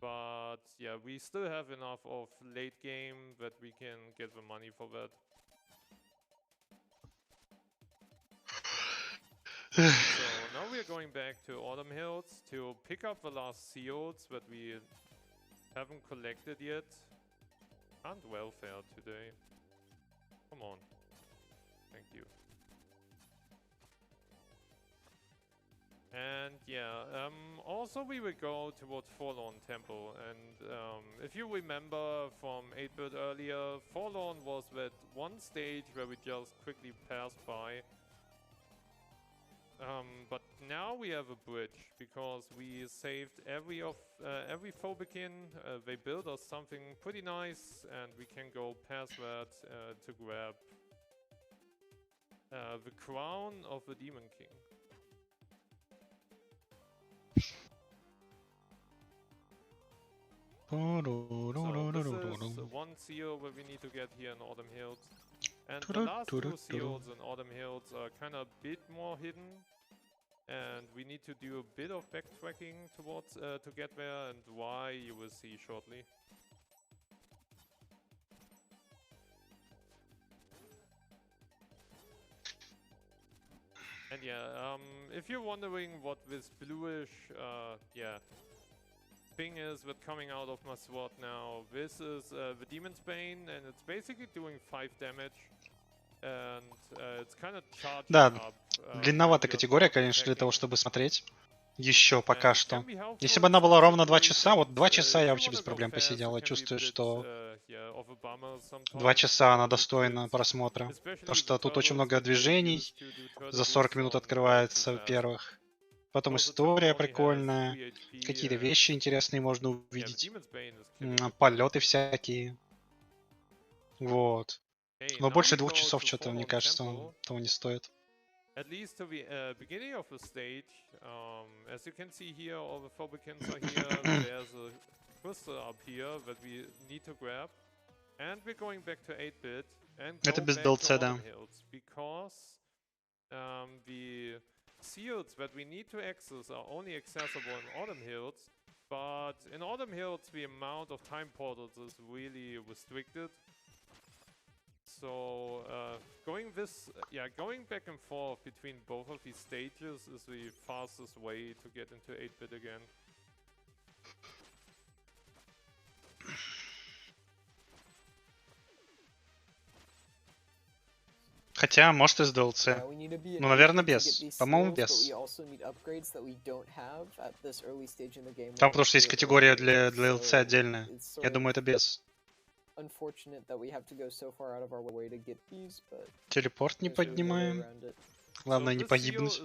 but yeah, we still have enough of late game that we can get the money for that. So now we are going back to Autumn Hills to pick up the last seals that we haven't collected yet. And welfare today. Come on. Thank you. And And yeah, also we will go towards Forlorn Temple. And if you remember from 8-bit earlier, Forlorn was that one stage where we just quickly passed by. But now we have a bridge because we saved every Phobikin. They built us something pretty nice, and we can go past that to grab the crown of the Demon King. So this is one seal that we need to get here in Autumn Hills. And the last two seals in Autumn Hills are kind of a bit more hidden. And we need to do a bit of backtracking towards to get there, and why you will see shortly. And yeah, if you're wondering what this bluish, thing is that's coming out of my sword now, this is the Demon's Bane, and it's basically doing 5 damage. And it's kind of charging Да, up. длинновата категория, конечно, для того, чтобы смотреть. Еще пока что. Если бы она была ровно 2 часа, вот 2 часа я вообще без проблем посидел. Я чувствую, что 2 часа она достойна просмотра. Потому что тут очень много движений. За 40 минут открывается, во-первых. Потом история прикольная. Какие-то вещи интересные можно увидеть. Полеты всякие. Вот. Но больше 2 часов что-то, мне кажется, того не стоит. At least to the beginning of the stage, as you can see here, all the Phobikins are here. There's a crystal up here that we need to grab. And we're going back to 8-bit and go Это без back to DLC, да. Autumn Hills. Because the seals that we need to access are only accessible in Autumn Hills. But in Autumn Hills, the amount of time portals is really restricted. So going back and forth between both of these stages is the fastest way to get into 8-bit again. Хотя, может, из DLC. Ну, наверное, без. По-моему, без. Там потому что есть категория для DLC отдельная. Я думаю, это без. Телепорт не поднимаем. Главное не погибнуть.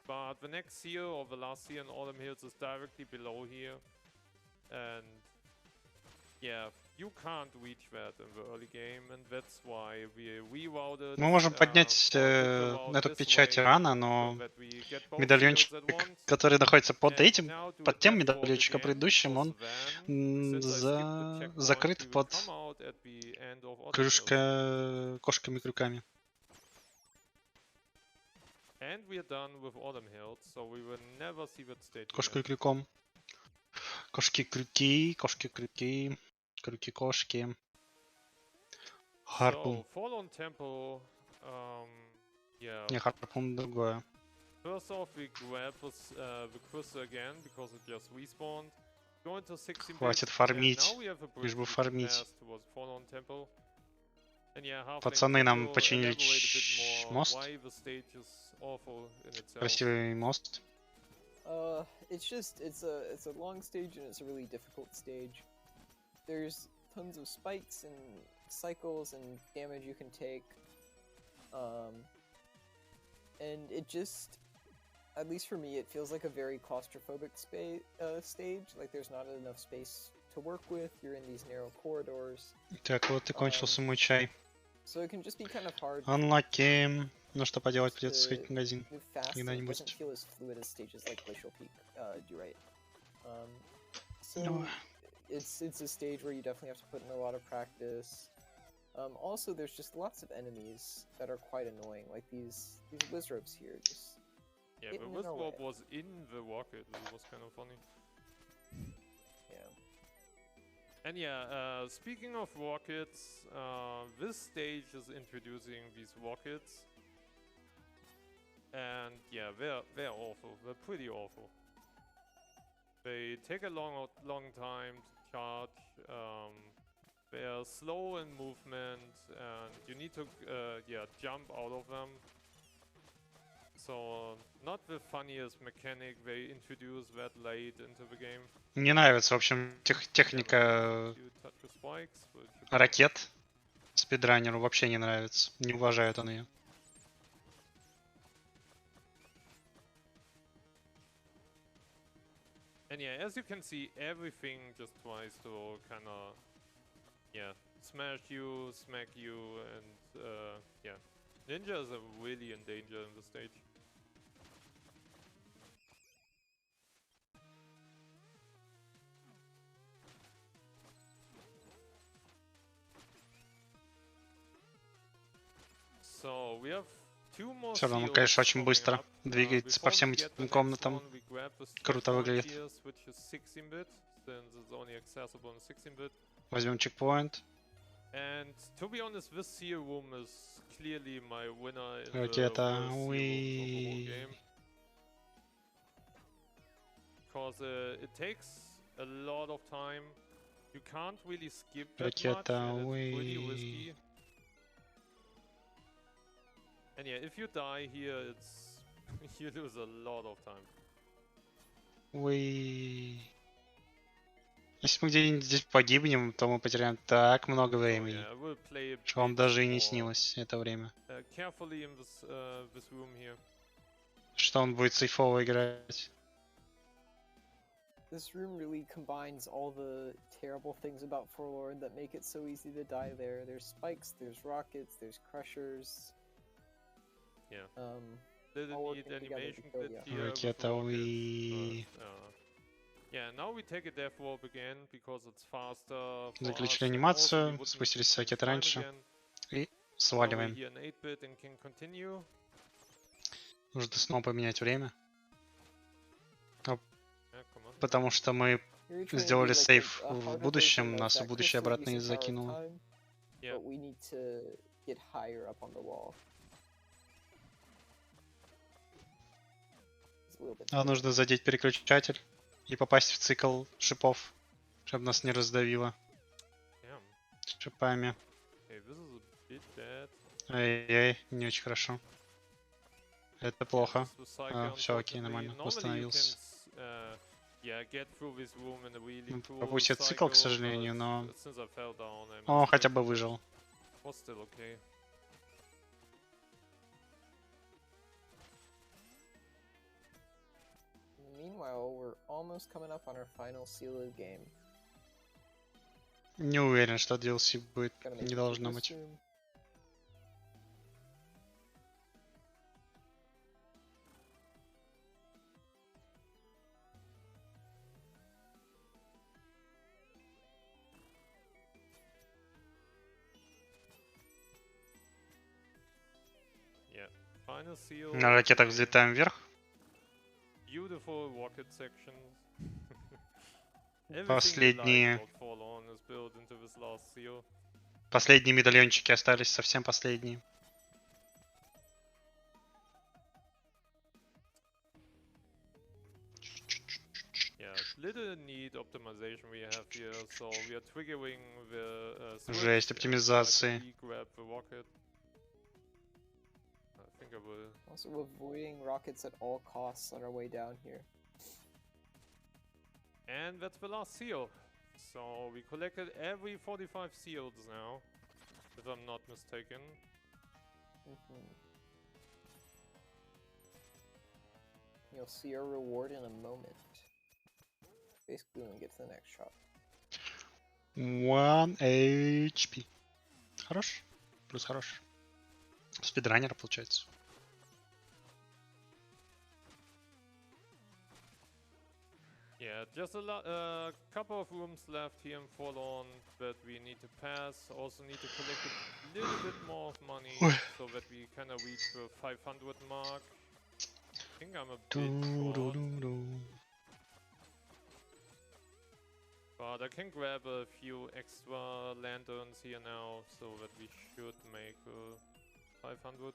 But the next seal or the last seal in Autumn Hills is directly below here. And yeah, you can't reach that in the early game, and that's why we rerouted. Мы можем поднять эту печать рано, но медальончик, который находится под этим, под тем медальончиком предыдущим, он закрыт под кошками-крюками. Кошкой-крюком. Кошки-крюки, кошки-крюки. Крюки-кошки. Харпун. Не, харпун другое. Хватит фармить. Лишь бы фармить. Пацаны нам починили мост. Красивый мост. It's a long stage and it's a really difficult stage. There's tons of spikes and cycles and damage you can take. And it just, at least for me, it feels like a very claustrophobic stage. Like there's not enough space to work with. You're in these narrow corridors. Так, вот и кончился мой чай. So it can just be kind of hard. Unlucky. Ну что поделать, придется сходить в магазин когда-нибудь. It's a stage where you definitely have to put in a lot of practice. Also, there's just lots of enemies that are quite annoying, like these Wizrobes here. Just yeah, the Wizrobe was in the rocket. It was kind of funny. Yeah. And yeah, speaking of rockets, this stage is introducing these rockets. And yeah, they're awful. They're pretty awful. They take a long time to charge. They're they're slow in movement, and you need to yeah, jump out of them. So not the funniest mechanic they introduced that late into the game. Не нравится, в общем, техника You touch the spikes, but you ракет спидранеру вообще не нравится. Не уважает он ее. And yeah, as you can see, everything just tries to kind of, yeah, smash you, smack you, and yeah. Ninjas are really in danger in this stage. So we have two more Все равно, seals конечно, очень coming быстро up. двигается по Before всем we get этим the next комнатам. one, we grab the Круто checkpoint выглядит. here, which is 16-bit, since it's only accessible in 16-bit. Возьмем чекпоинт. And to be honest, this seal room is clearly my winner in the Ракета. worst seal rooms of the whole Уи. game. Because it takes a lot of time. You can't really skip that much, Ракета. and it's pretty Уи. risky. And yeah, if you die here, it's you lose a lot of time. Уи. Если мы где-нибудь здесь погибнем, то мы потеряем так много So времени, yeah, I will play a что вам bit даже и не more, снилось это время. carefully in this room here. Что он будет сейфово играть. This room really combines all the terrible things about Forlorn that make it so easy to die there. There's spikes, there's rockets, there's crushers. Yeah. All Didn't need working together animation to kill glitch ya. here with Ракета. rockets, Уи. but, yeah, now we take a death warp again because it's faster for Заключили us, and also we анимацию, wouldn't спустились с waste ракеты time раньше again. и Now we're сваливаем. here in 8-bit and can continue. Нужно снова поменять время, Yeah, come on. потому что мы You're trying to сделали do like сейф a в harder будущем, version of нас в that будущее crystal обратно и using Power of закинуло. Time, Yeah. But we need to get higher up on the wall. It's a little bit А нужно задеть переключатель и попасть в цикл шипов, чтобы нас не раздавило Damn. шипами. Okay, this is a bit bad. Ай-яй, не очень хорошо. Это плохо. This was Psyche, Все окей, unfortunately. нормально, Normally you can, восстановился. yeah, get through this room in a really Ну, cool пропустил цикл, к cycle, сожалению, but но since I fell down, I он missed хотя it. бы выжил. Was still okay. Meanwhile, we're almost coming up on our final sealed game. Не уверен, что DLC будет. Gotta make Не it должно through this быть. room. Yeah, final seal. На ракетах okay. взлетаем вверх. Beautiful rocket sections. Everything we Последние. like about Forlorn is built into this last seal. Последние медальончики остались, совсем последние. Yeah, little neat optimization we have here. So we are triggering the switch Жесть, and оптимизации. try to grab the rocket. I think I will. Also avoiding rockets at all costs on our way down here. And that's the last seal. So we collected every 45 seals now, if I'm not mistaken. You'll see our reward in a moment. Basically when we get to the next shop. 1 HP. Хорош. Плюс хорош. Спидранер получается. Yeah, just a couple of rooms left here in Forlorn that we need to pass. Also need to collect a little bit more of money so that we kind of reach the 500 mark. I think I'm a bit short, but I can grab a few extra lanterns here now so that we should make 500.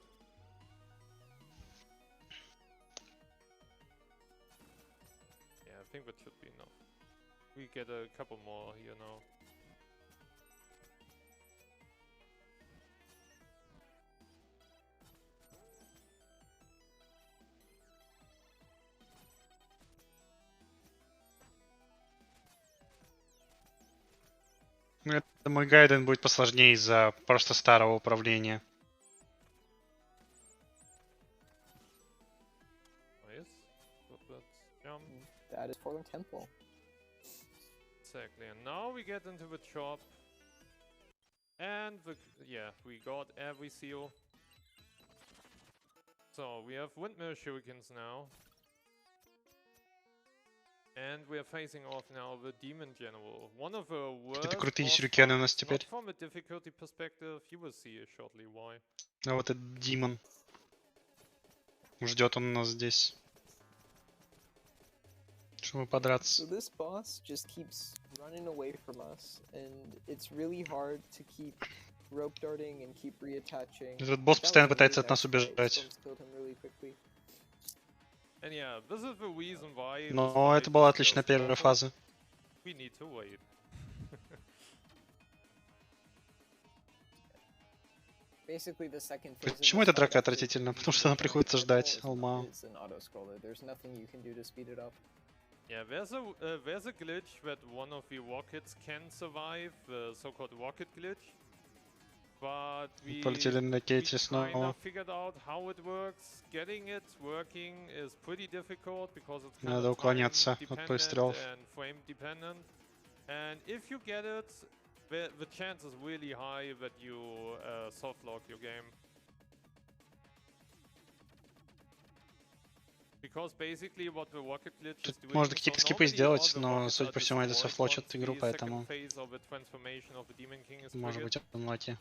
Yeah, I think that should be enough. We get a couple more here now. Это мой гайден будет посложнее из-за просто старого управления. Nice. Got that jump. That is Forlorn Temple. Exactly. And now we get into the shop. And yeah, we got every seal. So we have windmill shurikens now. And we are facing off now the demon general. One of the worst крутые boss сюрикены у нас fights, теперь. not from a difficulty perspective, you will see shortly why. А вот этот Димон. Ждет он нас здесь. Чтобы подраться. So this boss just keeps running away from us, and it's really hard to keep rope darting and keep reattaching. Этот босс That was постоянно a пытается really от нас nice fight. убежать. Storms killed him really quickly. And yeah, this is the reason why this Но fight это была is отличная just первая awful. фаза. We need to wait. Basically, the second phase of Почему this эта fight драка after отвратительна? defeating Потому что the она приходится Giant ждать Eyeball Алма. is an auto-scroller. There's nothing you can do to speed it up. Yeah, there's a glitch that one of the rockets can survive, the so-called rocket glitch. But we Полетели на ракете kind снова. of figured out how it works. Getting it working is pretty difficult because it's kind Надо of time уклоняться от dependent выстрелов. and frame dependent. And if you get it, the chance is really high that you soft lock your game. Because basically what the rocket glitch is Тут doing, можно какие-то so скипы normally сделать, all the но, rockets судя are по всему, это destroyed софтлочит once игру, the поэтому second phase of the transformation of the Demon King is может triggered. быть unlucky.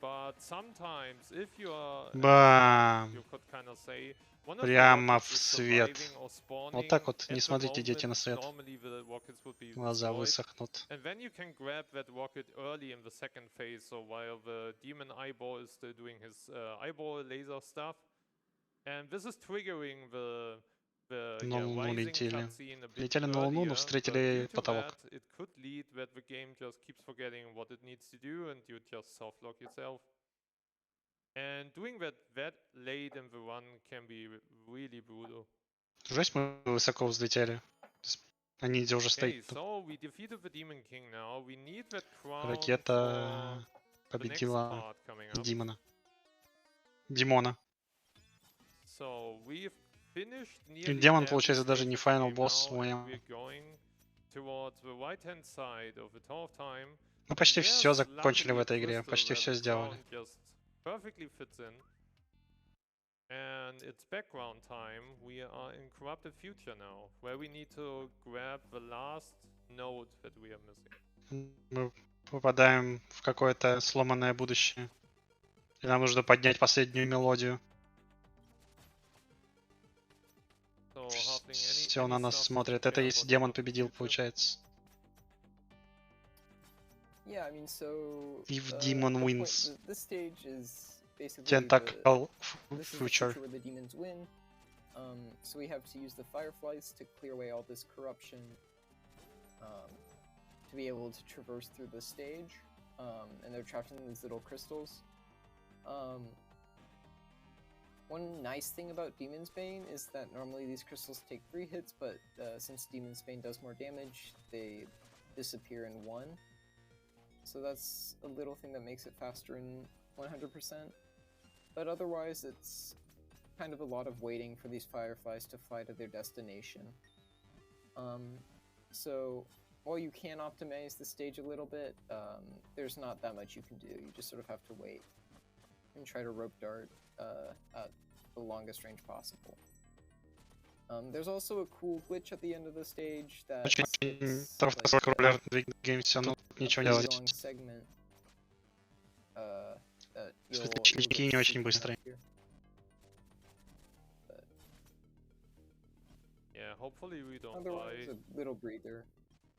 But sometimes if you are Бам! you could kind of say one of the Прямо rockets в is свет. surviving or spawning Вот так вот, at не the смотрите, дети, на moment, свет. normally the rockets would be Глаза destroyed. высохнут. And then you can grab that rocket early in the second phase, so while the demon eyeball is still doing his eyeball laser stuff. And this is triggering the На Луну rising летели. cutscene a bit Летели на Луну, но earlier, but встретили due to потолок. that, it could lead that the game just keeps forgetting what it needs to do and you just soft lock yourself. And doing that late in the run can be really brutal. Жесть, мы высоко взлетели. Они где уже Okay, стоит. so we defeated the Demon King now. We need that crown Ракета for the next победила part coming up. Димона. Димона. So we've finished И nearly демон, every получается, даже stage не of the final game босс now, своем. and we're going towards the right-hand side of the Tower of Time. Мы почти And все there's закончили в luckily a этой игре. crystal Почти where все the сделали. crown just perfectly fits in. And it's background time. We are in Corrupted Future now, where we need to grab the last node that we are missing. Мы попадаем в какое-то сломанное будущее. И нам нужно поднять последнюю мелодию. So, Halfling, Все на any нас stuff to смотрят. share Это если about демон Corrupted победил, Future? получается. Yeah, I mean, so If Demon the wins. this stage is basically Tentacle this is the Future. future where the demons win. So we have to use the fireflies to clear away all this corruption, to be able to traverse through the stage. And they're trapped in these little crystals. One nice thing about Demon's Bane is that normally these crystals take 3 hits, but since Demon's Bane does more damage, they disappear in 1. So that's a little thing that makes it faster in 100%. But otherwise, it's kind of a lot of waiting for these fireflies to fly to their destination. So while you can optimize the stage a little bit, there's not that much you can do. You just sort of have to wait and try to rope dart at the longest range possible. There's also a cool glitch at the end of the stage that Очень популярный гейм, все равно ничего не long делать. segment that Светлячки не очень быстрые. Yeah, hopefully we don't Otherwise, die. a little breather.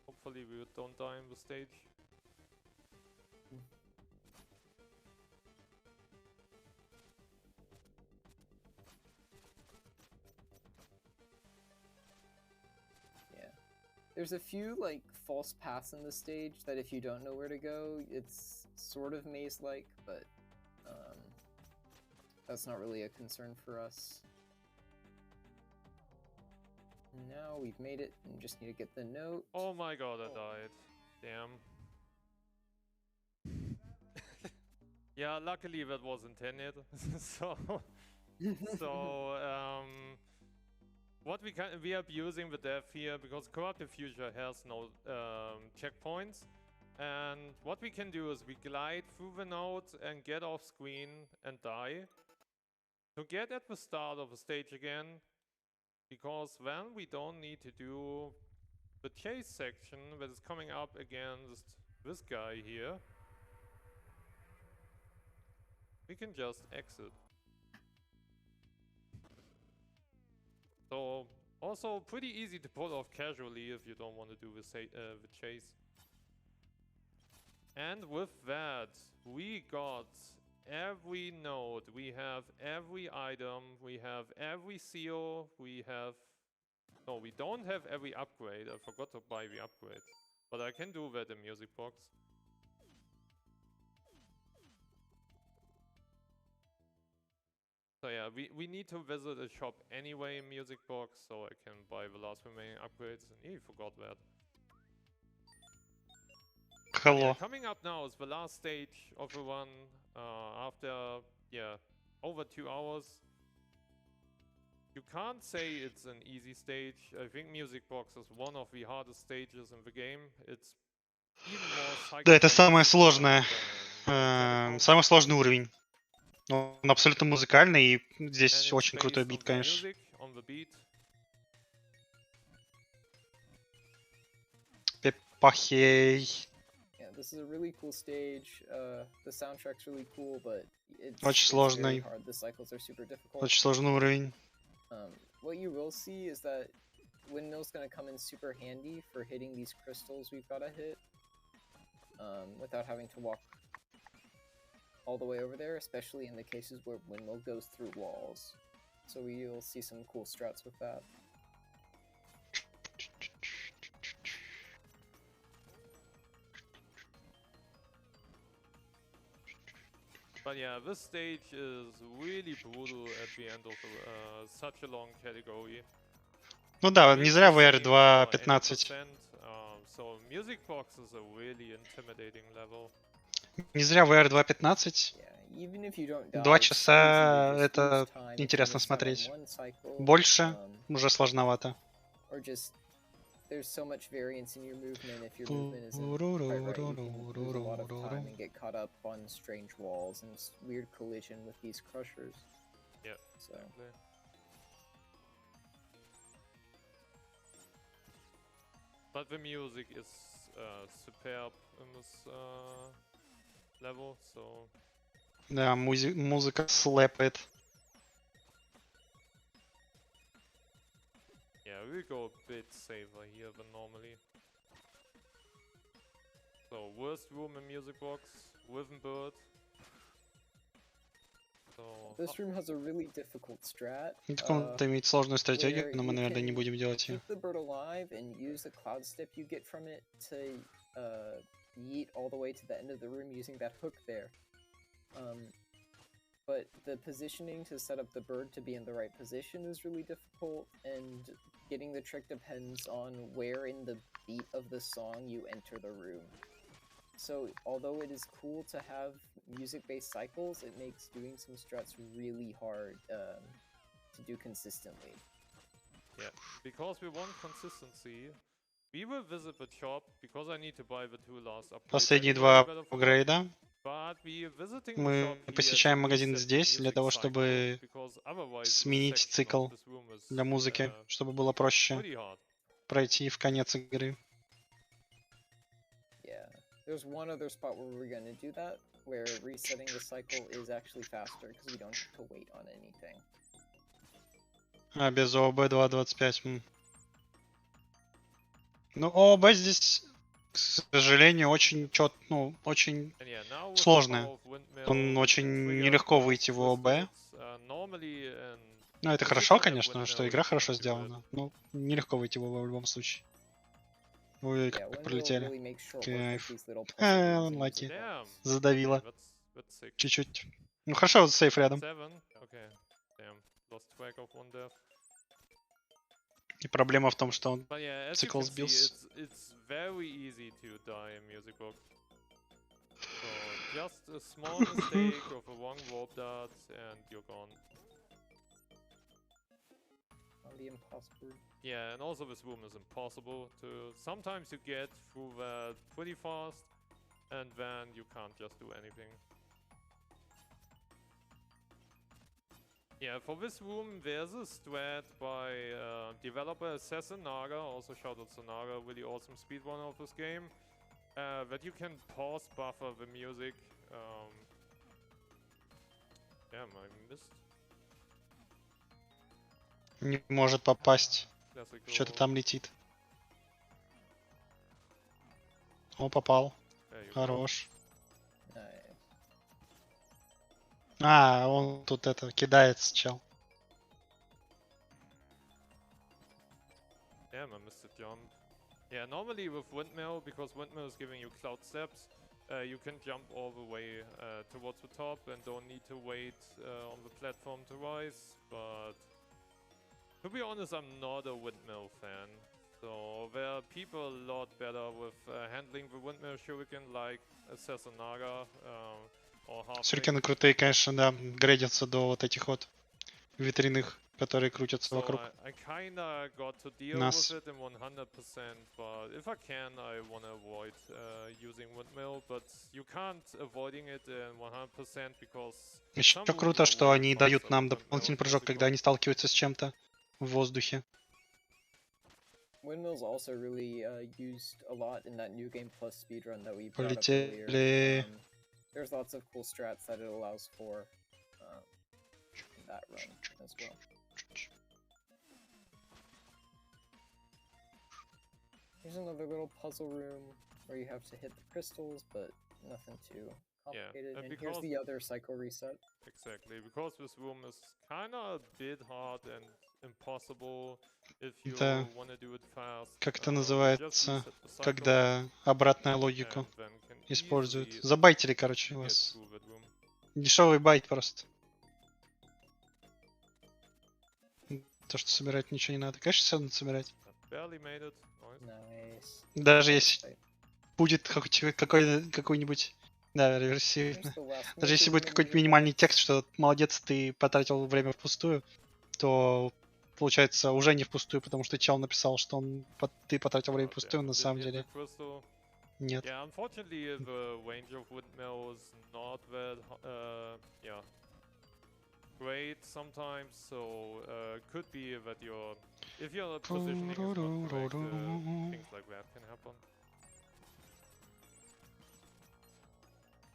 Hopefully we don't die in the stage. There's a few like false paths in the stage that if you don't know where to go, it's sort of maze-like, but that's not really a concern for us. Now we've made it and just need to get the note. Oh my god, I died. Damn. Yeah, luckily that was intended. so, what we are using the dev here because Corrupted Future has no checkpoints, and what we can do is we glide through the nodes and get off screen and die to get at the start of the stage again, because then we don't need to do the chase section that is coming up against this guy here. We can just exit. So also pretty easy to pull off casually if you don't want to do the chase. And with that, we got every node, we have every item, we have every seal, we have... No, we don't have every upgrade. I forgot to buy the upgrade. But I can do that in Music Box. So yeah, we need to visit a shop anyway in Music Box, so I can buy the last remaining upgrades. And forgot that. Hello. Yeah, coming up now is the last stage of the run. After over 2 hours. You can't say it's an easy stage. I think Music Box is one of the hardest stages in the game. It's even more Да, это самое psychedelic сложное. than Самый сложный уровень. Он абсолютно музыкальный, и and здесь it's очень крутой based бит, on the конечно. music, on the beat. Пепахей. Yeah, this is a really cool stage. The soundtrack's really cool, but it's Очень very сложный. hard. The cycles are super difficult. Очень сложный уровень. What you will see is that Windmill's gonna come in super handy for hitting these crystals we've gotta hit, without having to walk all the way over there, especially in the cases where Windmill goes through walls. So you'll see some cool strats with that. But yeah, this stage is really brutal at the end of such a long category. Ну да, не Beats зря the VR same for 2.15. 80%, so Music Box is a really intimidating level. Не зря VR 2.15. Yeah, even if you don't die, 2 it's so часа easy to just это lose time if you интересно miss out on смотреть. one cycle, Больше уже сложновато. or just there's so much variance in your movement. If your movement isn't quite right, you can lose a lot of time and get caught up on strange walls and weird collision with these crushers. Yeah. So. But the music is superb in this level, so... Да, музыка слэпает. Yeah, we go a bit safer here than normally. So, worst room in Music Box, Rhythm Bird. So, This room has a really difficult strat. Он-то имеет сложную стратегию, но мы, наверное, не будем делать ее. Keep the bird alive and use the cloud step you get from it to yeet all the way to the end of the room using that hook there. But the positioning to set up the bird to be in the right position is really difficult, and getting the trick depends on where in the beat of the song you enter the room. So, although it is cool to have music-based cycles, it makes doing some strats really hard to do consistently. yeah, because we want consistency, we will visit the shop, because I need to buy the 2 last upgrades. Последние 2 апгрейда. Мы посещаем магазин здесь для того, чтобы сменить цикл для музыки, чтобы было проще пройти в конец игры. Yeah, there's one other spot where we're gonna do that, where resetting the cycle is actually faster because we don't have to wait on anything. А, без ООБ 2.25. Ну, ООБ здесь, к сожалению, очень очень сложное. Он очень нелегко выйти в ООБ. Ну, это хорошо, конечно, что игра хорошо сделана, но нелегко выйти в ООБ в любом случае. Ой, как пролетели. Кайф. Лаки. Задавило. Чуть-чуть. Ну хорошо, вот сейф рядом. И проблема в том, что он цикл сбился. just a small mistake of a wrong warp dart and you're gone. On the impossible. Yeah, and also this room is impossible to... Sometimes you get through that pretty fast, and then you can't just do anything. Yeah, for this room, there's a strat by developer Assassin Naga, also shout out to Naga, really awesome speedrunner of this game, that you can pause buffer the music. Damn, I missed. Не может попасть. Classical. Что-то там летит. О, попал. There you go. Хорош. Nice. А, он тут это кидается, чел. Damn, I missed the jump. Yeah, normally with Windmill, because Windmill is giving you cloud steps, you can jump all the way towards the top and don't need to wait on the platform to rise, but to be honest, I'm not a Windmill fan. So there are people a lot better with handling the Windmill Shuriken like Assassin Naga or Half. Сюрикены крутые, конечно, да. Грейдятся до вот этих вот ветряных, которые крутятся So вокруг I kinda got to deal нас. with it in 100%, but if I can, I wanna avoid using Windmill, but you can't avoiding it in 100% because Еще some круто, move что way они дают faster нам with дополнительный Windmill, прыжок, classical. когда они сталкиваются с чем-то в воздухе. Windmill's also really used a lot in that new game plus speedrun that we brought up earlier. Полетели. There's lots of cool strats that it allows for in that run as well. Here's another little puzzle room where you have to hit the crystals, but nothing too complicated. and And here's because- the other cycle reset. Exactly, because this room is kinda a bit hard and impossible if you Это wanna do it fast. как это you just называется, reset the cycle когда обратная логику and then can используют. easily Забайтили, короче, get вас. through that room. Дешевый байт просто. То, что собирать ничего не надо. Конечно, все надо собирать. Barely made it. Nice. Nice. Даже Nice если fight. будет какой-нибудь... Да, реверсивно. Here's the last Даже если major будет room in какой-то your минимальный box. текст, что молодец, ты потратил время впустую, то получается уже не впустую, потому что чел написал, что ты потратил время Oh, впустую, damn, на didn't самом hit the деле crystal. нет. Yeah, unfortunately, the range of Windmill is not that, great sometimes. So could be that if your positioning is not correct, things like that can happen.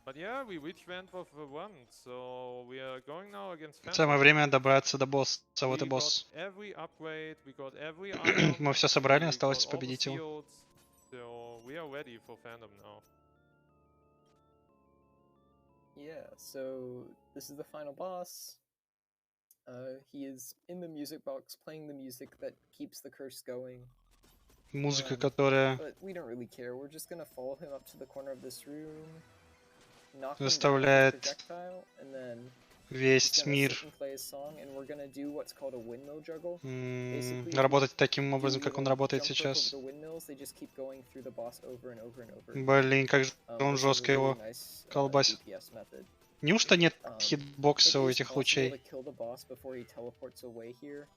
But yeah, we reached the end of the run, so we are going now against Phantom. Самое время добраться до босса. Вот и We босс. got every upgrade, we got every item, Мы все собрали, we осталось got all the победить его. shields, so we are ready for Phantom now. Yeah, so this is the final boss. He is in the music box playing the music that keeps the curse going. Музыка, которая But we don't really care. We're just gonna follow him up to the corner of this room, knock him down with a заставляет projectile, and then he's весь gonna мир sit and play his song, and we're gonna do what's called a windmill juggle. Basically, работать таким do образом, как он little работает jump rope сейчас. over the windmills, they just keep going through the boss over and over and over. Блин, как же он Which is a жестко really его nice, колбасит. DPS method. Неужто нет It хитбокса у is этих possible лучей? to kill the boss before he teleports away here.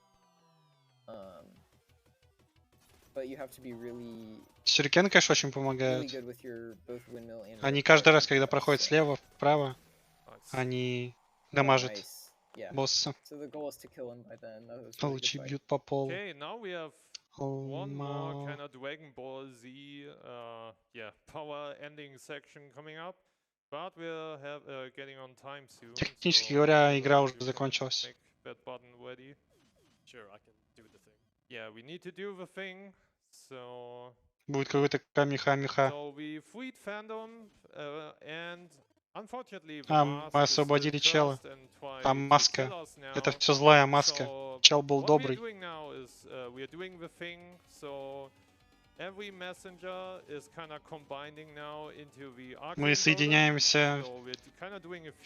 But you have to be really Сюрикены, конечно, очень really помогают. good with your both windmill and Они rope каждый dart раз, когда DPS, проходят so- слева, вправо, Nice. они Oh, дамажат nice. Yeah. босса. So the goal is to kill him by then. That was А really лучи good fight. бьют по полу. Okay, now we have one more kind of Dragon Ball Z, power ending section coming up. But we're getting on time soon. Технически so говоря, if игра you уже can закончилась. Make that button ready. Sure, I can do the thing. Yeah, we need to do the thing. So Будет какой-то камеха-меха. So we freed Phantom, and unfortunately the А, mask мы is освободили still чела. cursed and trying Там to маска. kill us now. Это все злая маска. So Чел был what добрый. we're doing now is we are doing the thing. So every messenger is kind of combining now into the Мы arcane golem. соединяемся So we're kind of doing a few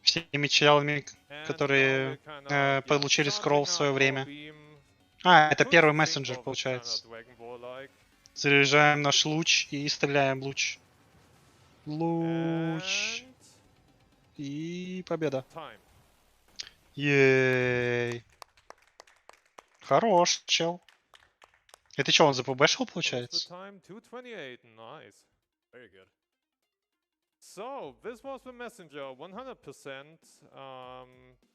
всеми челами, and которые now we're kinda, получили charging скролл в up свое our время. beam. А, это Could первый think мессенджер, of it получается. kinda Dragon Ball-like. Заряжаем наш луч и стреляем в луч. Луч. And И победа. time. Ей. Хорош, чел. Это что, он запбэшил, What was the получается? time? 2:28. Nice. Very good. So, this was the messenger, 100%.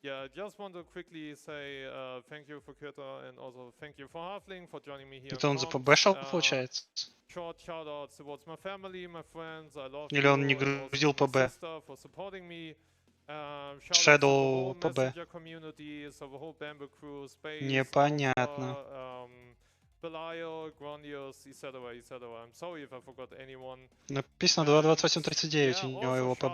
Yeah, I just want to quickly say thank you for Kirta and also thank you for Halfling for joining me here. Это он in comms. запбэшил, получается? Short shout outs towards my family, my friends, I love Или you, он не and also грузил to my ПБ? sister for supporting me. Shout outs to the Shadow whole ПБ. messenger community, so the whole Bamboo crew, Space, Непонятно. Alpha, Belial, Grandios, etc., etc. I'm sorry if I forgot anyone. Написано And 2.28.39 yeah, у него also его shout ПБ.